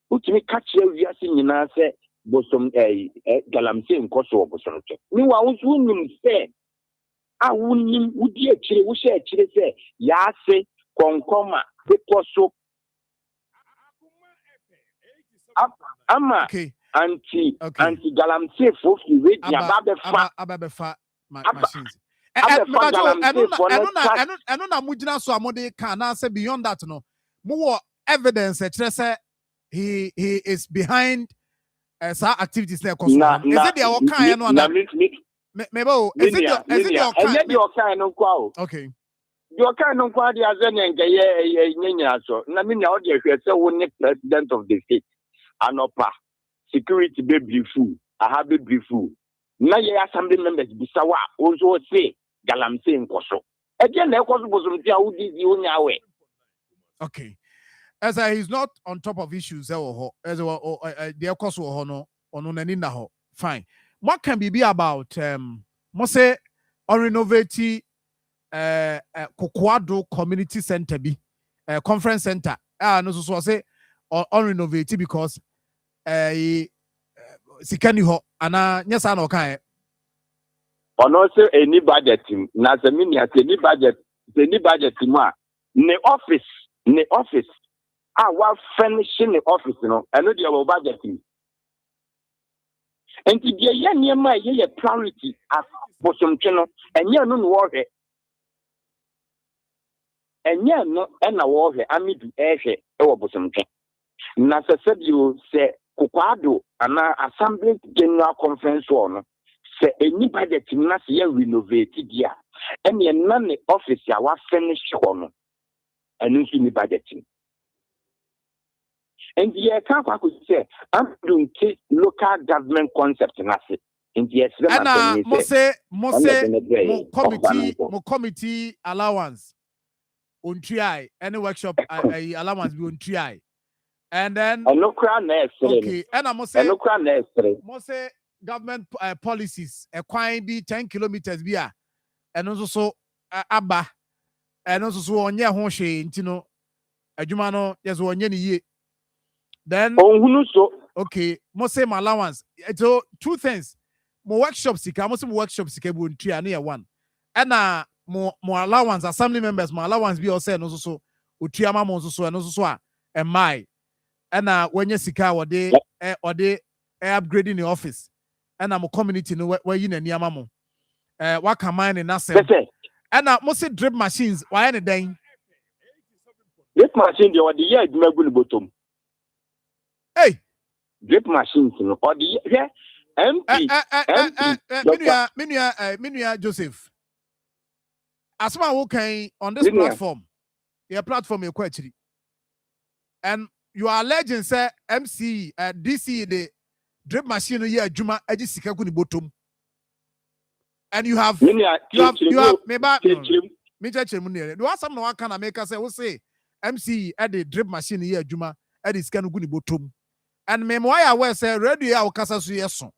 Who to me catch you in answer, but some galamse and Kosovo or something. Meanwhile, who's say, I wouldn't would you actually say, Yase, konkoma because so ama anti galamsey for fi ababefa machines eno na mugina so amode kan na say beyond that no mo evidence say he is behind some activities there cause is it the okan no na mebo is it the okan no kwa okay the okan no kwa dia zenya ngeye nyenya so na me na o de hwe say won president of the state anopa security be brieful aha be brieful na ye assembly members bisawa onzo say galamsey nkoso eje na ekoso bozum tia udidi onyawe. Okay, as he's not on top of issues as the ekoso no ono nani na ho fine. What can be about mo say on renovate Kokoado community center bi conference center no so say on renovate because sikani ho ana nyesa na okan ono say any budget na se mini any budget mu a ne office wa finishing the office no eno de o budget enti de ye niema ye priority as bosomtwe no enye no wo hwe enye no na wo hwe amidu ehwe e wo bosomtwe na se bio se Kokoado ana assembly general conference no se any budget na se ye renovate dia ene na ne office ya wa finish ho no enu nso ni budget and ye can kwa say I'm doing local government concept na se and yes na mo committee allowance on try any workshop allowance be on try. And then okay, and I'm say government policies a quite be 10 kilometers via and also so abba and also so on your home intino adwuma yes one ye then okay mo say my allowance so two things mo workshop sika mo say mo workshop sika bu ntua na one and mo allowance assembly members mo allowance be also no so otua ma mo so no so a my and when you sika or they upgrading the office and I'm a community no where you near mamo what can mine in nothing and most drip machines why any day drip machine or the year the bottom hey drip machines or the year Minia Joseph as my okay on this platform your platform you're quite and you are alleging say MC DC the drip machine here juma eji sika ku ni bottom and you have me ba me cheche mu ne do asam na waka na make say we say MC at the drip machine here juma eji sika ku ni bottom and me why aware say radio ya okasa so yeso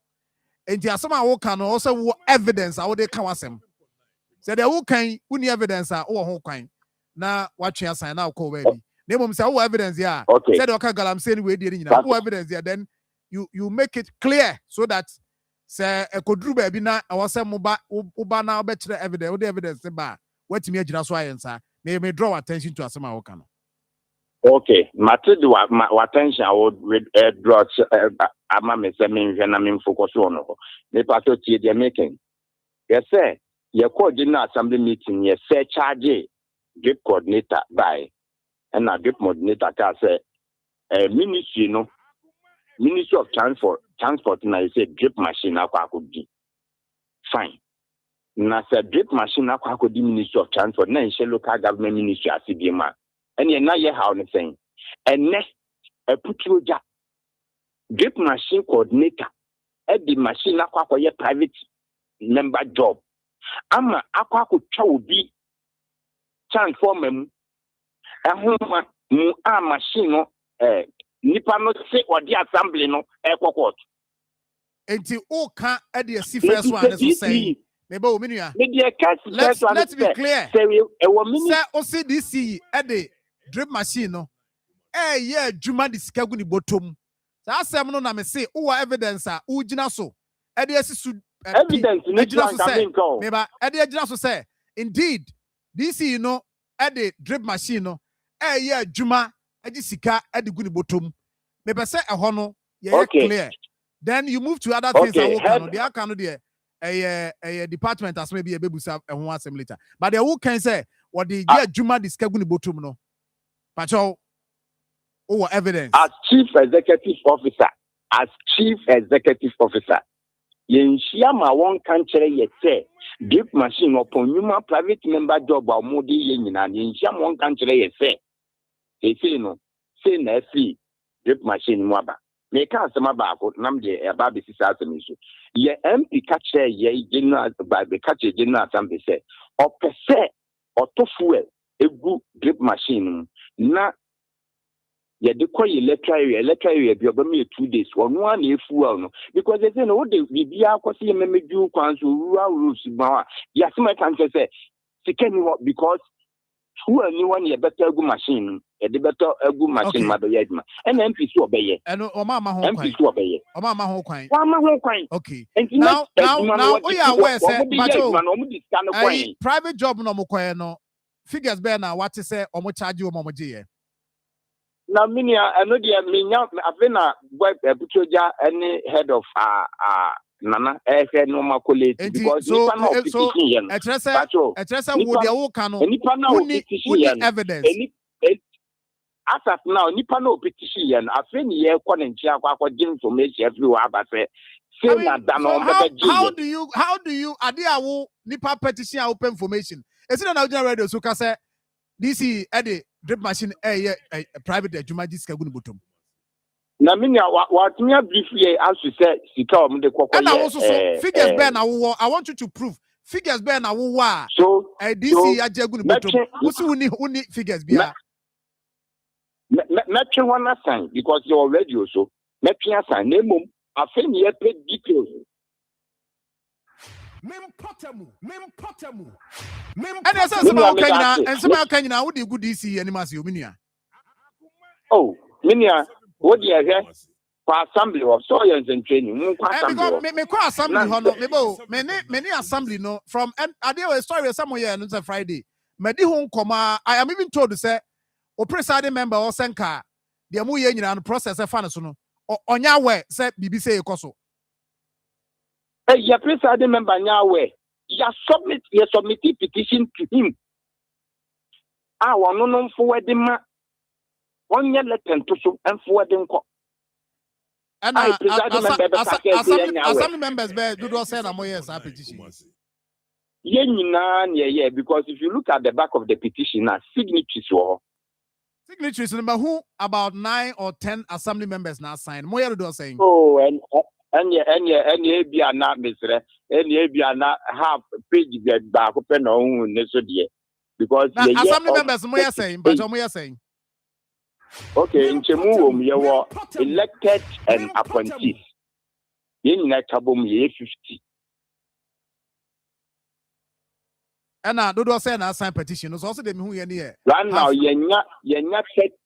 enti asam a wo kan no also wo evidence a wo de kan wasem say the wo kan uni evidence a wo ho kwan na watwe asan na ko we bi name say wo evidence ya said okay galamsey we dey nyina wo evidence ya then you make it clear so that say ekoduru ba bi na awose mo ba na obekire evidence wo the evidence ba watimi agina so ayensa me draw attention to asema wo kan okay matter the attention I would draw ama me say me hwe na me focus on no me pato tie dey making yes sir ye coordinator assembly meeting ye say charge drip coordinator by and a drip coordinator ka say ministry no Ministry of Transport na say drip machine akwa akodi fine na say drip machine akwa akodi Ministry of Transport na nche local government ministry asibi ma ene na ye how ne saying and next putuoja drip machine coordinator the machine akwa akwa ye private member job ama akwa akotwa obi transformer mu ehoma mu a machine no nipa no se odi assembly no court enti o ka e de si first one so say me ba o menua let's be clear say o CDC e de drip machine no ye adwuma de sika gu ni bottom sa asem no na me say o evidence a o gina so e de asisu evidence ni gina so say me ba e de gina so say indeed DC no the drip machine no yeah juma edi sika edi gu ni bottom me pese ehɔ no yeah clear then you move to other things I will can they can there a department as maybe a bebusa and one asem later but the who can say what the yeah juma the sika gu ni bottom no pacho evidence as chief executive officer yenhia ma won kan kere yete drip machine upon human private member job a mo de ye nyina yenhia ma won kan kere yete e no say na fi drip machine mu aba me ka asema ba ko nam de e ba be sisa asem so ye MP ka kere ye general ba be ka kere general assembly say opese otofuel egu drip machine na yeah, the quite electric be about me 2 days. One if no, because they say no, the BBA see a member do rural rules. Yes, my country say, because who anyone a better good machine, a better a good machine, Mother Yedma, and MP to obey. And MP to obey. Okay. Now, we are aware, private job no more. Figures bear now what to say or much charge you or Now, Minia, I know the Minya, I've been a wife, a Putoja, any head of Nana, normal college because so evidence. As of now, Nipano petition, I've been here calling information everywhere, but how do you Adiawo Nipa petition open information? Is it an audio radio so can say DC Eddie drip machine a private Jumaji Skagun bottom. Naminia, what me briefly as you said, and I also figures Ben. I want you to prove figures Ben. So DC Ajagun bottom. What's who figures be? Metri one assign because you're already also. Metri assign name. I think you paid details. And as about Kenya and some Kenya would you good DC and Minia. Oh, Minia, what do you have for assembly of science and training? Me assembly, many assembly no from I did a story somewhere on Friday. Medi home comma. I am even told to say, or presiding member or Senka, the Amuyan and process a fan or on your way, said BBC Koso. Your presiding member Yahweh, you submit petition to him. I want to know for the man 1 year letter to so and for them. And assembly members do not send a more yes petition. Yeah, because if you look at the back of the petition, signatories number who about 9 or 10 assembly members now signed. More do saying. Oh, and be not Mr. And be not half page back open on because assembly members more saying, but you're saying. Okay, in Chemu, you were elected and appointees. In Natabum, 50. And I do not say I sign petition. It's also them who you're near. Right now, you're not 38.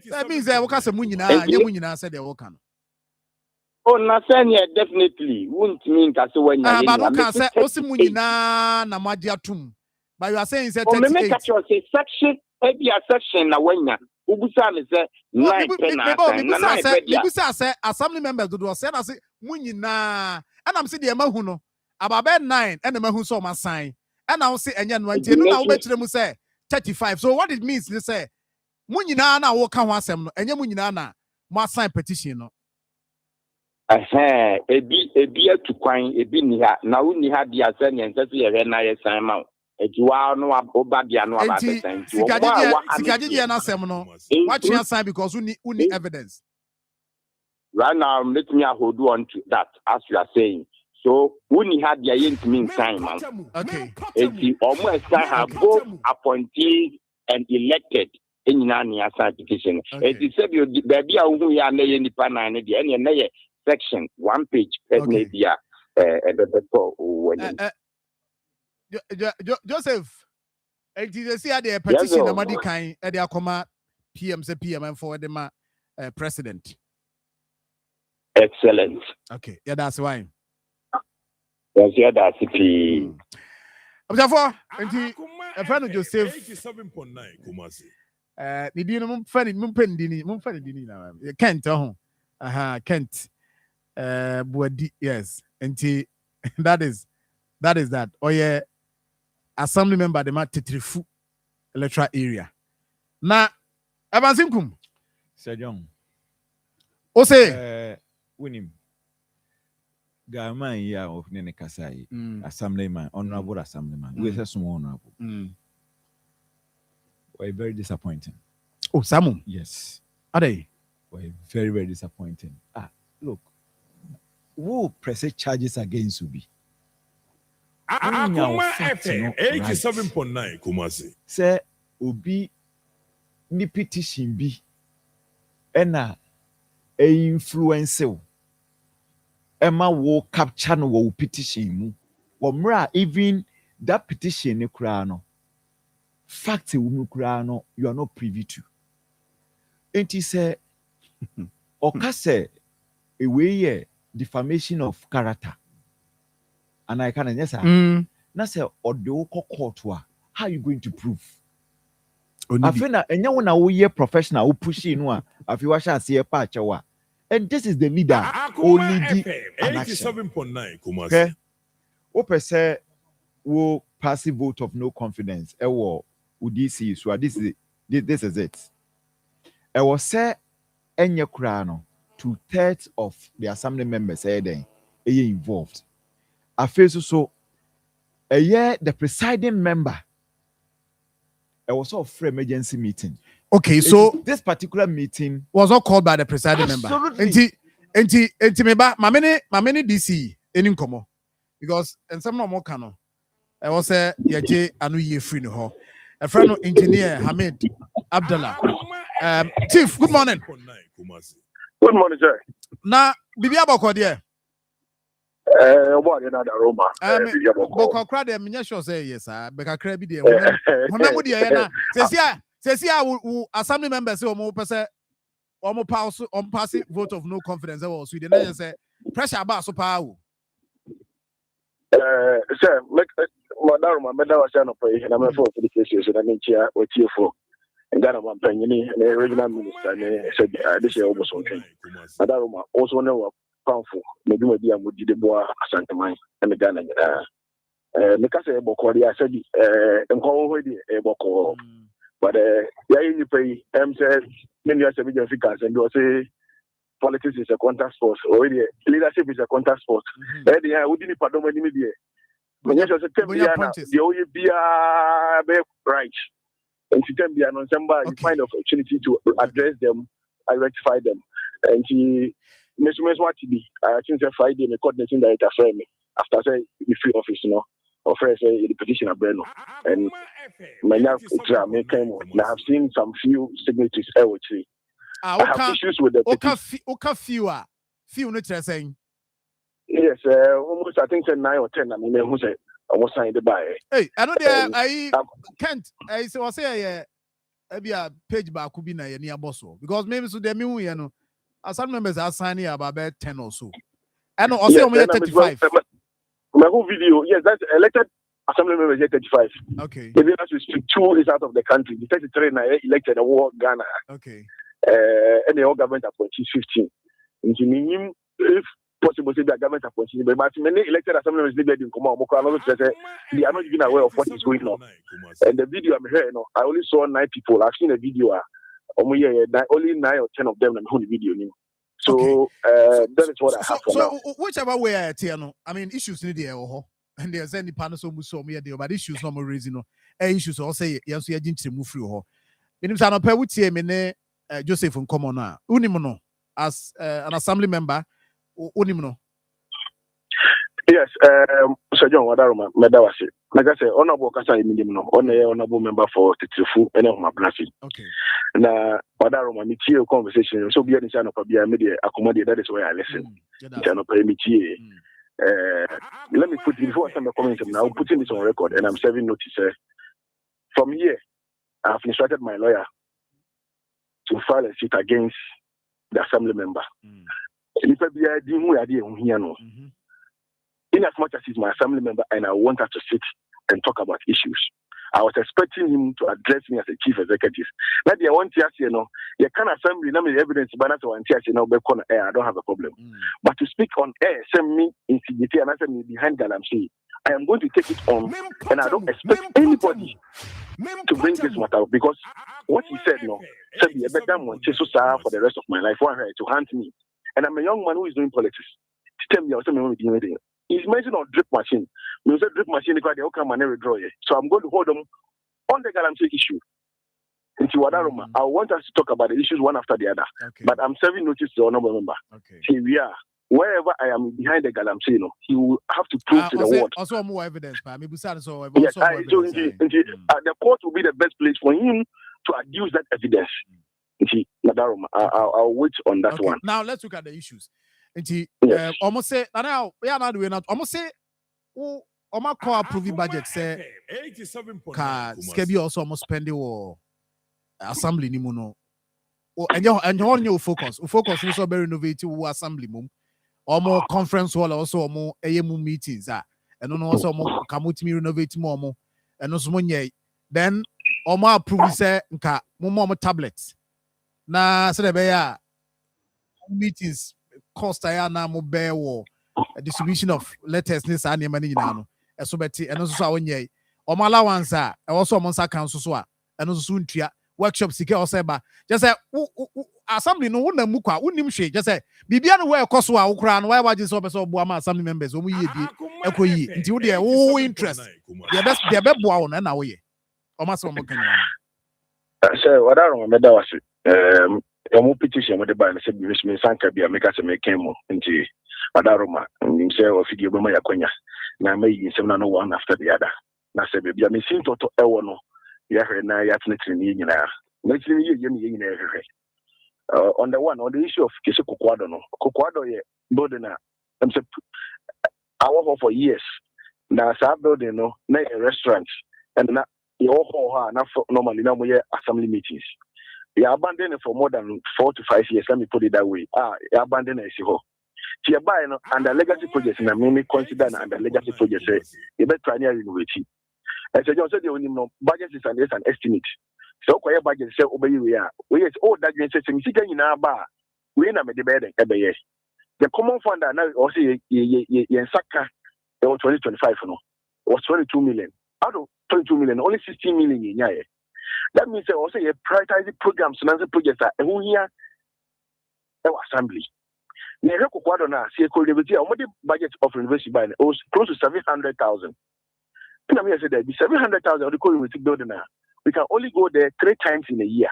That means they will cast a munina, said they will come. Oh, Nasania definitely won't mean that when you can say Osimunina Namadiatum. But you are saying that section, maybe a section when Ubusan is assembly members do say I say Munina, and I'm saying the Mahuno about 9 and the Mahu saw my sign, and I'll say and then now bet them say 35. So what it means they say Munina na walk on wasem and Yamunina my sign petition. Ebi to coin ebi niha na uni ha dia send and say na yes sign Ejuwa no obadia no about the same. Sikaji na sem no. What you sign because we need evidence. Right now, let me hold on to that as you are saying. So when you had your mean sign, man. Okay. It's almost have both appointees and elected in Nania certification. It is said you baby who you are laying the panana any section 1 page media Joseph, you see the petition Amadi kind at the Akoma PM and for the president. Excellent. Okay, yeah, that's why. Yes, yeah, that's it. Observe, a friend of Joseph 87.9 Kumasi. Nidini mumfani na Kent Kent Buadi, yes. And that is that. Oh yeah, assembly member the Tetrifu electoral area. Na Abansinkum. Sir John. Ose Winim. Gaman ya of Nene Kasai, assemblyman, honorable assemblyman. We say small honorable. We're very disappointing. Oh, Samu? Yes. Are they? We're very, very disappointing. Look, who press charges against Ubi? Akoma FM 87.9 Kumasi. Say Ubi ni petition bi ena influence Emma wo capture no wo petition mu. Womra even that petition ne kura no. Fact you are not privy to. And he said, Okase, a way defamation of character. And I can yes, sir. Now say, or the court, how are you going to prove? I feel that anyone who is professional who push in one, if you watch see a patch or and this is the leader only the 87.9 Kumasi. Okay, Ope say, wo passive vote of no confidence. UDC, so this is it. I was say enye krano 2/3 of the assembly members then involved. I feel so a year the presiding member. I was of free emergency meeting. Okay, so this particular meeting was not called by the presiding member. Absolutely. Enti meba ma many DC eni nkomo because and some no more cano. I was say yeje anu ye free no ho. A friend of engineer Hamid Abdullah. Chief, good morning. Good morning, sir. Na bibi aboko there. What another Roma? Boko crowd them nya sure say yes, sir. Beka crowd bi there. Remember there na. Say assembly members say omo pese omo pass vote of no confidence was Sweden. Then say pressure about so power. Sir, Madam, was an operation. I'm for the cases and I mean, chair or tier 4. And then I'm penny and a regional minister. And said, this year almost okay. Madam, also know powerful. Maybe my dear would the bois Santa Mine and the Ghana. Because I said, I'm already a boko. But you pay, said, many years of figures and you say, politics is a contact sport. Already, leadership is a contact sport. I wouldn't pardon my media. When you say the only be right, and to them be an ensemble, you find an opportunity to address them, rectify them, and he Miss what to be. I think the Friday the coordinating director frame me after say the free office, you know, or first say the petition of Breno, and my now came on. Now I've seen some few signatures. I have issues with the petition. Few not saying. Yes, almost I think 9 or 10. I mean, who said I was signed by. Hey, I know there. I can't. I say maybe a page back could be near Bosso because maybe so they mean you know. Some members are signing about 10 or so. I know also 35. My whole video, yes, that's elected assembly members 35. Okay. The village is 2 is out of the country. The 33 elected a war Ghana. Okay. And the whole government appointees 15. If possible, the government appointees, but many elected assembly members in Akoma, they are not even aware of what is going on. And the video I'm hearing, I only saw 9 people. I've seen a video. Only 9 or 10 of them on the video. So that is what I have for now. So whichever way I tell you, I mean issues in the air, and there's any panel so much so me there, but issues no more reason. Issues also say yes, we are going to move through. Meaning I know pe with me Joseph from Akoma now. Unimono as an assembly member. Unimono. Yes, Sir John Wadaruma, Medawasi. Like I said, honorable Kasa Minimno, honorable member for Tifu, and my blessing. Okay. Now, Wadaruma, me tea conversation, so be a channel for be a media accommodate. That is why I listen. Channel pay me tea. Let me put before some comment now, putting this on record, and I'm serving notice. From here, I have instructed my lawyer to file a suit against the assembly member. If I be a deal, we are here. In as much as he's my family member and I want her to sit and talk about issues. I was expecting him to address me as a chief executive. Now, the one tears, you can assembly, no evidence, but that's one tears, I don't have a problem. But to speak on air, send me instigate and send me behind Galamsey, I am going to take it on, and I don't expect anybody to bring this matter up because what he said, said be a better one, for the rest of my life, to hunt me. And I'm a young man who is doing politics. Tell me, he's mentioned on drip machine. We said drip machine because they all come and never draw it. So I'm going to hold them on the Galamsey issue. Into Wadaroma, I want us to talk about the issues one after the other. But I'm serving notice to the honorable member. Here we are. Wherever I am behind the Galamsey, he will have to prove to the world. Also, more evidence, but maybe so. Yes, the court will be the best place for him to adduce that evidence. Madaroma, I'll wait on that one. Now let's look at the issues. Yes. Almost say now we are not doing that. Almost say almost call approve budget say ka skebi also almost spend the assembly ni muno. And you focus is so very innovative assembly mum. Almost conference hall also almost AMU meetings and also almost kamuti renovate more and also money. Then almost approve say nka mumo tablets. Na se be meetings cost aya na mo be wo distribution of letters ni sa nema ni nyina no eso beti eno so awonye o ma allowance e also mo nsa kan so a eno so ntua workshop sike o se ba just say assembly no wona mu kwa wonim hwe just say bibia no we ekoso a wo kra no why waje so be so bo ama assembly members o mu yie bi ekoyi nti wo de wo interest de be bo awo na wo ye o ma so mo kan say Wadaroma me da wase your petition with the ban said me sanka bia make us make came into Wadaroma and say or figure be my akonya na me yin sem na no one after the other na say bia me sin toto ewo no ya hwe na ya tnetri ni nyina me tiri ye nyina hwe on the issue of kese kokwado ye building na am say I work for years na sa building no na a restaurant and na your ho na normally na mo assembly meetings. You abandoned it for more than 4 to 5 years. Let me put it that way. You abandoned it. You buy under legacy projects, and I may consider under legacy projects. You better try to renovate. As I said, the only budget is an estimate. So, quiet budget say obey we are. We is all that you say, in our bar. We ain't made the bed every year. The common fund now also in Saka, it was 2025, no, it was 22 million. Out of 22 million, only 16 million in Yaya. That means also you prioritize programs and other projects that who here assembly. Now, see the budget of university by was close to 700,000. And I mean, I said that the 700,000 of the university building now, we can only go there 3 times in a year.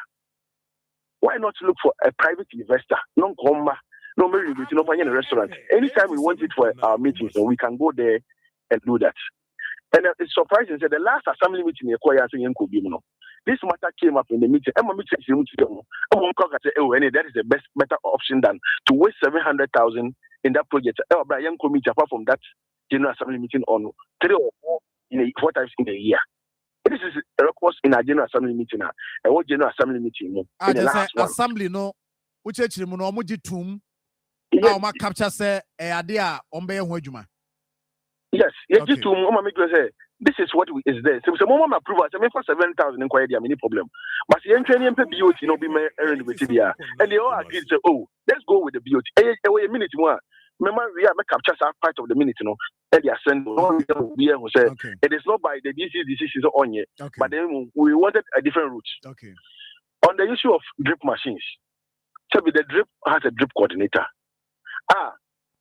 Why not look for a private investor? No comma, no maybe we no find in a restaurant. Anytime we want it for our meetings, so we can go there and do that. And it's surprising that the last assembly meeting this matter came up in the meeting. That is the better option than to waste 700,000 in that project. Young committee, apart from that general assembly meeting on 3 or 4 times in a year. This is a request in a general assembly meeting now. And what general assembly meeting? In the last one. Assembly no, which actually no mujitum. Now ma capture say idea on be hojuma. Yes, yes, to Mama make say this is what is there. So Mama approve us. I mean for 7,000 inquiry, there any problem. But the entrance and BOT no be with there. And they all agreed say, oh, let's go with the BOT. A minute more. Remember, we have capture part of the minute, and they are sent. It is not by the DC decisions on yet, but then we wanted a different route. Okay. On the issue of drip machines, so the drip has a drip coordinator.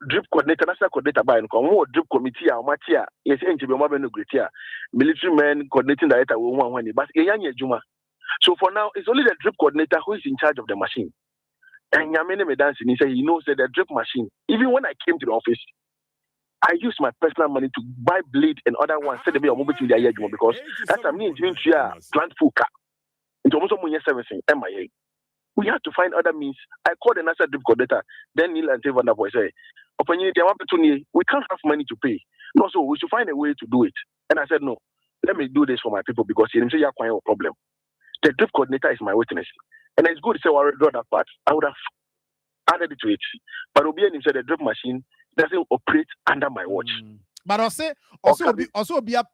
Drip coordinator, national coordinator by drip committee or matia. Yes, military men coordinating director will want when but Juma. So for now, it's only the drip coordinator who is in charge of the machine. And Yamene Medansi, he said he knows that the drip machine. Even when I came to the office, I used my personal money to buy blade and other ones. Said to be a mobile to the because that's a means to plant full car. Into almost servicing MIA. We have to find other means. I called the national drip coordinator. Then Neil and Van der Boy say, we can't have money to pay. No, so we should find a way to do it. And I said, no, let me do this for my people because you say you have a problem. The drip coordinator is my witness. And it's good to say, well, I already got that part. I would have added it to it. But Obianim said the drip machine doesn't operate under my watch. But also be a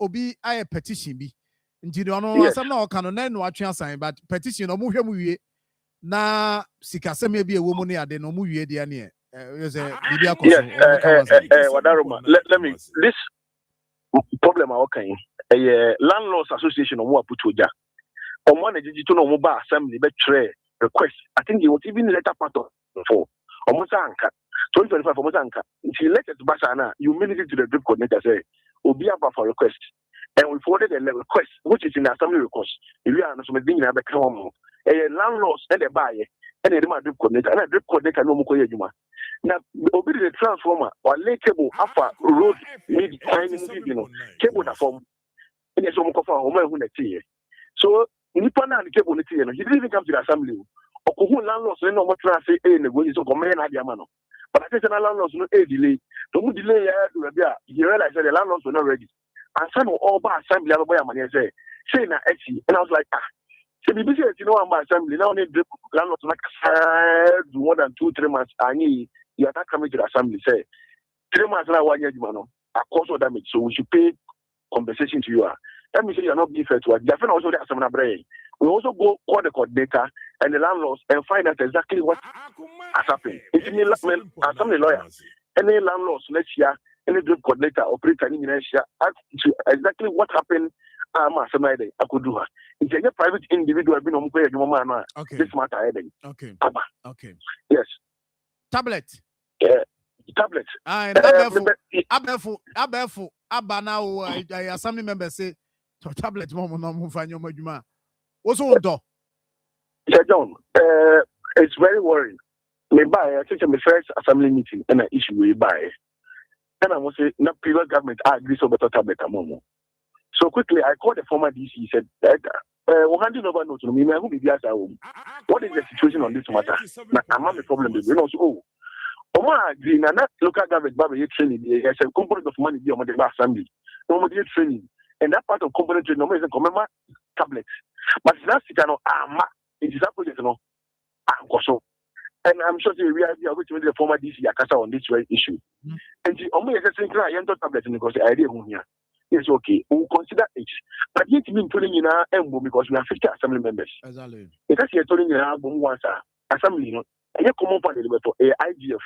petition be. Nti no no some na oka no na no atwe asan but petition no mo hwɛ mu wie na sikasɛm bi e wo mu ne ade no mo wie de ane bibia koso Wadaroma, let me this problem okay landlords association omo aputu oja omo na jiji to no omo ba assembly be tray request. I think it was even later part of for omo sanka 2025 omo sanka until latest basana you minute to the drip coordinator say obi aba for request. And we forwarded a request, which is in the assembly request. If you are not something in the come a landlords and a buyer, and a drip coordinator, and a drip coordinator no more. Now, obey the transformer or lay cable after road need finding cable the form. And there's some cover home when it's so Nippon and cable he didn't even come to the assembly. Or landlords no more traffic in the way so come in at Yamano. But I think the landlords no delay. Don't delay you realize that the landlords were not ready. And some all by assembly, say na and I was like, so the business, about assembly now need landlords like more than 2-3 months. I need you are not coming to the assembly. Say 3 months now, 1 year, a cause of damage, so we should pay compensation to you. Let me say you are not being fair to us. Definitely also the assembly brain. We also go call the coordinator and the landlords and find out exactly what has happened. It's me, assembly lawyer, any landlords next year. Any drip coordinator operator in Indonesia exactly what happened. I could do her. It's a private individual been on this matter. Okay. Yes. Tablet. Yeah. Tablet. Abefu. Now assembly members say tablet mom no move fanyo madwuma. What's on door? John, it's very worrying. Me buy I think my first assembly meeting and an issue we buy. And I must say, the previous government agreed so better tablet among. So quickly, I called the former DC. He said, we're handing over notes to me. What is the situation on this matter? I'm not a problem. You know, so, I agree. Now, local government, training, there's a component of money on the assembly. No training. And that part of component training, no is a tablet. But that's it is a project, and I'm sure we are going to the former DC Akasa on this very issue. And the only tablet because the idea here is okay. We'll consider it. But yet, we're putting in our emblem because we have 50 assembly members. Exactly. Because you're telling your album once assembly, and you come up with the IGF.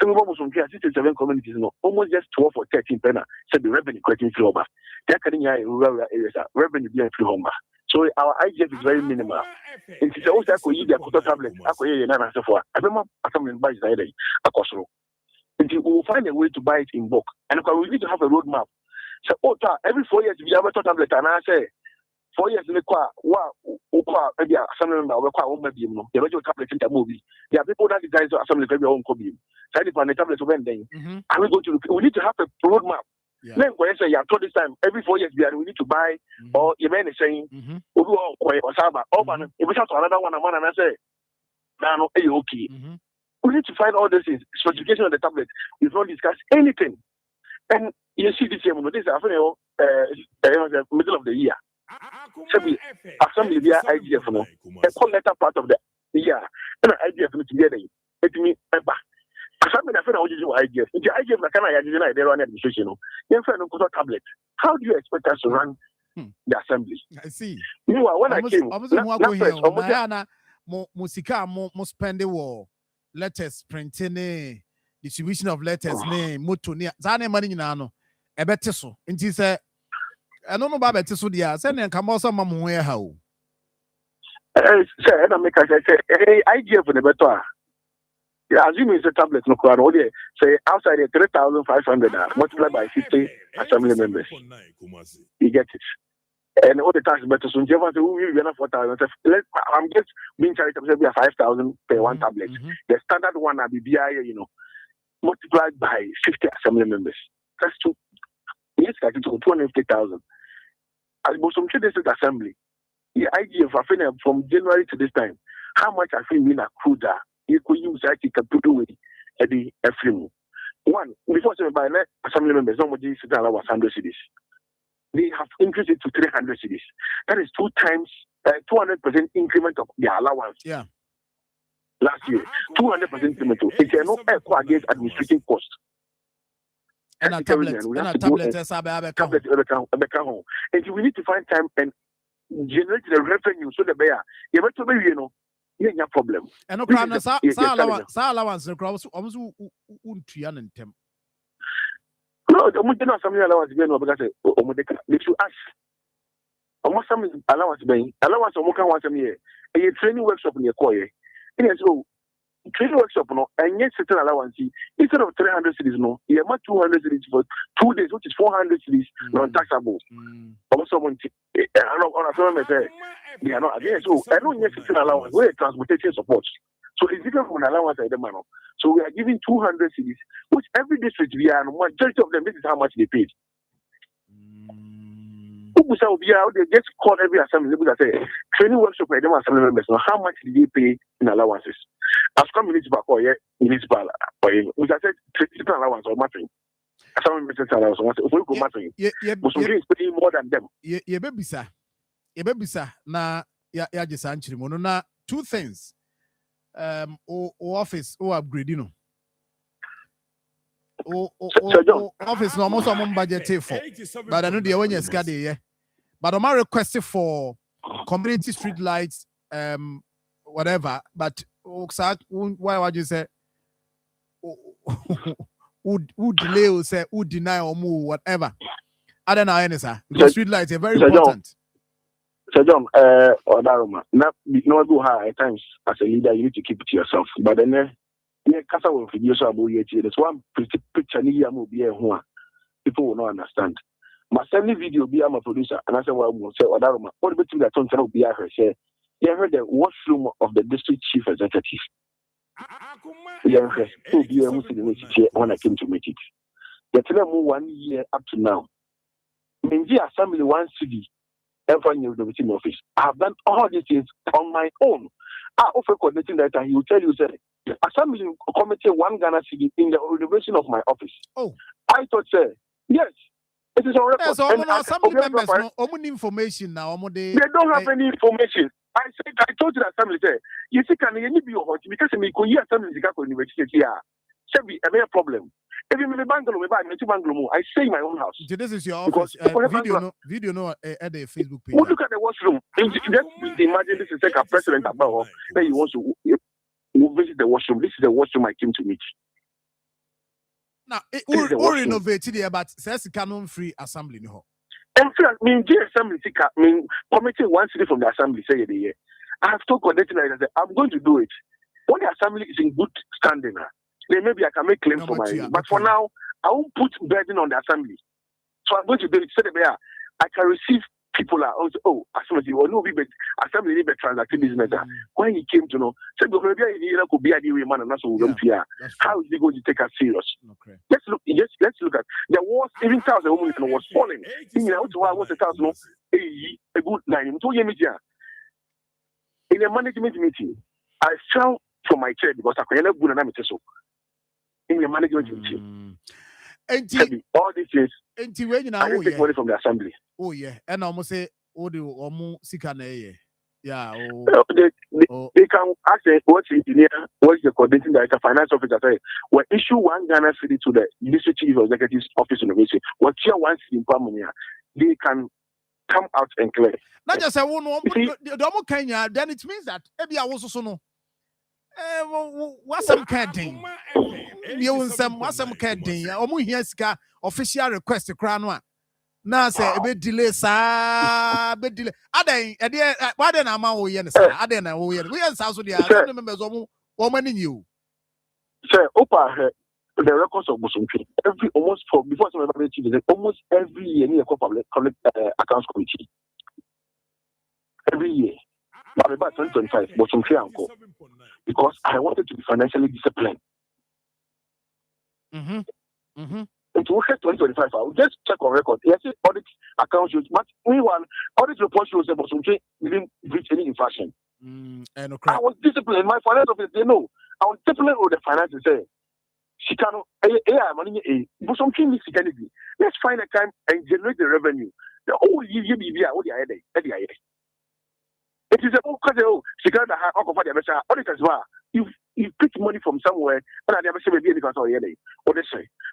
Some of us from 67 communities, almost just 12 or 13 penna said the revenue collecting through over. They're cutting rural areas, revenue being through home. So our IGF is very minimal. And it's also a quota tablet. I remember assembly buys a Cosro. And we will find a way to buy it in bulk. And we need to have a roadmap. So every 4 years we have a tablet, and I say 4 years in the car, maybe assembly member will require maybe the original tablet in the movie. There are people that design assembly their own copy. So if on the tablet when then we need to have a roadmap. Then when I say this time every 4 years we need to buy or even saying or Saba if we have another one and I say no okay. We need to find all these things, specification of the tablet. We've not discussed anything. And you see this year, this is the middle of the year. Assembly via IGF, a call letter part of the year. And IGF together. It means assembly I feel IGF. The IGF can I their own administration. Tablet. How do you expect us to run the assembly? I see. Meanwhile, when I came, Musika mo spend the war. Letters printing, distribution of letters, moto ne zane money no ebete so nti se eno no ba bete so dia se ne nka so mam ho ha o say na make say IGF ne beto assume it's a tablet no kwaro o dey say outside 3,500 multiplied by 50 assembly members you get it. And all the tax better so Jeff say we be 4,000. I'm just being charitable say be 5,000 per one tablet. The standard one will be BIA, multiplied by 50 assembly members. That's 250,000. As some this assembly, the idea from January to this time, how much I feel in accrued that you could use actually computer with the film. One before by assembly members, nobody sit down 100 cities. They have increased it to 300 cities. That is 2 times, 200% increment of their allowance. Yeah. Last year, 200% increment. It's no equal against administrative cost. And a tablet. And we need to find time and generate the revenue so the bear. You have to be, you have problem. And no problem. Allowance. Almost untrian tem. No, the Mutina something allowance again because they should ask. Almost some allowance being allowance of Moka once a year. A training workshop in your choir. So training workshop no and yet certain allowance instead of 300 cities no, you have 200 cities for 2 days, which is 400 cities non-taxable. Also, on a film say they are not again. So I don't yet certain allowance. We're transportation support. So it's different from allowance at the man. So we are giving 200 cities, which every district we are, majority of them, this is how much they paid. They just call every assembly that say training workshop for them assembly members. Now, how much did they pay in allowances? As come municipal or municipal or which I said training allowance or nothing. Assembly members allowance or if we go nothing. Muslim is paying more than them. Yeah, baby sir. Yeah, baby sir. Na just answer mono na two things. Office upgrade, you know. Office no almost on budget for. But I know the one yes got yeah. But I'm requesting for community street lights, whatever. But why would you say who delay or say who deny or move whatever? I don't know any sir. Because street lights are very important. So John, not go high at times as a leader. You need to keep it to yourself. But then Kasa will video so about there's one picture near people will not understand. My send video be a producer and I said well say Odaroma. What between that ton will be I heard the washroom of the district chief executive. When I came to meet it. The tell 1 year up to now. Minji assembly one city ever in the meeting office. I have done all these things on my own. I offer coordinating that and he will tell you say assembly committee 1 Ghana city in the renovation of my office. Oh, I thought say yes. It is on record. Yes, assembly members no information now. They don't have any information. I told you that assembly say you see can you be your because me go here assembly go university here. Should be a problem. If you I stay in my own house. This is your office. Video no at the Facebook page. Look at the washroom. Just imagine this is like a president about then you want to visit the washroom. This is the washroom I came to meet. Now, we renovated there, but says canon free assembly no. And I mean, assembly, committee 1 city from the assembly say the year. I have told coordinating and I said I'm going to do it. When the assembly is in good standing, then maybe I can make claim for my. But for now, I won't put burden on the assembly. So I'm going to do it. Say I can receive people are also assembly will no be assembly need be transacting business. When he came to know, said maybe could be a new man and that's how is he going to take us serious? Okay. Let's look at the wars. Even 1,000 women was falling. You know what was 1,000? A good 9. In a management meeting, I fell from my chair because I couldn't go and so. In the management meeting. All these things. I didn't take money from the assembly. Oh yeah, and I almost say, "Oh, the almost sick and yeah." They can ask what's engineer, what's the coordinating director, finance officer say. When issue 1 Ghana city to the district chief executive's office in the mission, what tier 1 city in Pamunia, they can come out and clear. Not just a one, the Kenya. Then it means that maybe I was also no. What's some canting? You some what's some canting? Omu here's official request to crown. Now say a bit delay, sir. Bit delay. Why then am I yen, sir? I don't know. We are South Sudan. I don't remember woman in you. Sir, Opa, the records of Musumki. Almost for before some almost every year near public accounts committee. Every year. But about 2025, Musumki uncle. Because I wanted to be financially disciplined. It will hit 2025. I will just check on record. Yes, audit account shows, but meanwhile, audit report shows that Musumki didn't reach any infraction. I was disciplined. My finance office, they know. I was disciplined with the finance. Say, she cannot. Musumki needs to let's find a time and generate the revenue. The whole year, it is a she got the auditors. You pick money from somewhere, and I never say maybe because of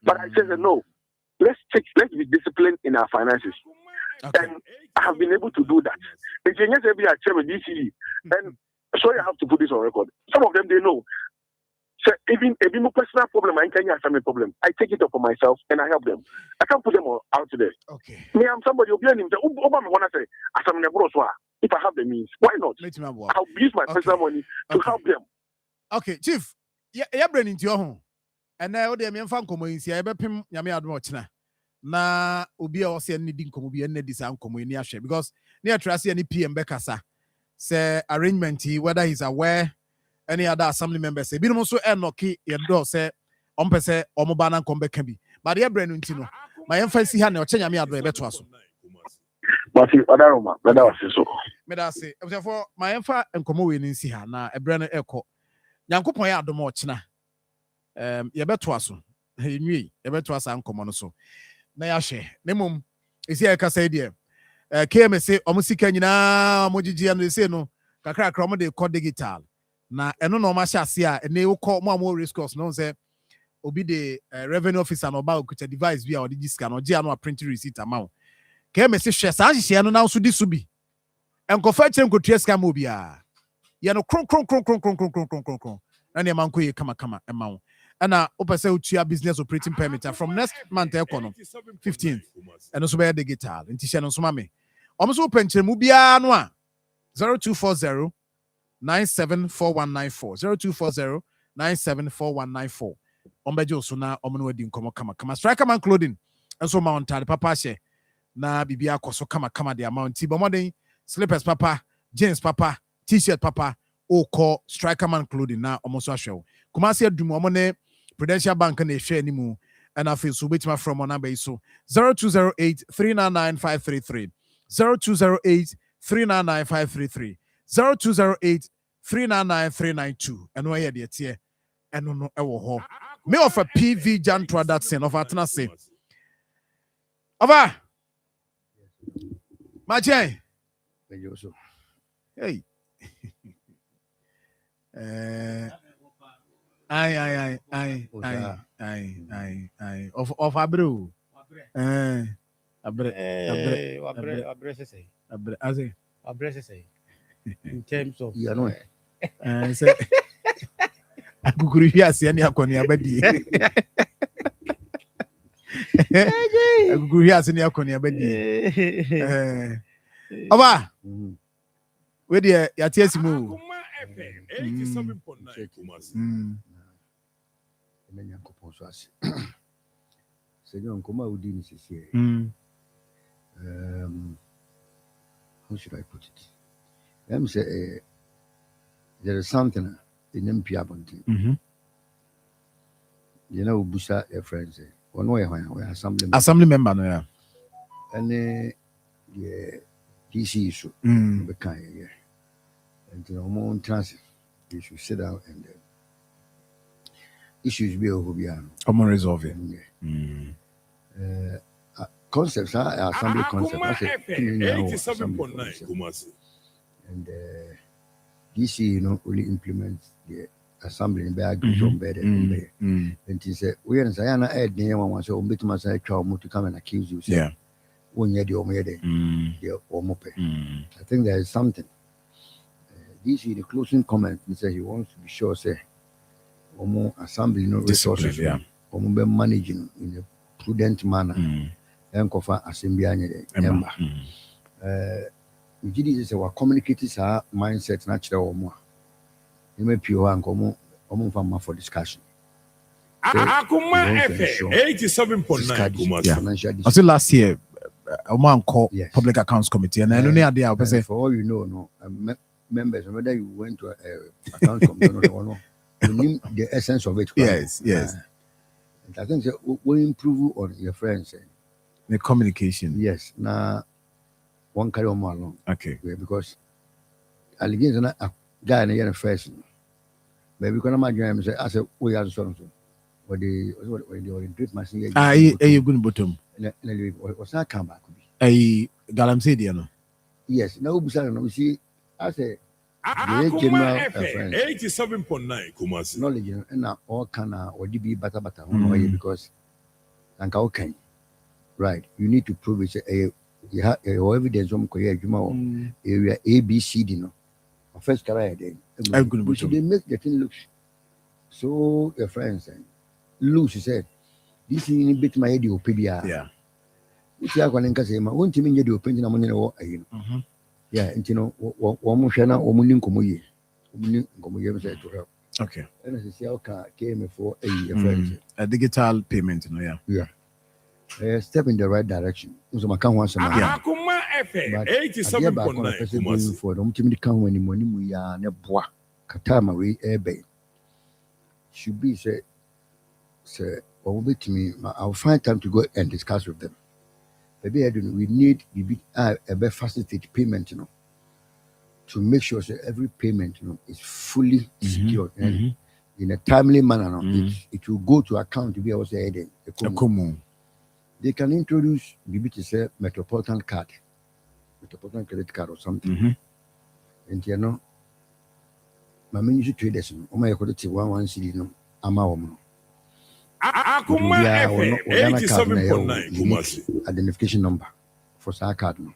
but I say no. let's be disciplined in our finances. Okay. And I have been able to do that. If you just be a chairman DCE, and so you have to put this on record. Some of them they know. So even a personal problem, I can have family problem. I take it up for myself and I help them. I can't put them out there. Okay. Me, I'm somebody who be Obama wanna say, as I'm if I have the means, why not? I'll use my personal money to help them. Okay, Chief. Yeah, brain into your home. And now they mean fan come in see I be pim nyame adom ochina. Na obi a o se need nkomo bi en dis ankomo ni ahwe because near trust any PM bekasa. Say arrangement whether he's aware any other assembly members say binom so enoki ye do say ompese omoba na nkom beka bi but ye brand nti no my emphasis ha na o chenya me ado e beto aso but other room brother was so me da say for my empha nkomo we nsi ha na ebre no ekọ nyankopon ya adom ochina ye beto aso enwi ye beto asa nkomo no so na ya hwe ne mum esi e kasa die KMC omusika nyina omogigi no say no kakra kra mo de kọ digital na eno no ma hyase a ene wo mo risk cost no say obi de revenue officer no ba okuta device bi a odi giska no gia no a print receipt amount KMC hwe sa hyehye no na so di so bi enkofa kire nkotua ska ma obi a ye no kron na ne man ko ye kama ema na opese utua business operating permit from next month econo 15th eno so be digital nti hye no so ma me omso penchemu bia no a 0240 974194 0240-974194. Ombejo so na omno wadi nkomo kama striker man clothing enso mount tale papa she na bibia koso kama the amount ti bomoden slippers papa jeans papa t-shirt papa o call striker man clothing na omoso ahwew Kumasi adum omone Prudential Bank na ehwe animu and afi so betima from on number so 0208-399-533 0208-399-533 0208-399-392 and where the tie and no ewo ho me of a PV Jantua that sin of atna say over my jay hey I of abru abre in terms of say akukuru hiase ani akoni abadi akukuru hiase ni akoni abadi oba we dey yatiasi mu 87.9 Kumasi emenya nkoponso ase senyo nkoma udi ni sisi how should I put it? Let me say there is something in Mpia Bonti. You know, Busa, a friend say, one way, assembly member, no, yeah. And the DC issue, the kind, yeah. And you know, more transit, you should sit down and issues be over beyond. I'm gonna resolve it. Concepts are assembly concepts. I said, 87.9 Kumasi. And DC, you know, really implements the assembly in bag from bed and and he said, we are saying I had name one so bit myself to come and accuse you. Yeah. When you're the omede, the omope. I think there is something. DC, the closing comment, he said he wants to be sure, say, Omo assembly, no resources, yeah. Omo be managing in a prudent manner. And Kofa assembly, we did this our communicators our mindset natural or more. You may pure and come on for discussion. Akoma FM 87.9 Kumasi. Until last year, a man called Public Accounts Committee, and I don't know idea. For all you know, members, whether you went to account committee or no, you need the essence of it. Yes. And I think we improve on your friends. The communication. Yes. Now. One carry on more along. Okay. Yeah, because allegations a guy in the first. Maybe when I'm going say, I said, we are so. What the treat machine. You good bottom. What's that come back? Galamsey, yes. No, we see. I say, Akoma FM 87.9 Kumasi. Knowledge and now all can or DB bata because and okay. right, you need to prove it. You have evidence from Korea area ABCD no. First career then. They make the thing look so your friends and lose said this thing in bit my head PBR. Yeah. If you are going to say my own team in your opinion among you know. Yeah, and you know Womushana Omunin Komuye. Said to help. Okay. And as I say, okay, came for a friend. A digital payment, yeah. Step in the right direction. So my can once a month. Akoma FM 87.9 for them to come when money we are bois. Katama we airbay. Should be say or will be to me. I'll find time to go and discuss with them. Maybe we need a better facilitated payment, you know, to make sure that every payment, you know, is fully secured and in a timely manner. It will go to account to be able to say they can introduce maybe to say metropolitan credit card or something. And you know, my ministry traders, my equity 1 city, no, amount. Akoma FM 87.9 identification number for our card. No.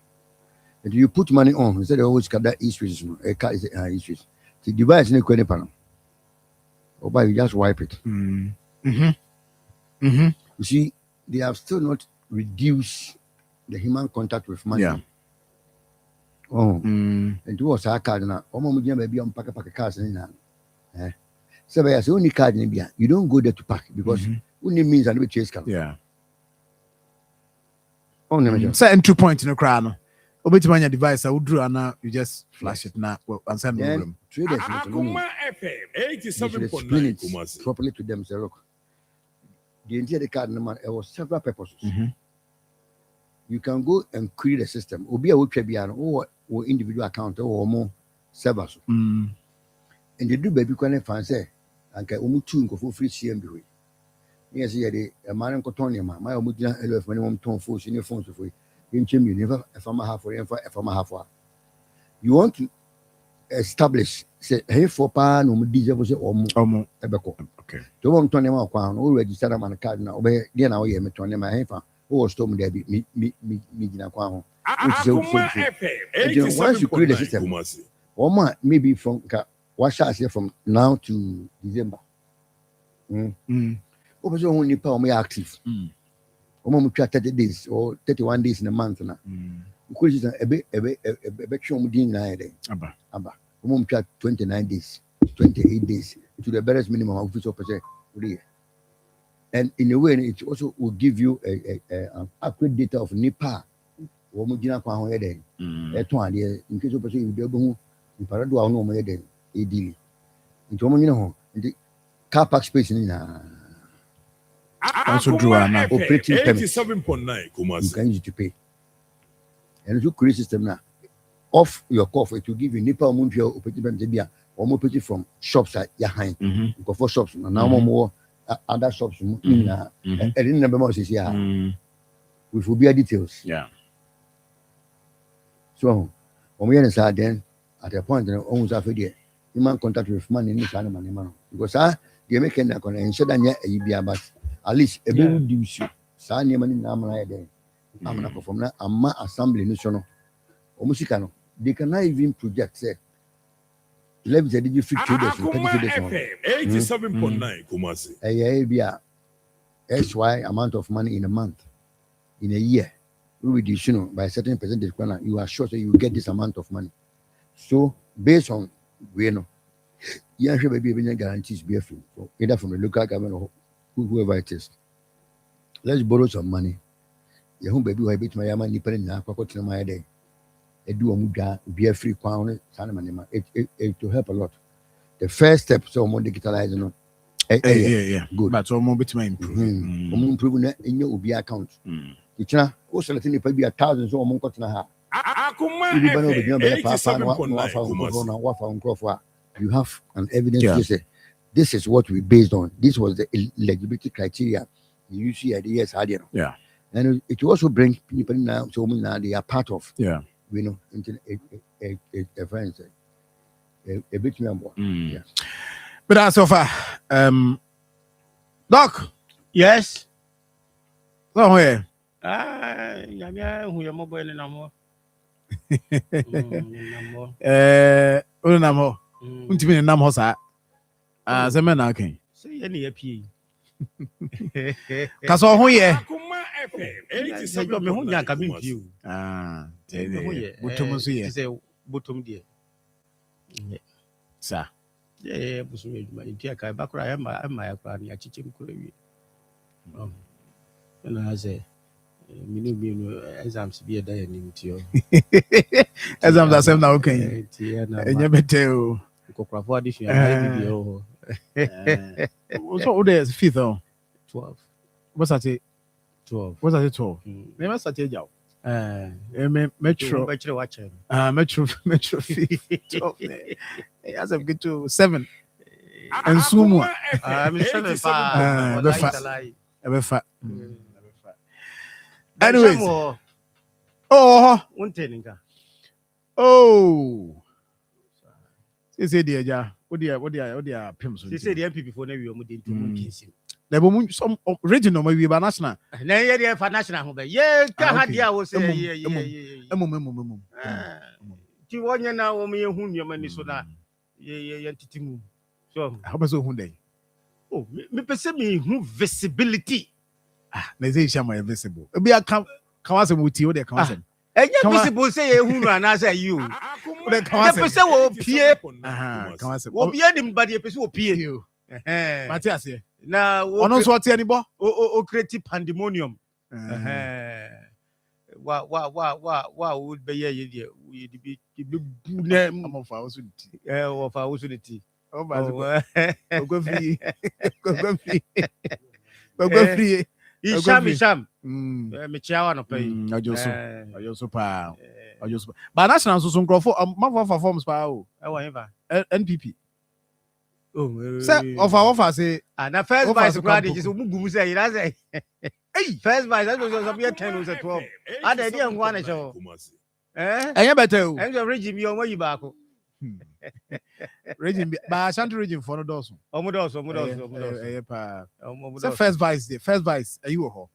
And you put money on, instead of always got that issues, no, a card is issues. The device in the panel. Or by you just wipe it. You see, they have still not reduced the human contact with money. Yeah. And towards our card now, maybe on pack cards in hand. So the only card in India, you don't go there to park because only means a little chase car. Yeah. Say and 2 points in the crown. Obey your device, I would draw and now you just flash it now and send the room. Traders Akoma FM 87.9 properly to them. Say, look, the entire card number it was several purposes. You can go and create a system. Obi a or individual account or more servers. And they do baby can fancy. And can almost 2 go for free CMB. Yes, a man cotonia, my omujina 11 minimum tone for senior phones for you never a farmer half for a farmer half. You want to establish, say, hey, for pan, diesel was almost ebeco. Okay. To one Tony Malquan, all registered a man card now, where then I am Tony Mahafa, who told me there be me, Quam. Once you create a system, or maybe from what shall I say from now to December. What only power me active? 30 days or 31 days in a month now. Which is a bit show me day. Abba. 29 days, 28 days to the barest minimum of which percent. And in a way, it also will give you an accurate data of NIPA. In case of person you be able to parado no more than AD. Into the car park space in also draw an operating permit. 87.9 you can use it to pay. And you create system now off your coffee to give you Nipa Munfio operating permit or more pretty from shops at Yahain. Go for shops now more other shops in and number more says with will be details. Yeah. So when we are then at a point almost after the human contact with money in this animal because the American are going to ensure that but at least a bit reduce you. Sanya money namana then. I'm not from that. Amma assembly national. Omusikano. They cannot even project say. Let's say did you fit traders? FM 87.9 Kumasi. A SY amount of money in a month, in a year. We reduce by a certain percentage. You are sure that you will get this amount of money. So based on you actually be guarantees be free, either from the local government or whoever it is. Let's borrow some money. You won't be bit my man depending now. My day. Do be a free pound. It will help a lot. The first step, so more digitalizing. Good. But so more bit my improving in your UBI account. It's not also letting it be 1,000 so more cotton. You have an evidence to say this is what we based on. This was the eligibility criteria. You see at the years idea. Yeah. And it also brings people now so now they are part of into a friend a bit more. Yeah. But that's so far. Doc. Yes. Somewhere. Yamia who your mobile in a more. Unamo. Untimi nam hosa. Se me na kan. Say any AP. Kaso ho ye. Akoma FM Say go me ho nya ka me view. Butum so ye. Say butum die. Sa. Yeah, busu eduma. Ntia kai bakura am yakura ni achiche mkura wi. Na say minu exams be da yanim tio. Exams are same na okay. Enye bete o. Kokra for addition I be o. So what is fifth on? 12. What's that? 12. What's that 12? Never start a job. Metro. Metro fifth. 12. As I get to 7. And Sumo. I'm sure Anyways. One thing. Oh. Say dear ja. What dia pims. They say the MPP for never we did to there were some regional maybe by national. Na yeah for national be. Yeah, ka ha dia wo say yeah. Ti wonya na wo me hu nyoma ni so na ye titimu. So how be so hu dey? Oh, me pese me hu visibility. Na say shama visible. E bia kan wase muti o dey kan wase. Enye visible say ye hu no na say you. O dey kan wase. Pese wo pie. Kan wase. Wo bia dim ba dey pese wo pie you. Matias here. Na ono so ati ani bo o create pandemonium wa would be ye we be na amofa wo so ti wo fa wo so ti o ba go free isham me chiawa no pay ajoso pa ba national so nkrofo ma forms pa o e wo yin NPP. Say offer say na first vice grade just mugum say you say hey first vice that was be 10 was 12 ada dey ngwa na show enye better o enjo regime yo yi back regime ba Ashanti regime for no doso omudoso pa say first vice ayi wo ho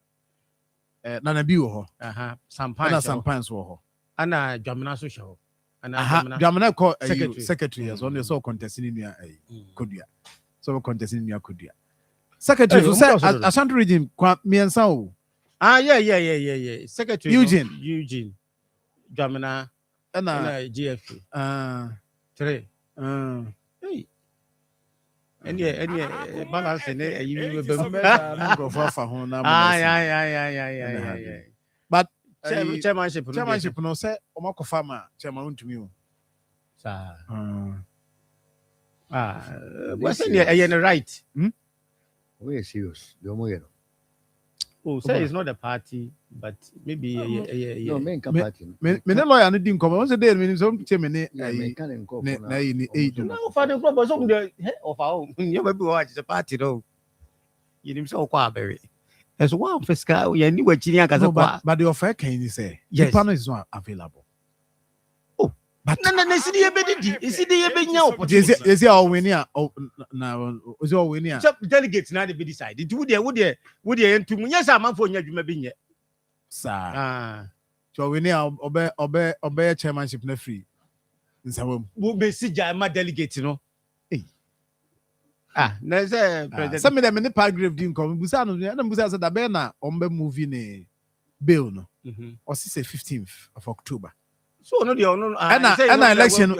na bi wo ho sampans wo ho ana dwamina so show Jamana call secretary as on the so contesting in your Kodia. So contesting in your Kodia. Secretary so say Ashanti region me and so. Yeah. Secretary Eugene. Jamana and GFP. 3. Hey. Any balance in it you will be. But chairmanship no say omako farmer chairman untumi o sa we say you right we are serious do mo yero say it's not a party but maybe no men can party me lawyer no din come say dey me so che me ne na ni no for the club so the of our you maybe watch the party though you nim so kwa berry. As one fiscal, you knew what you but the offer can you say? Yes, the panel is not available. Oh, but no, is it the is it all winning? Oh, now, is all winning. Delegates now to be decided. Would they, to me? Yes, I'm for you, maybe yet. Sir, so we need obey chairmanship no free. We'll be see my delegates, you know. There's a some of them in the paragraph didn't come. Busano, and Busa said, Abena, movie ne bill, no, or 15th of October. So, no, the and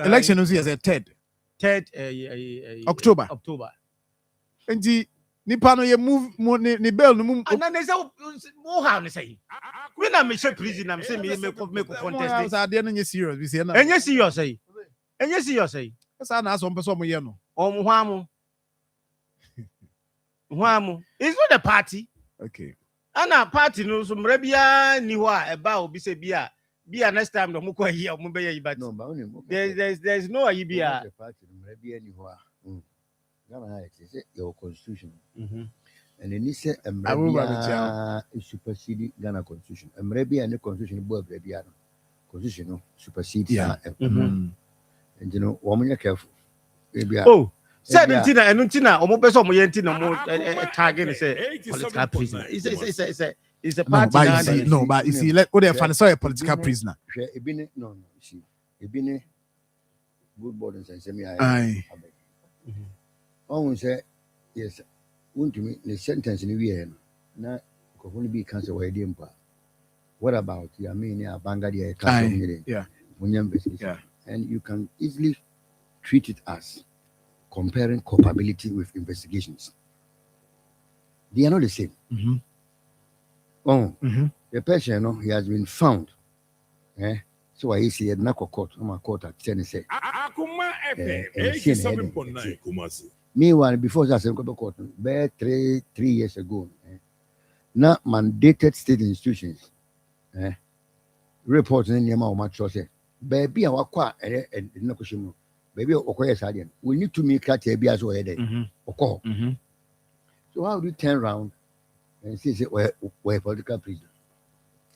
election was as a 3rd October. And the Nipano, you move ni bill, no, and then there's more how to say. When I'm a prison, I'm saying, make contest. I didn't serious, we say, and yes, you say, and yes, you say, that's an ass on person, you know, it's not a party. Okay. And a party no some rebia niwa about be say bia next time no mukwa here but no there's no ibia party rebia niwa Ghana is your constitution and then he say rebia supersede Ghana constitution rebia and the constitution board rebia constitution no supersede and you know woman careful oh said Tina, omo person mo yenti no mo target say political prisoner. It's It's a No, party. but you now, see, then. no, but you see, let what they find so a political prisoner. No, you see, ebine good board and say me Aye. Oh, say yes. Want to me the sentence in the na ko honi bi kan say we dey mpa. What about you mean ya banga dey cancel me? Yeah. Yeah. And you can easily treat it as comparing culpability with investigations. They are not the same. Mm-hmm. Oh, Mm-hmm. the person, he has been found. So I see a knuckle court. I'm a court at Tennessee. Akoma FM 87.9 Kumasi. Meanwhile, before that, I court, about 3 years ago, not mandated state institutions. Reports in the amount of much say, baby, our qua and no question. Baby, okay, Sadian. We need to make that a bias or a day. So how do you turn around and say, we're political prisoner?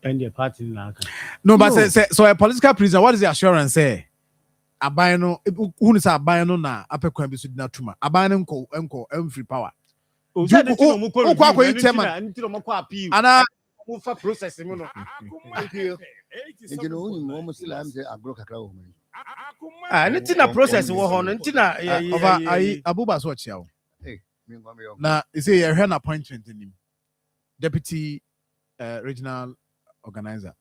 And the party now. No, but so a political prisoner, what is the assurance say? Abano, who is abano na apekwa bisu na tuma. Abano enko free power. Ana process mo no. You know, almost I'm say agro kakra wo man. Anything na process wo ho no, ntina over Abuba so chia. Hey, na you say you an appointment in him. Deputy regional organizer.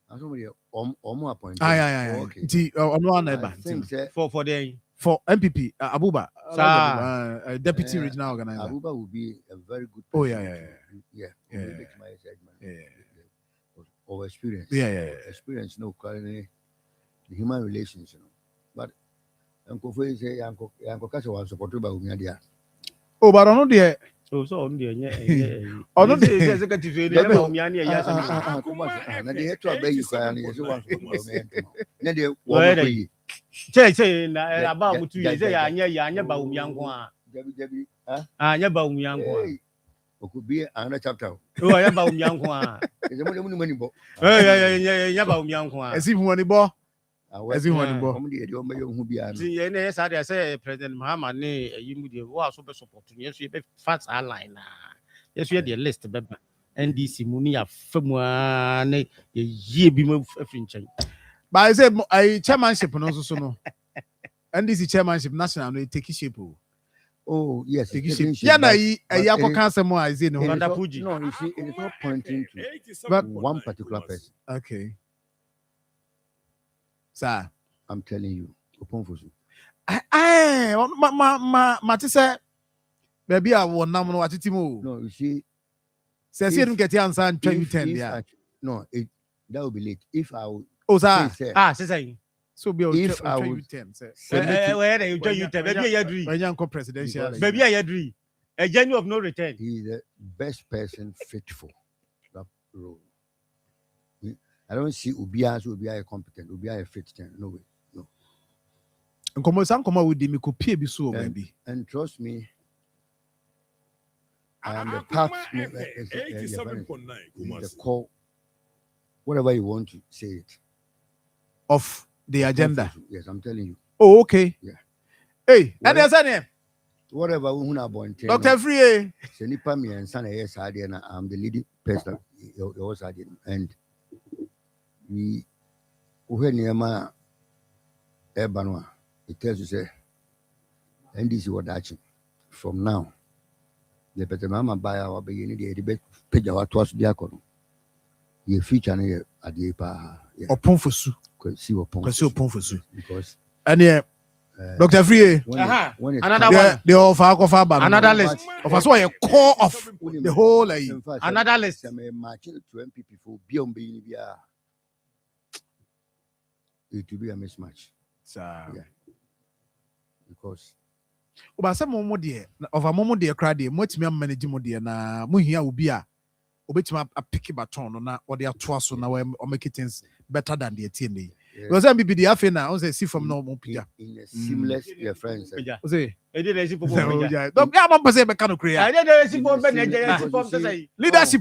Somebody omo appointed. Aye. Nti ono na for MPP Abuba deputy regional organizer. Abuba will be a very good person. Oh yeah. Over experience. Yeah. Experience no currently the human relations, But Uncle Foy say Uncle Casa was supported by Umiadia. Oh, but I know the so on the oh no the executive they had to obey you say na about mutu ye say anya ba umianko anya ba umianko could be another chapter. Oh, anya ba umianko is a money bo. Anya ba umianko as if money bo. As in one bo. Yes, I say President Mahama ne you was super support. Yes, you be fast line. Yes, you had the list beba. NDC muni ya femwa ne ye bi mo afrinchen. But I say I chairmanship no so no. NDC chairmanship national no take shape. Oh yes, take shape. Yeah, na I cancel more I say no. No, you see, it is not pointing to one particular person. Okay. Sir, I'm telling you, open for you. Matisse, baby, I won now. What it mo? No, you see, says you don't get the answer in 2010. Yeah, no, that will be late. If I would, say, so be if I would, where you tell you, baby, I agree. When you presidential, baby, I agree. A genuine of no return. He is the best person fit for that role. I don't see Ubia competent. Ubia fit. No way. No. And come with the copy be so maybe. And trust me, I am the part. The call. Whatever you want to say it. Of the agenda. Yes, I'm telling you. Oh, okay. Yeah. Hey, and there's a whatever we have born. Dr. Free. Senipa me and son yes, I'm the leading person. And we when Yama Ebanwa, it tells you say, and this is what action from now. The better mama buy our beginning, the debate page our twice diacono. Ye feature at the pa upon for su. See what because and Dr. Free, another one. They offer another list of us. Why a core of the whole another list. I'm matching to MPP for beyond being it will be a mismatch. Yeah. Because but some more dear of a moment dear crowd, much me manage more dear na muhia will be a obetima a picky baton or they are twice now or make it things better than the TNA. Because I'm be the affair I say see from no more in a seamless your friends. Say I did a ship of don't yeah, I'm saying mechanical create. I did a ship of leadership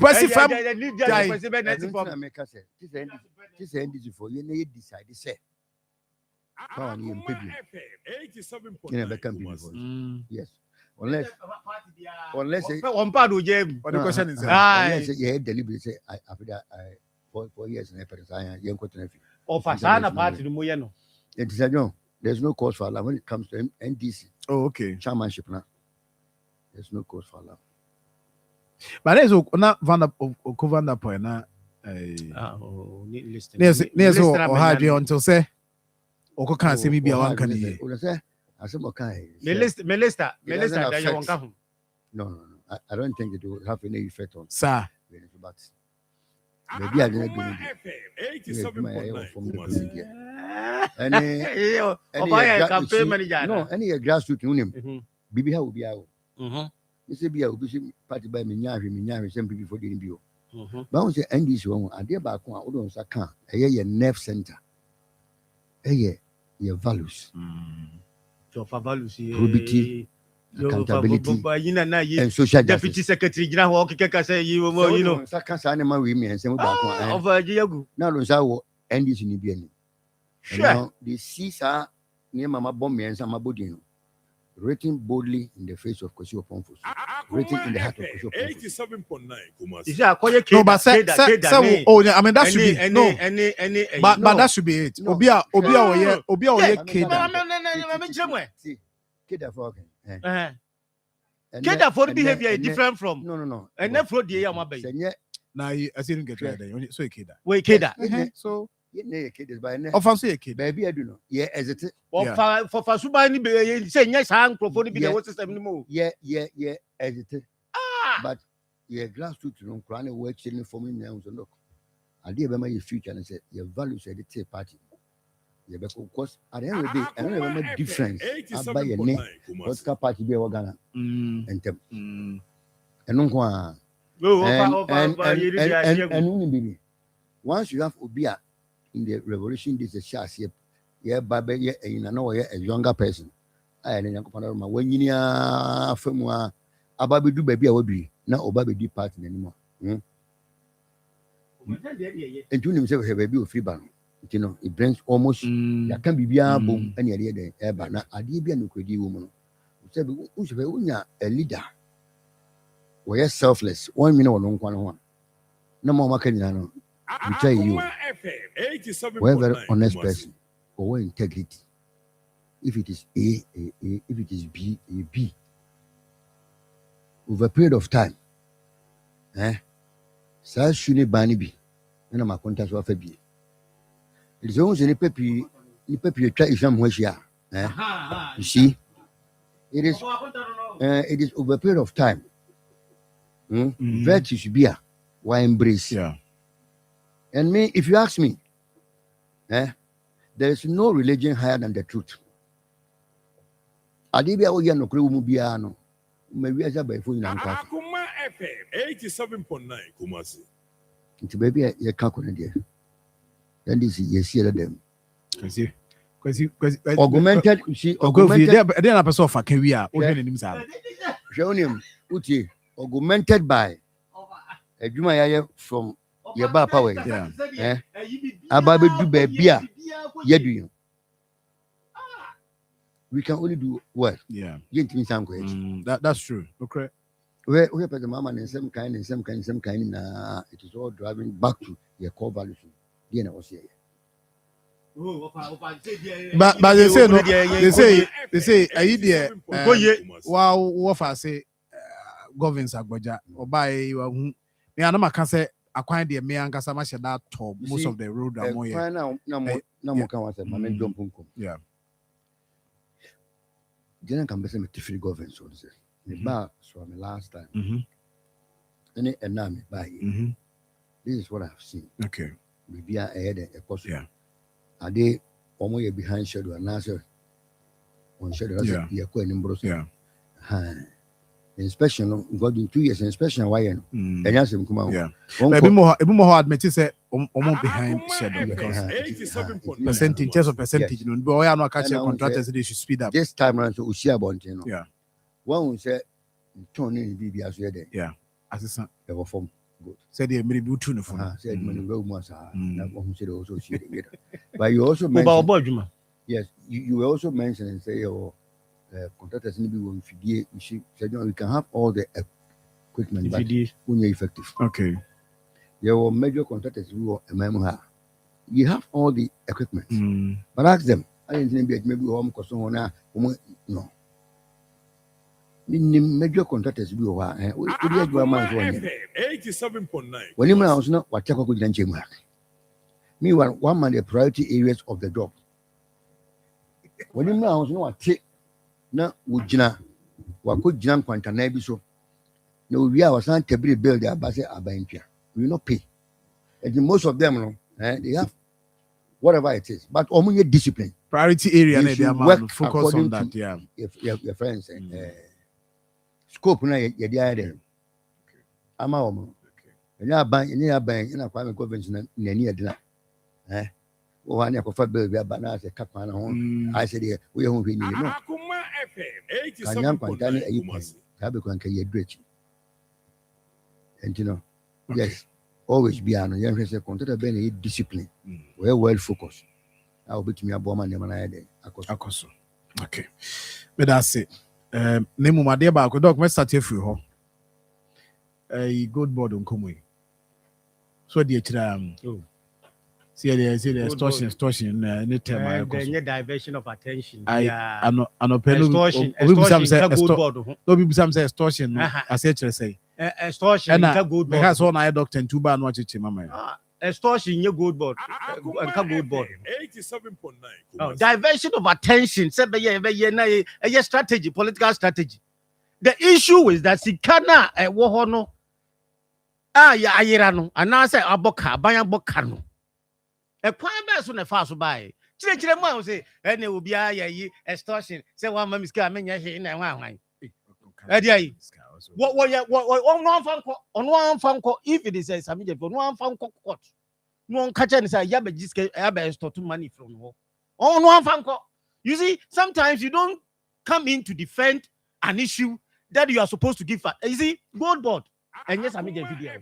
this end for you decide say. Yes. unless one part of Jim. What the question is? Unless you deliberately say, after that, 4 years in a young cotton. Of Fasana party, the Moyano. It is a no. There's no cause for alarm when it comes to NDC. Oh, okay. Chairmanship now. There's no cause for alarm. But there's not Van the point now. There's or hard you until say, or can't see me be a one can you say? I said, okay. Melissa, that you won't come. No. I don't think it will have any effect on. Sir. But maybe I didn't do it. Any grassroots union. Bibi will be out. This will be a party by Minyari, some people for the NBO. But I say, and this one, I dear back one, Odon Saka, a year nerve center. A year, your values. Your values, probity, accountability, and social deputy secretary, you know, say you know, Saka animal women and some back one over a year ago. Now, those are and this in the Sure. The Caesar near Mama Bombi and Samabudino. Written boldly in the face of Kosi Oponfos. Written in the heart of Kosi Oponfos. 87.9. No, but I mean that should be no. But that should be it. Obia See, Keda for Keda for behavior is different from no. And then for the year my baby. Now I didn't get there. So Keda. Wait, Keda. So of course, kid. Baby, I do know. Yeah, as it for Fasuba, say yes, I'm prophoning the water system anymore. Yeah, as it. But yeah, glass to no crown work chilling for me now. So look, I did remember your future and said your values at the tea party. Yeah, because of course, at the end of the day, I don't remember difference. I buy your name, what's car party be Ghana and them. And no and once you have Obia. In the revolution, this is a yeah, baby, you know, a younger person. I and young panorama when you are from a baby do baby, I will be not a baby deep party anymore. And to himself, have a baby of free ban. You know, it brings almost, there can be boom any idea there, but not a dear woman. Who's a leader? We are selfless. 1 minute or long. No more marketing. We tell you, we're a very honest person, or integrity. If it is A, if it is B, A, B. Over a period of time, so shouldn't ban be. And I'm a contact with a B. It is almost any peppy, you try somewhere here. You see, it is over a period of time. Virtue should be a why embrace. Yeah. And me, if you ask me, there is no religion higher than the truth. Adibia oya no kure mu bia no. Maybe as by phone na nka. Akoma FM 87.9 Kumasi. Nti baby ye ka ko na dia. Then this ye see them. Kwesi augmented see augmented there na person of akewi a o hwe nanim sa. Hwe onim uti augmented by adwuma ya from your bar power. About do baby, you. We can only do what? Yeah. That's true. Okay. We have the mama and some kind. It is all driving back to your core values. But they say no. They say I idea. Wow, what I say governs Agboja or by you. Me anama can say acquire the me and Kasama that top most of the road are more. Yeah. Then can be some different government so say. The bar so me last time. Any enemy by. This is what I have seen. Okay. We be ahead a course. Yeah. Are they almost behind schedule and answer on schedule? Yeah. Yeah. Inspection got in 2 years inspection why and yes him come out. Yeah. Maybe more admit say behind schedule because percentage of percentage no but we are not catching contractors they should speed up. This time around so we see about you know. Yeah. One say turn in BB as there. Yeah. Assistant they were form good. Said they maybe do no for. Said money go more sir. Na one say also see together. But you also mentioned yes, you also mentioned and say contractors in the we can have all the equipment, but when you're effective. Okay. Your major contractors who are you have all the equipment, but ask them. I didn't be maybe home because no. The major contractors we are 87.9. when you know what you could then meanwhile, one man the priority areas of the job. When you know what take na ujina wako jina kwanta na bi so na we are was not to build their base abantia. We will not pay. And most of them they have whatever it is, but omunye discipline. Priority area they should work focus on that. Yeah. If your friends scope na ye dey there. Ama omo. Any aban ina kwa me convention na ni edina. One ya kofa bill bia bana se kapa na ho. I said we ho hwe ni no. Akoma FM Kanyam kwantani ayi 87.9. ka be kwanka ye drechi. And you know, yes, always be an young person content be discipline. We well focused. I will be to me a bomb and the Akoso. Okay. But that's it. Name my dear back, dog, let's start here for a good board on Kumwe. So, dear, see the extortion, any time. The diversion of attention. I know extortion. No people say extortion. I say. Extortion. Because one eye doctor and two bad watch it, mama. Extortion, your good board. Good board. 87.9. Diversion of attention. A strategy, political strategy. The issue is that Sikana a wohono. Ya ayirano. And now say aboka, bayan bokano. A quite best on a fast by. Chile say, and it will be a extortion. Say one man is coming here in a one. What on one phone call if it is a subject for one phone call court. No one catch and say yabe jiske yabe stole money from her. On one phone call. You see, sometimes you don't come in to defend an issue that you are supposed to give. You see, gold board. And yes, I made a video.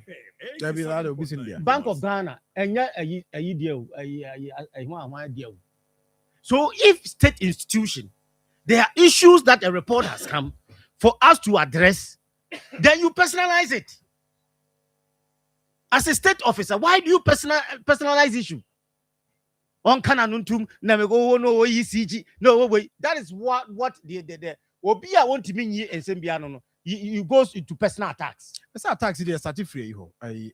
Bank of Ghana and yeah, a deal. So if state institution, there are issues that a report has come for us to address, then you personalize it. As a state officer, why do you personalize issue? On Kananuntum, never go no ECG, no way. That is what the Obia want to mean here and Sembiano. You goes into personal attacks. It's attacks the certificate.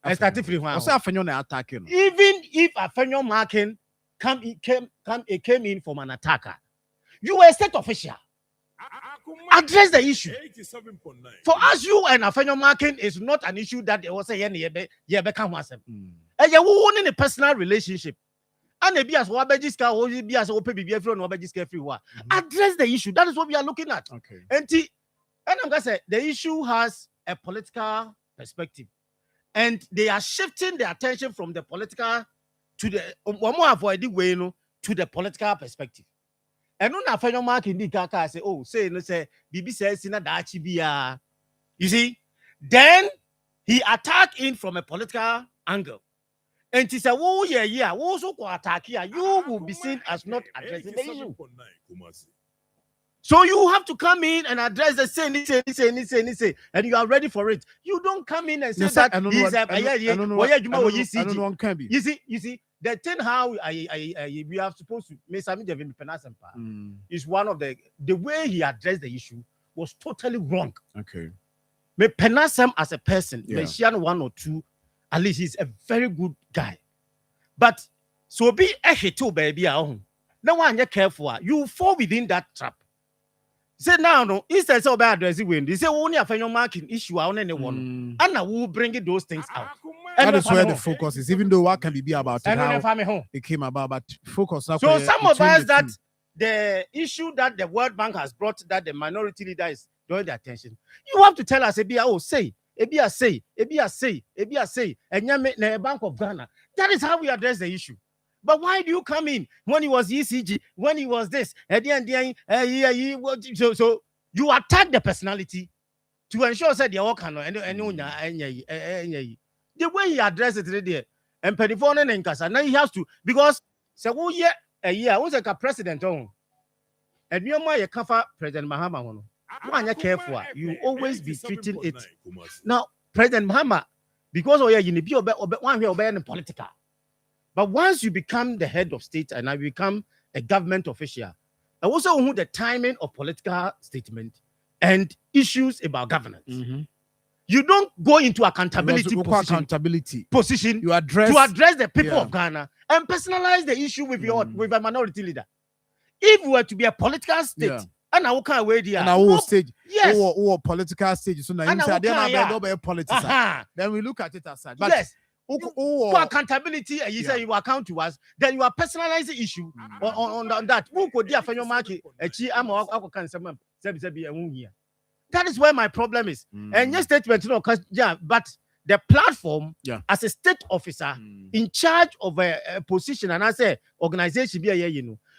I started free. What's happening attacking? Even if a fenyo marking came in from an attacker, you were a state official. Address the issue. 87.9. For us, you and Afenyo marking is not an issue that they was saying in a personal relationship. And a bias wabejiska or bias open behavior no wabejiska free. Address the issue. That is what we are looking at. Okay. And I'm gonna say the issue has a political perspective, and they are shifting the attention from the political to the one more avoiding way to the political perspective. And no na fenyo mark in the kaka say, oh, say no say Bibi says in dachi bia. You see, then he attacked in from a political angle. And he said, oh yeah, also attack here, you will be seen as not addressing the issue. So you have to come in and address the say, and you are ready for it. You don't come in and say that you see, the thing how we are supposed to is one of the way he addressed the issue was totally wrong. Okay. Me Penasem as a person, one or two, at least he's a very good guy. But so be a hit baby. No one you're careful. You fall within that trap. Say now, no, instead of addressing when they say only a final marking issue on anyone, and I will bring those things out. That is where the focus is, even though what can be about it, how it came about, but focus. So some of us that the issue that the World Bank has brought that the minority leader is drawing the attention, you have to tell us, say, and the Bank of Ghana. That is how we address the issue. But why do you come in when he was ECG, when he was this, so you attack the personality to ensure that they all can the way he addressed it today, and Penifone and Casa, now he has to, because so a year was like a president on, And you are cover President Mahama. One you careful, you always be treating it. Now, President Mahama, because you be one way obeying political. But once you become the head of state and I become a government official, I also know the timing of political statement and issues about governance. You don't go into accountability position you address to address the people of Ghana and personalize the issue with with a minority leader. If we were to be a political state, and I will can't wait here. And I will stage, yes, or political stage. So now you say they're politics. Then we look at it as such. Yes. For accountability, and you say you account to us, then you are personalizing the issue on that. Who could dear for your market? That is where my problem is. And your statement, but the platform as a state officer in charge of a position, and I say organization,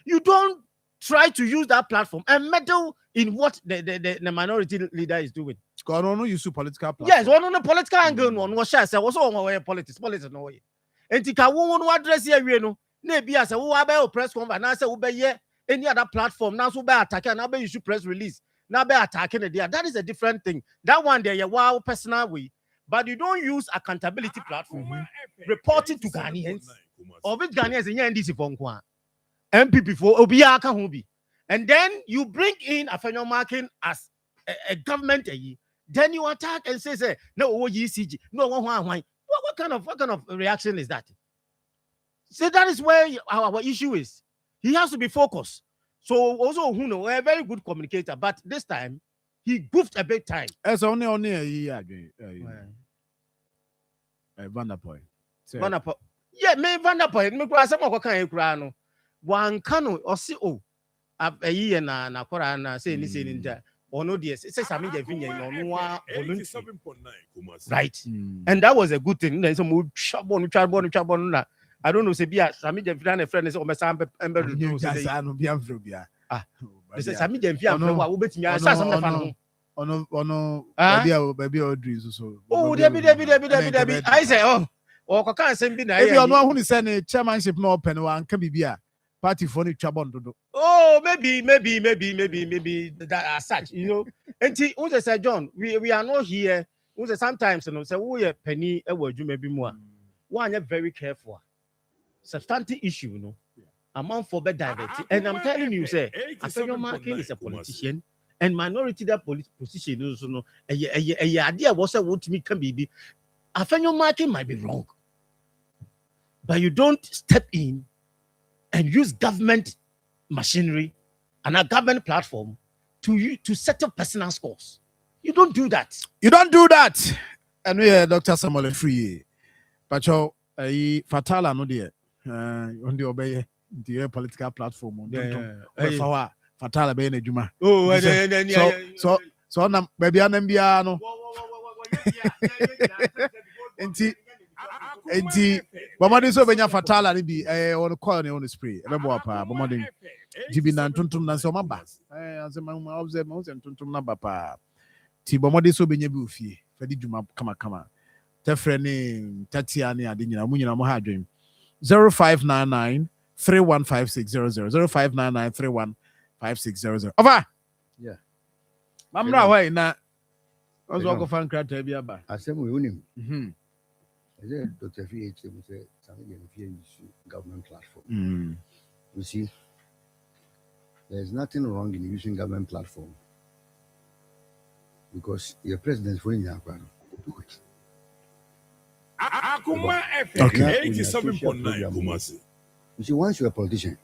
you don't try to use that platform and meddle in what the minority leader is doing. God only use political platform. Yes, one on the political angle, one was share. Was all way politics no way. And tika won't address here, maybe as a who press conference, and I say, obey any other platform. Now, so by attacking, now you should press release. Now by attacking the idea. That is a different thing. That one there, wow, personal way. But you don't use accountability platform reporting to Ghanaians, or which Ghanaians in NDC for MPP for Obia Kahubi. And then you bring in a phenomenon marking as a government. Then you attack and say no, ECG, no one. What kind of reaction is that? So that is where our issue is. He has to be focused. So also a very good communicator, but this time he goofed a big time. It's only a year. Vanderpoint. Vanderpoint. Yeah, me Vanderpoint. Me kwa sama kwa kan ekura no. Wan kanu osi o. A year na kora na say ni nda. Ono dey say sami je vinya no wa voluntary. Right. And that was a good thing. Then some chabon na. I don't know say bia sami je friend say o mesa embe do say. Ah. Say sami je friend wa wo betimi asa some fa no. Ono baby Audrey so. Oh, Debbie. I say oh can say bi na. If you know who is saying chairmanship no open one can be party for the chabon do. Oh, maybe that as such, And who say John, we are not here. Who say sometimes say we penny a word you maybe more. One very careful. Substantive issue, amount for bed diversity. And I'm telling you, say, Afenyo Markin is a politician, and minority that position is a idea was a what me can be. Afenyo Markin might be wrong, but you don't step in and use government machinery and a government platform to settle personal scores. You don't do that. And we are Dr. Samuel Free. But Fatala no dear. On the obey the political platform. Fatala be Juma. Oh, so na baby anambiano. Enti bomadi so benya fatala ni bi on call ni on spray e bebo pa bomadi jibi na tuntum na so maba asema observe mo tuntum na ba pa ti bomadi so benya bi ofie fadi djuma kama tefre ni tatia ni ade nyina mu nyina mo ha adwen 0599 315600 0599 315600 over mamra why na ozo ko fan krata bi aba asemu unim Dr. VH say something use government platform. You see, there's nothing wrong in using government platform because your president for India do it. Akoma FM 87.9 Kumasi. You see, once you're a politician,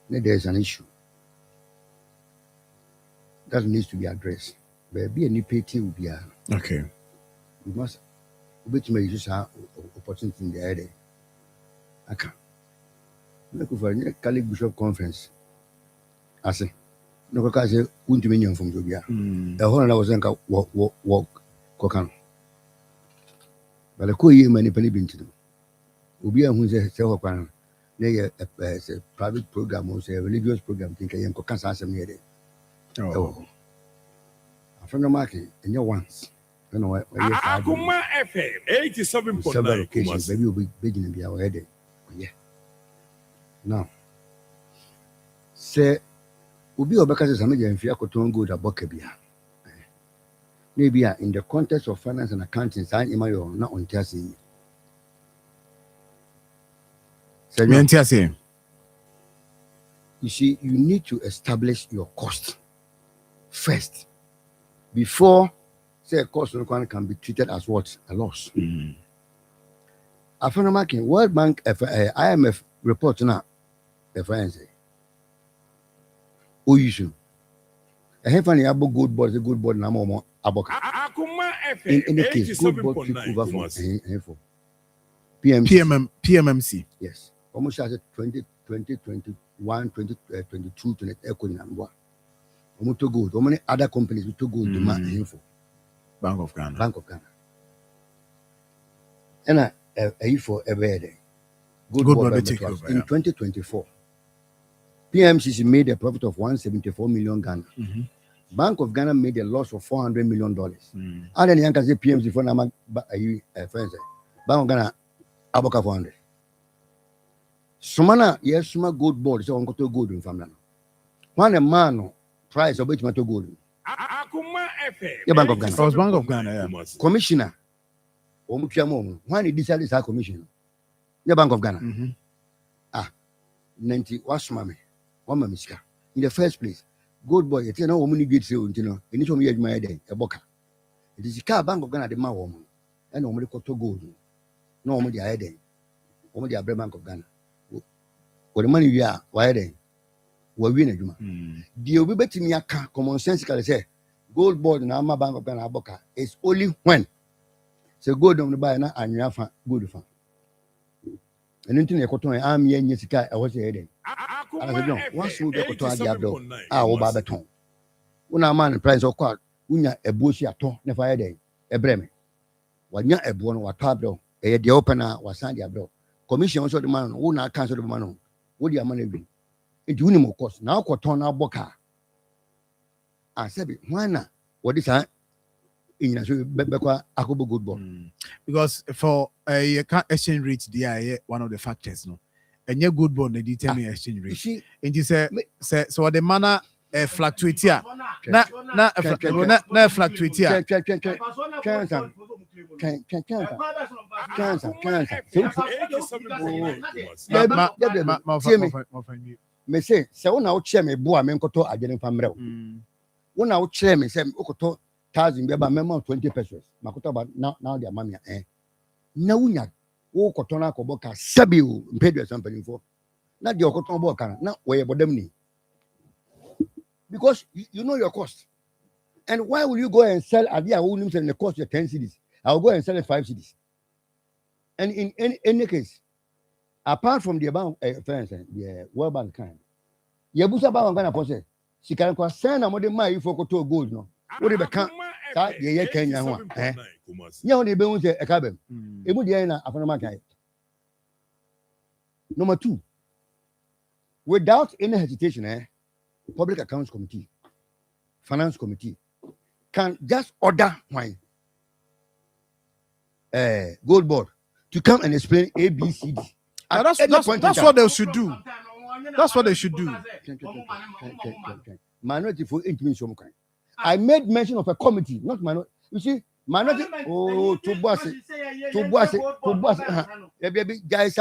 there's an issue that needs to be addressed. But be any pay will be okay. We must. Which may use our opportunity in the area. I can't. Look for a Catholic Bishop Conference. I say, no, because I wouldn't mean from Jobia. The whole I was like, walk, cocan. But I could hear many penny been to do. Ubia who says, a private program or a religious program, think I am cocan some here. Oh, a friend of market, and your once. Akoma FM 87.9 Kumasi. Maybe you'll be beginning to be our headache. Yeah. Now, say Ubi obeka say media mfia koton gold aboka bia. Maybe in the context of finance and accounting, sign email not on TSC. You see, you need to establish your cost first before say a cost can be treated as what? A loss. After World Bank, IMF report now, the friends say, you should. I have any about good board, a good board, no more about. In any case, good board took over from PMMC. Yes, almost as 2021, 2022, 2022. Almost to gold. How many other companies we took gold demand info? Bank of Ghana. And I for every day. Good board in 2024. PMCC made a profit of 174 million Ghana. Bank of Ghana made a loss of $400 million. And then you can say PMC for Nama friends. Bank of Ghana aboka 400. Sumana yes suma gold board so on to gold in family. One a man price of which matter gold. Yeah, Bank of Ghana. First Bank of Ghana, yeah. Commissioner. Omukiamo. When he decided to commission. Yeah, Bank of Ghana. 90 wasmame. One miska. In the first place, gold boy, it's no woman get so you know. In some years my day, a boka. It is a car Bank of Ghana the ma woman. And normally got to gold. No woman the head. Woman the Bank of Ghana. What the money we are, why then? We win a juma. The obibet me a common sense say gold board in our Bank of Ghana boka is only when so gold on the buy na and you have good fun. And into the cotton arm yen yesika I was heading. I said, no, once you get to the abdo, baton. Una man price of quad, unya a bush at all, never a day, a breme. When you're a born or tabdo, a the opener was Sandy abdo. Commission also the man who not cancel the man. What your money be? It's unimo cost. Now cotton our boca. I said, why not? What is that? In Akobo good bond. Because for a exchange rate, they are one of the factors, no. And your good bond, they determine exchange rate. And you say, so the manner fluctuate here. Na fluctuate here. Me say, so now chair me boa men koto agene famrel. Una wo chair me say okoto 1,000 be ba memo 20 pesos. Makoto about now their mamia na unya wo koto na ko boka sabi o mpedu something for. Na the okoto boka na we bodam ni. Because you know your cost. And why will you go and sell idea who names and the cost your 10 cedis? I'll go and sell it 5 cedis. And in any case, apart from the bank friends, the World Bank kind, Yabusa Bank gonna possess. She can send a more than my for to gold no. What if can't that ye Kenya one? You only be with a cabin. Emudiana Afanakai. Number 2. Without any hesitation, Public Accounts Committee, Finance Committee can just order wine gold board to come and explain ABCD. That's what they should do. That's what they should do. Minority for intimation. I made mention of a committee, not minority. You see, minority. Oh, to boss. Guys,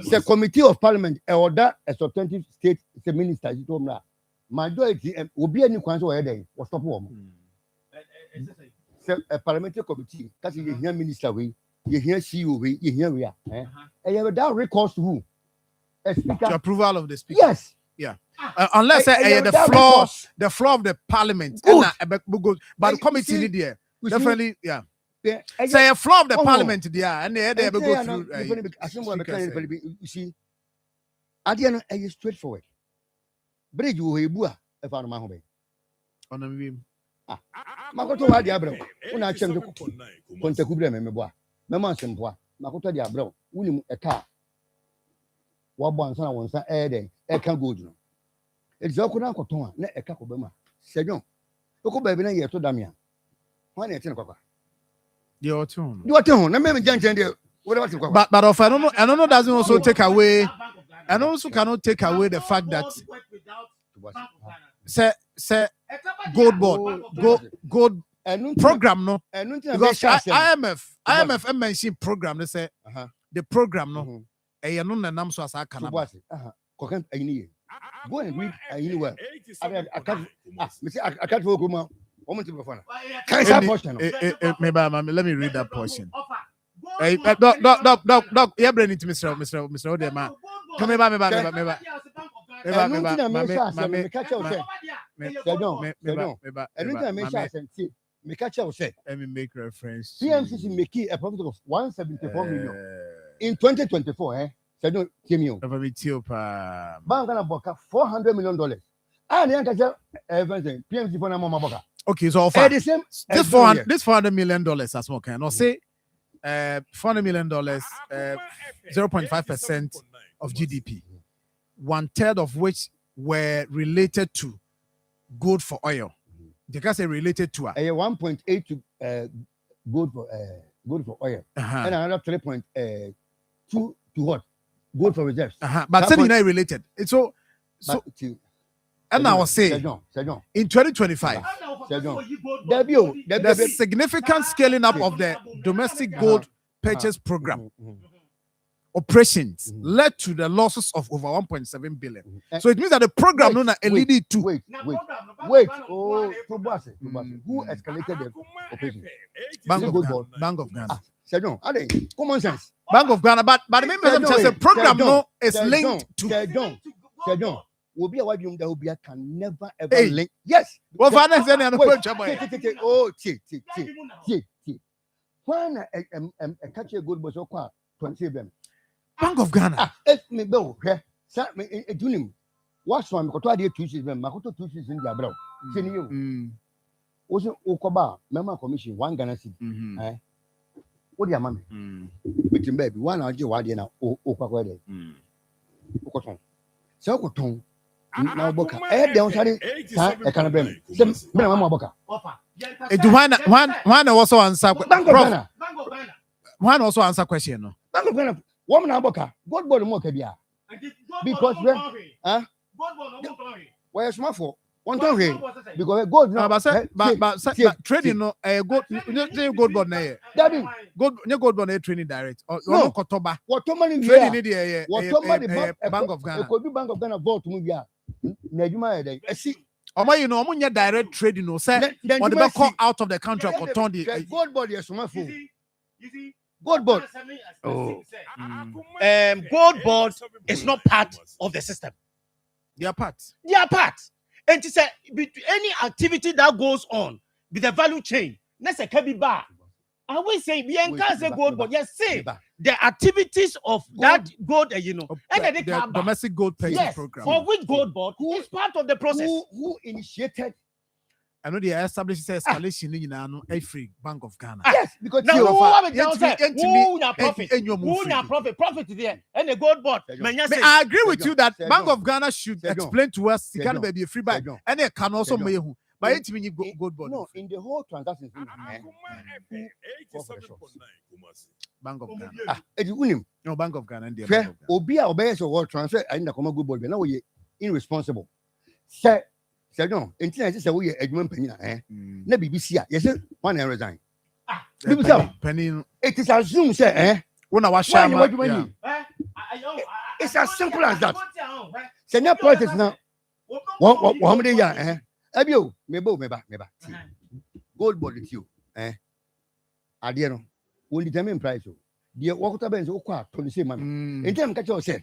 the Committee of Parliament order a substantive state the minister. Majority will be any council where they was stop one. A parliamentary committee, because you hear minister we, you hear CEO we, you hear we are. And you have that recourse to who? A speaker. To approval of the speaker. Yes. Yeah. Unless the floor of the parliament. But the committee need there. Definitely, yeah. Say a floor of the parliament there, and they go through. You see, at the end, it's straightforward. Bridge you hebua if I'm home. On a beam. Makoto wa diabro. Una chem de kontaku bre me boa. Me man sempoa. Makoto diabro. Wuni a car. Wa bo ansa na wonsa den e kan gold no. E di okuna koton a na e ka ko bema. Sejon. Oko ba bi na ye to damia. Ho na e tin kwakwa. The autumn. The autumn. Na me janchen de But of I don't know doesn't also take away, and also cannot take away the fact that say gold board gold program no because IMF mentioned program they say the program no eh no na nam so asa kana go and read anywhere I can't go ma let me read that portion. Hey, doc, yeah, bring it to Mr. Odema. Come let me make reference. PMCC making a profit of 174 million in 2024. Bank gonna book $400 million. And then everything PMC for Mama. Okay, so this $400 million as well can or say $400 million 0.5% of GDP, 1/3 of which were related to gold for oil. They can say related to 1.8 to gold for oil, and another 3.2 to what? Gold for reserves. But still not related. It's so and I was saying in 2025, the significant scaling up of the domestic gold purchase program operations led to the losses of over 1.7 billion. So it means that the program known as LED2. Wait. Oh, who escalated the operation? Bank of Ghana. Common sense. Bank of Ghana, but the main message is the program no is linked to. Will be a white that will be a can never ever link. Yes. Well, finance and when a catch a good boss or 20 them. Bank of Ghana. Me bill. Me do him. What's one? Because I did 2 seasons. Makoto 2 seasons in the brow. See you. Also, Okoba, Mama Commission, 1 Ghana city. What do you mammy? With him, baby. 1 hour, you are there now. Okwa. Okoton. So, Okoton. Now, Boka. Don't study. I can't blame. Mama Boka. One also answer. Bank of Ghana. One also answer question. No. Bank of Ghana. Woman Aboka. God board more kabia. Because when where's Marfo? One time because gold now. But trading no gold board na gold board na trading direct. No Kotoba. What money trading the Bank of Ghana. Could be Bank of Ghana vault move ya. Na juma dey. See you know, direct trading no say on the call out of the country or turn the gold board yes Marfo. Gold board. Gold board is not part of the system. They are part. And to say any activity that goes on with the value chain, that's a cabi bar. I will say we encourage the gold board. Yes, say the activities of that gold, and the domestic gold purchase program. For which gold board is part of the process. Who initiated? I know they established escalation in a free Bank of Ghana. Yes, because now profit there and the gold board. I agree with you that Bank of Ghana should explain to us it can be a free buy and it can also make but it's mean gold board. No, in the whole transaction. Bank of Ghana. No, Bank of Ghana. Obia obeys or transfer and the common good board. Now we irresponsible. Say no, until I say we are a human penny. Na BBC, yes, one resign. Penny, it is assumed, say, when I was sharing, it's as simple as that. Say, no politics now. One day, have you? Maybe. Gold board with you, I dear no, will determine price. Dear Walker Benz, to the same man. In time, catch yourself.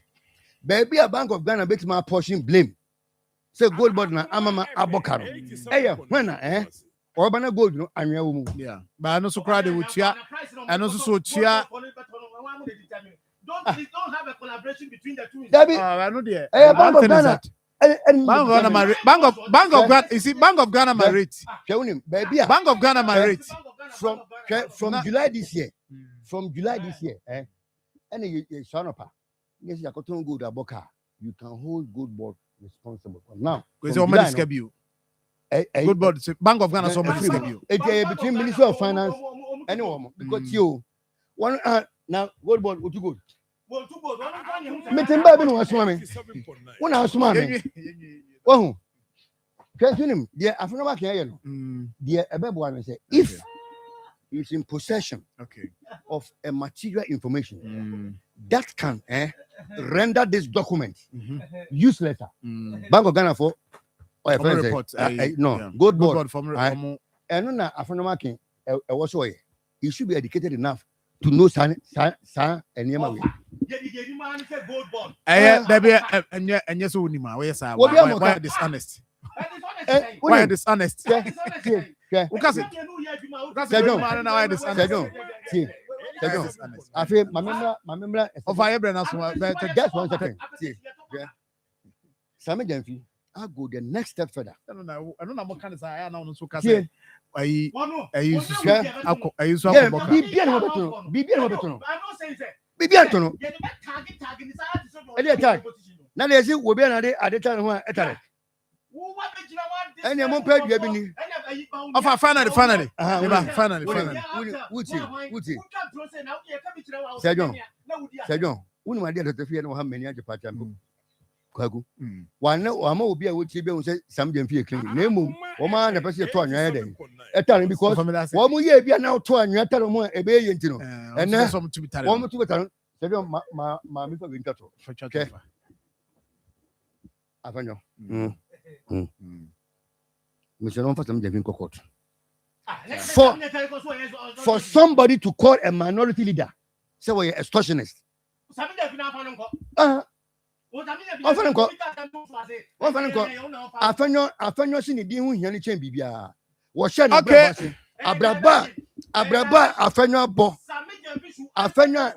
Baby, a Bank of Ghana bet my portion blame. Say gold board na amama abokaro. When or bana gold no anwa wo mu. Yeah. But I know so crowd with chia. I know so chia. Don't have a collaboration between the two. I know there. Bank of Ghana. Bank of Ghana. You see, Bank of Ghana my rate. Bank of Ghana my rate. From July this year. From July this year, and you son of yes, you can gold aboka. You can hold gold board responsible for now. Because already schedule. Good board. Bank of Ghana so much schedule. Between Ministry of Finance and because you one Now, gold bond, what you good? Meeting baby no asoma me. Wo na asoma me. Wo hu. Kwentunim, the African can hear no. The ebebo an say if he's in possession of a material information that can render this document useless. Bank of Ghana for or report, no gold board from and na African can was so he should be educated enough to know san and yema we. And yes, why dishonest? Why dishonest? I feel my member of I just 1 second. Sammy Jenfi, I'll go the next step further. I don't know what kind of I know so can I use now there's it will be another at the time when and your mom paid you of finally Sergeant, wouldn't my dear to fear no how many other part Kwagu. One no, I'm will be a would say something fear clean. Name, woman, the person to another day. A time because 1 more year be now to an yatta more a bay, and then some to be telling 1 to a town. Sergeant, my Mr. Winter for church. Avenue. Mr. Non for some Devin Cocotte. For somebody to call a minority leader, say we're extortionist. Afenyo si ni di hu hia ni chen bibia wo hye na abraba afenyo abo afenyo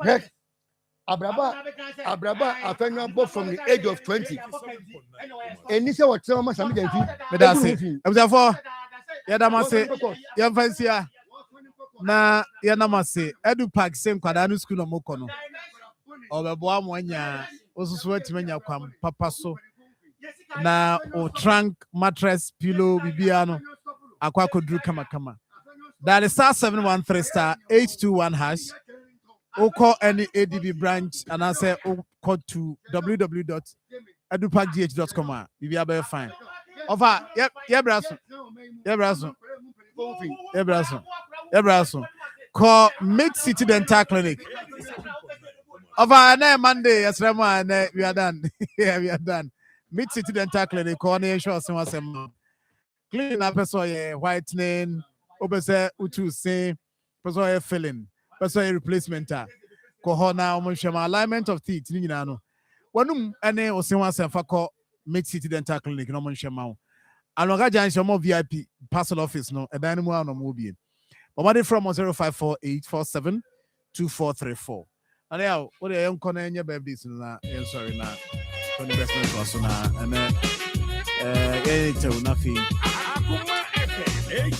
abo from the age of 20 eni se wo tell ma sami janfi me da say ebusafo ya da ma say ya fansia na ya na ma say edu park se nkwada no school no moko no obebo amwanya osusu atimanya kwam papa so na o trunk mattress pillow bibiano akwa kodru kama that is *713*821# or call any ADB branch and I say call to www.edupakgh.com bibia be fine over yebraso call Mid City Dental Clinic over na Monday yesrema na we are done we are done Mid City Dental Clinic call na sure say wasem clean up person whitening obese utu say person filling person replacement ko na omonhwema alignment of teeth ni nyina no wanum ene osenwa senfa call Mid City Dental Clinic no omonhwema anoga junction mo VIP parcel office no edan mu ano mo bie bomade from 0548472434 and yeah what dey enko na enye birthdays na sorry na Tony Bestman was na and anything na fi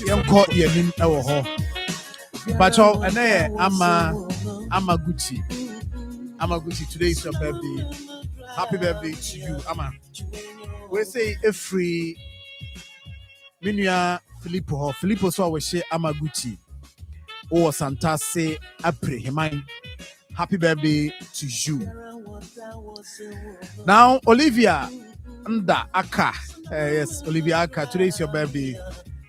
enko yenim e wo ho pacho ene ama Gucci today is your birthday. Happy birthday to you, Ama. We say every Minya Filippo so we say Ama Gucci. Oh Santa say apre himai. Happy birthday to you. Now Olivia Nda Aka. Yes, Olivia Aka. Today is your birthday.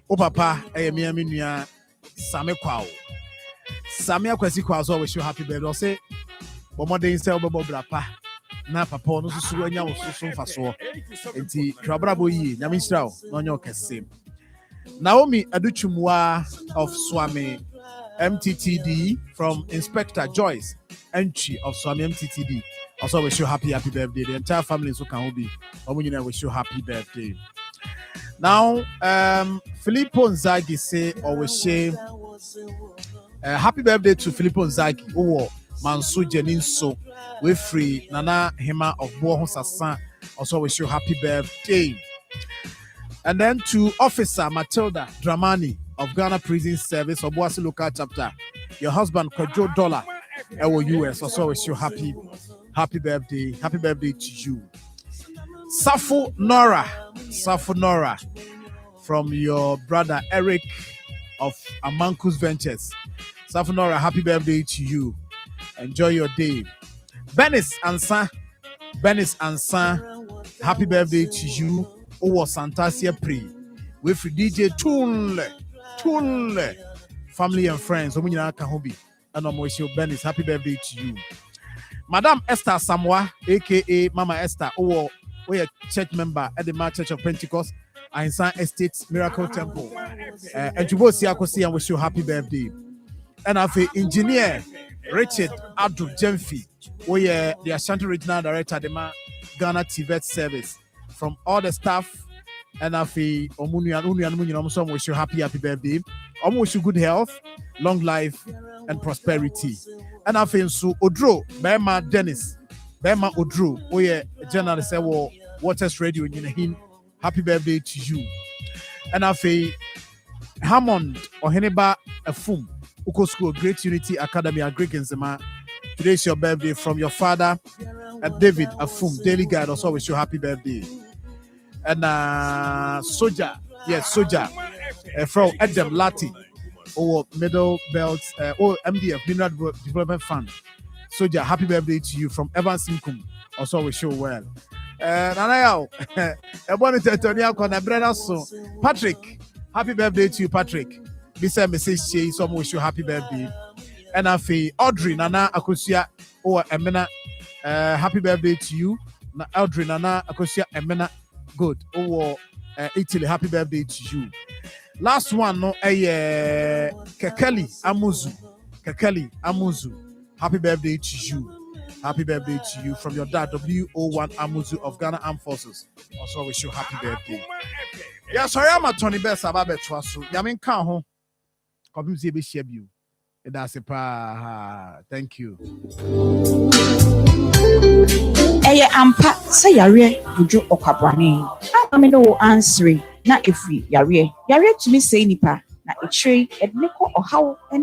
Oh papa, Minya Same Kwao. Samia Kwesi Kwao so we show happy birthday. Say Bomode instead of Brapa. Na papa no susu anya wo susu mfaso enti trabrabo yi nyamistra no nyo kese Naomi Aduchumwa of Swami MTTD from Inspector Joyce entry of Swami MTTD also wish you happy birthday. The entire family so can be omunyina wish you happy birthday. Now Filippo Nzagi say or we say happy birthday to Filippo Nzagi who Mansu Jeninso we free Nana Hema of Boho Sasa also wish you happy birthday. And then to Officer Matilda Dramani of Ghana Prison Service of Boasi Local Chapter, your husband Kojo Dollar US also wish you happy birthday to you. Safu Nora from your brother Eric of Amankus Ventures. Safu Nora, happy birthday to you. Enjoy your day. Benis Ansa, happy birthday to you. Oh, Santasia Pre. With DJ Tunle, family and friends. Omunyina Kahobi. And I'm wish you Benis, happy birthday to you. Madam Esther Samoa, aka Mama Esther, we a church member at the March Church of Pentecost, Ainsan Estate Miracle Temple. And to both see and wish you happy birthday. And I feel engineer Richard Abdul Jemfi, we are the Ashanti Regional Director of the Ghana TVET Service. From all the staff, and I feel Omunia wish you happy birthday. Wish you good health, long life, and prosperity. And I feel so Odro, Bema Dennis, Bema Odro, we are journalist at Waters Radio in him. Happy birthday to you. And I feel Hammond or Heneba Afum, Uko School, Great Unity Academy, Greek Nzema. Today's your birthday from your father, David Afum, Daily Guide. Also wish you happy birthday. And Soja, from Adam Lati, or Middle Belt, or MDF, Mineral Development Fund. Soja, happy birthday to you from Evans Inkum. Also wish you well. Patrick, happy birthday to you, Patrick. Bisa message she some wish you happy birthday. And I feel Audrey Nana Akosia or Emena, happy birthday to you. Audrey Nana Akosia Emena, good. Oh, Italy, happy birthday to you. Last one, no, Kekeli Amuzu, happy birthday to you. Happy birthday to you from your dad, W01 Amuzu of Ghana Armed Forces. Also wish you happy birthday. Yeah, sorry, I'm a Tony Best about Betwasu. Yamin Kaho. Come see be share you. That's a thank you. Eye ampa say yare bujo okwabwane. I'm no answering. Na if we yare to me say nipa na etwe edne ko ohaw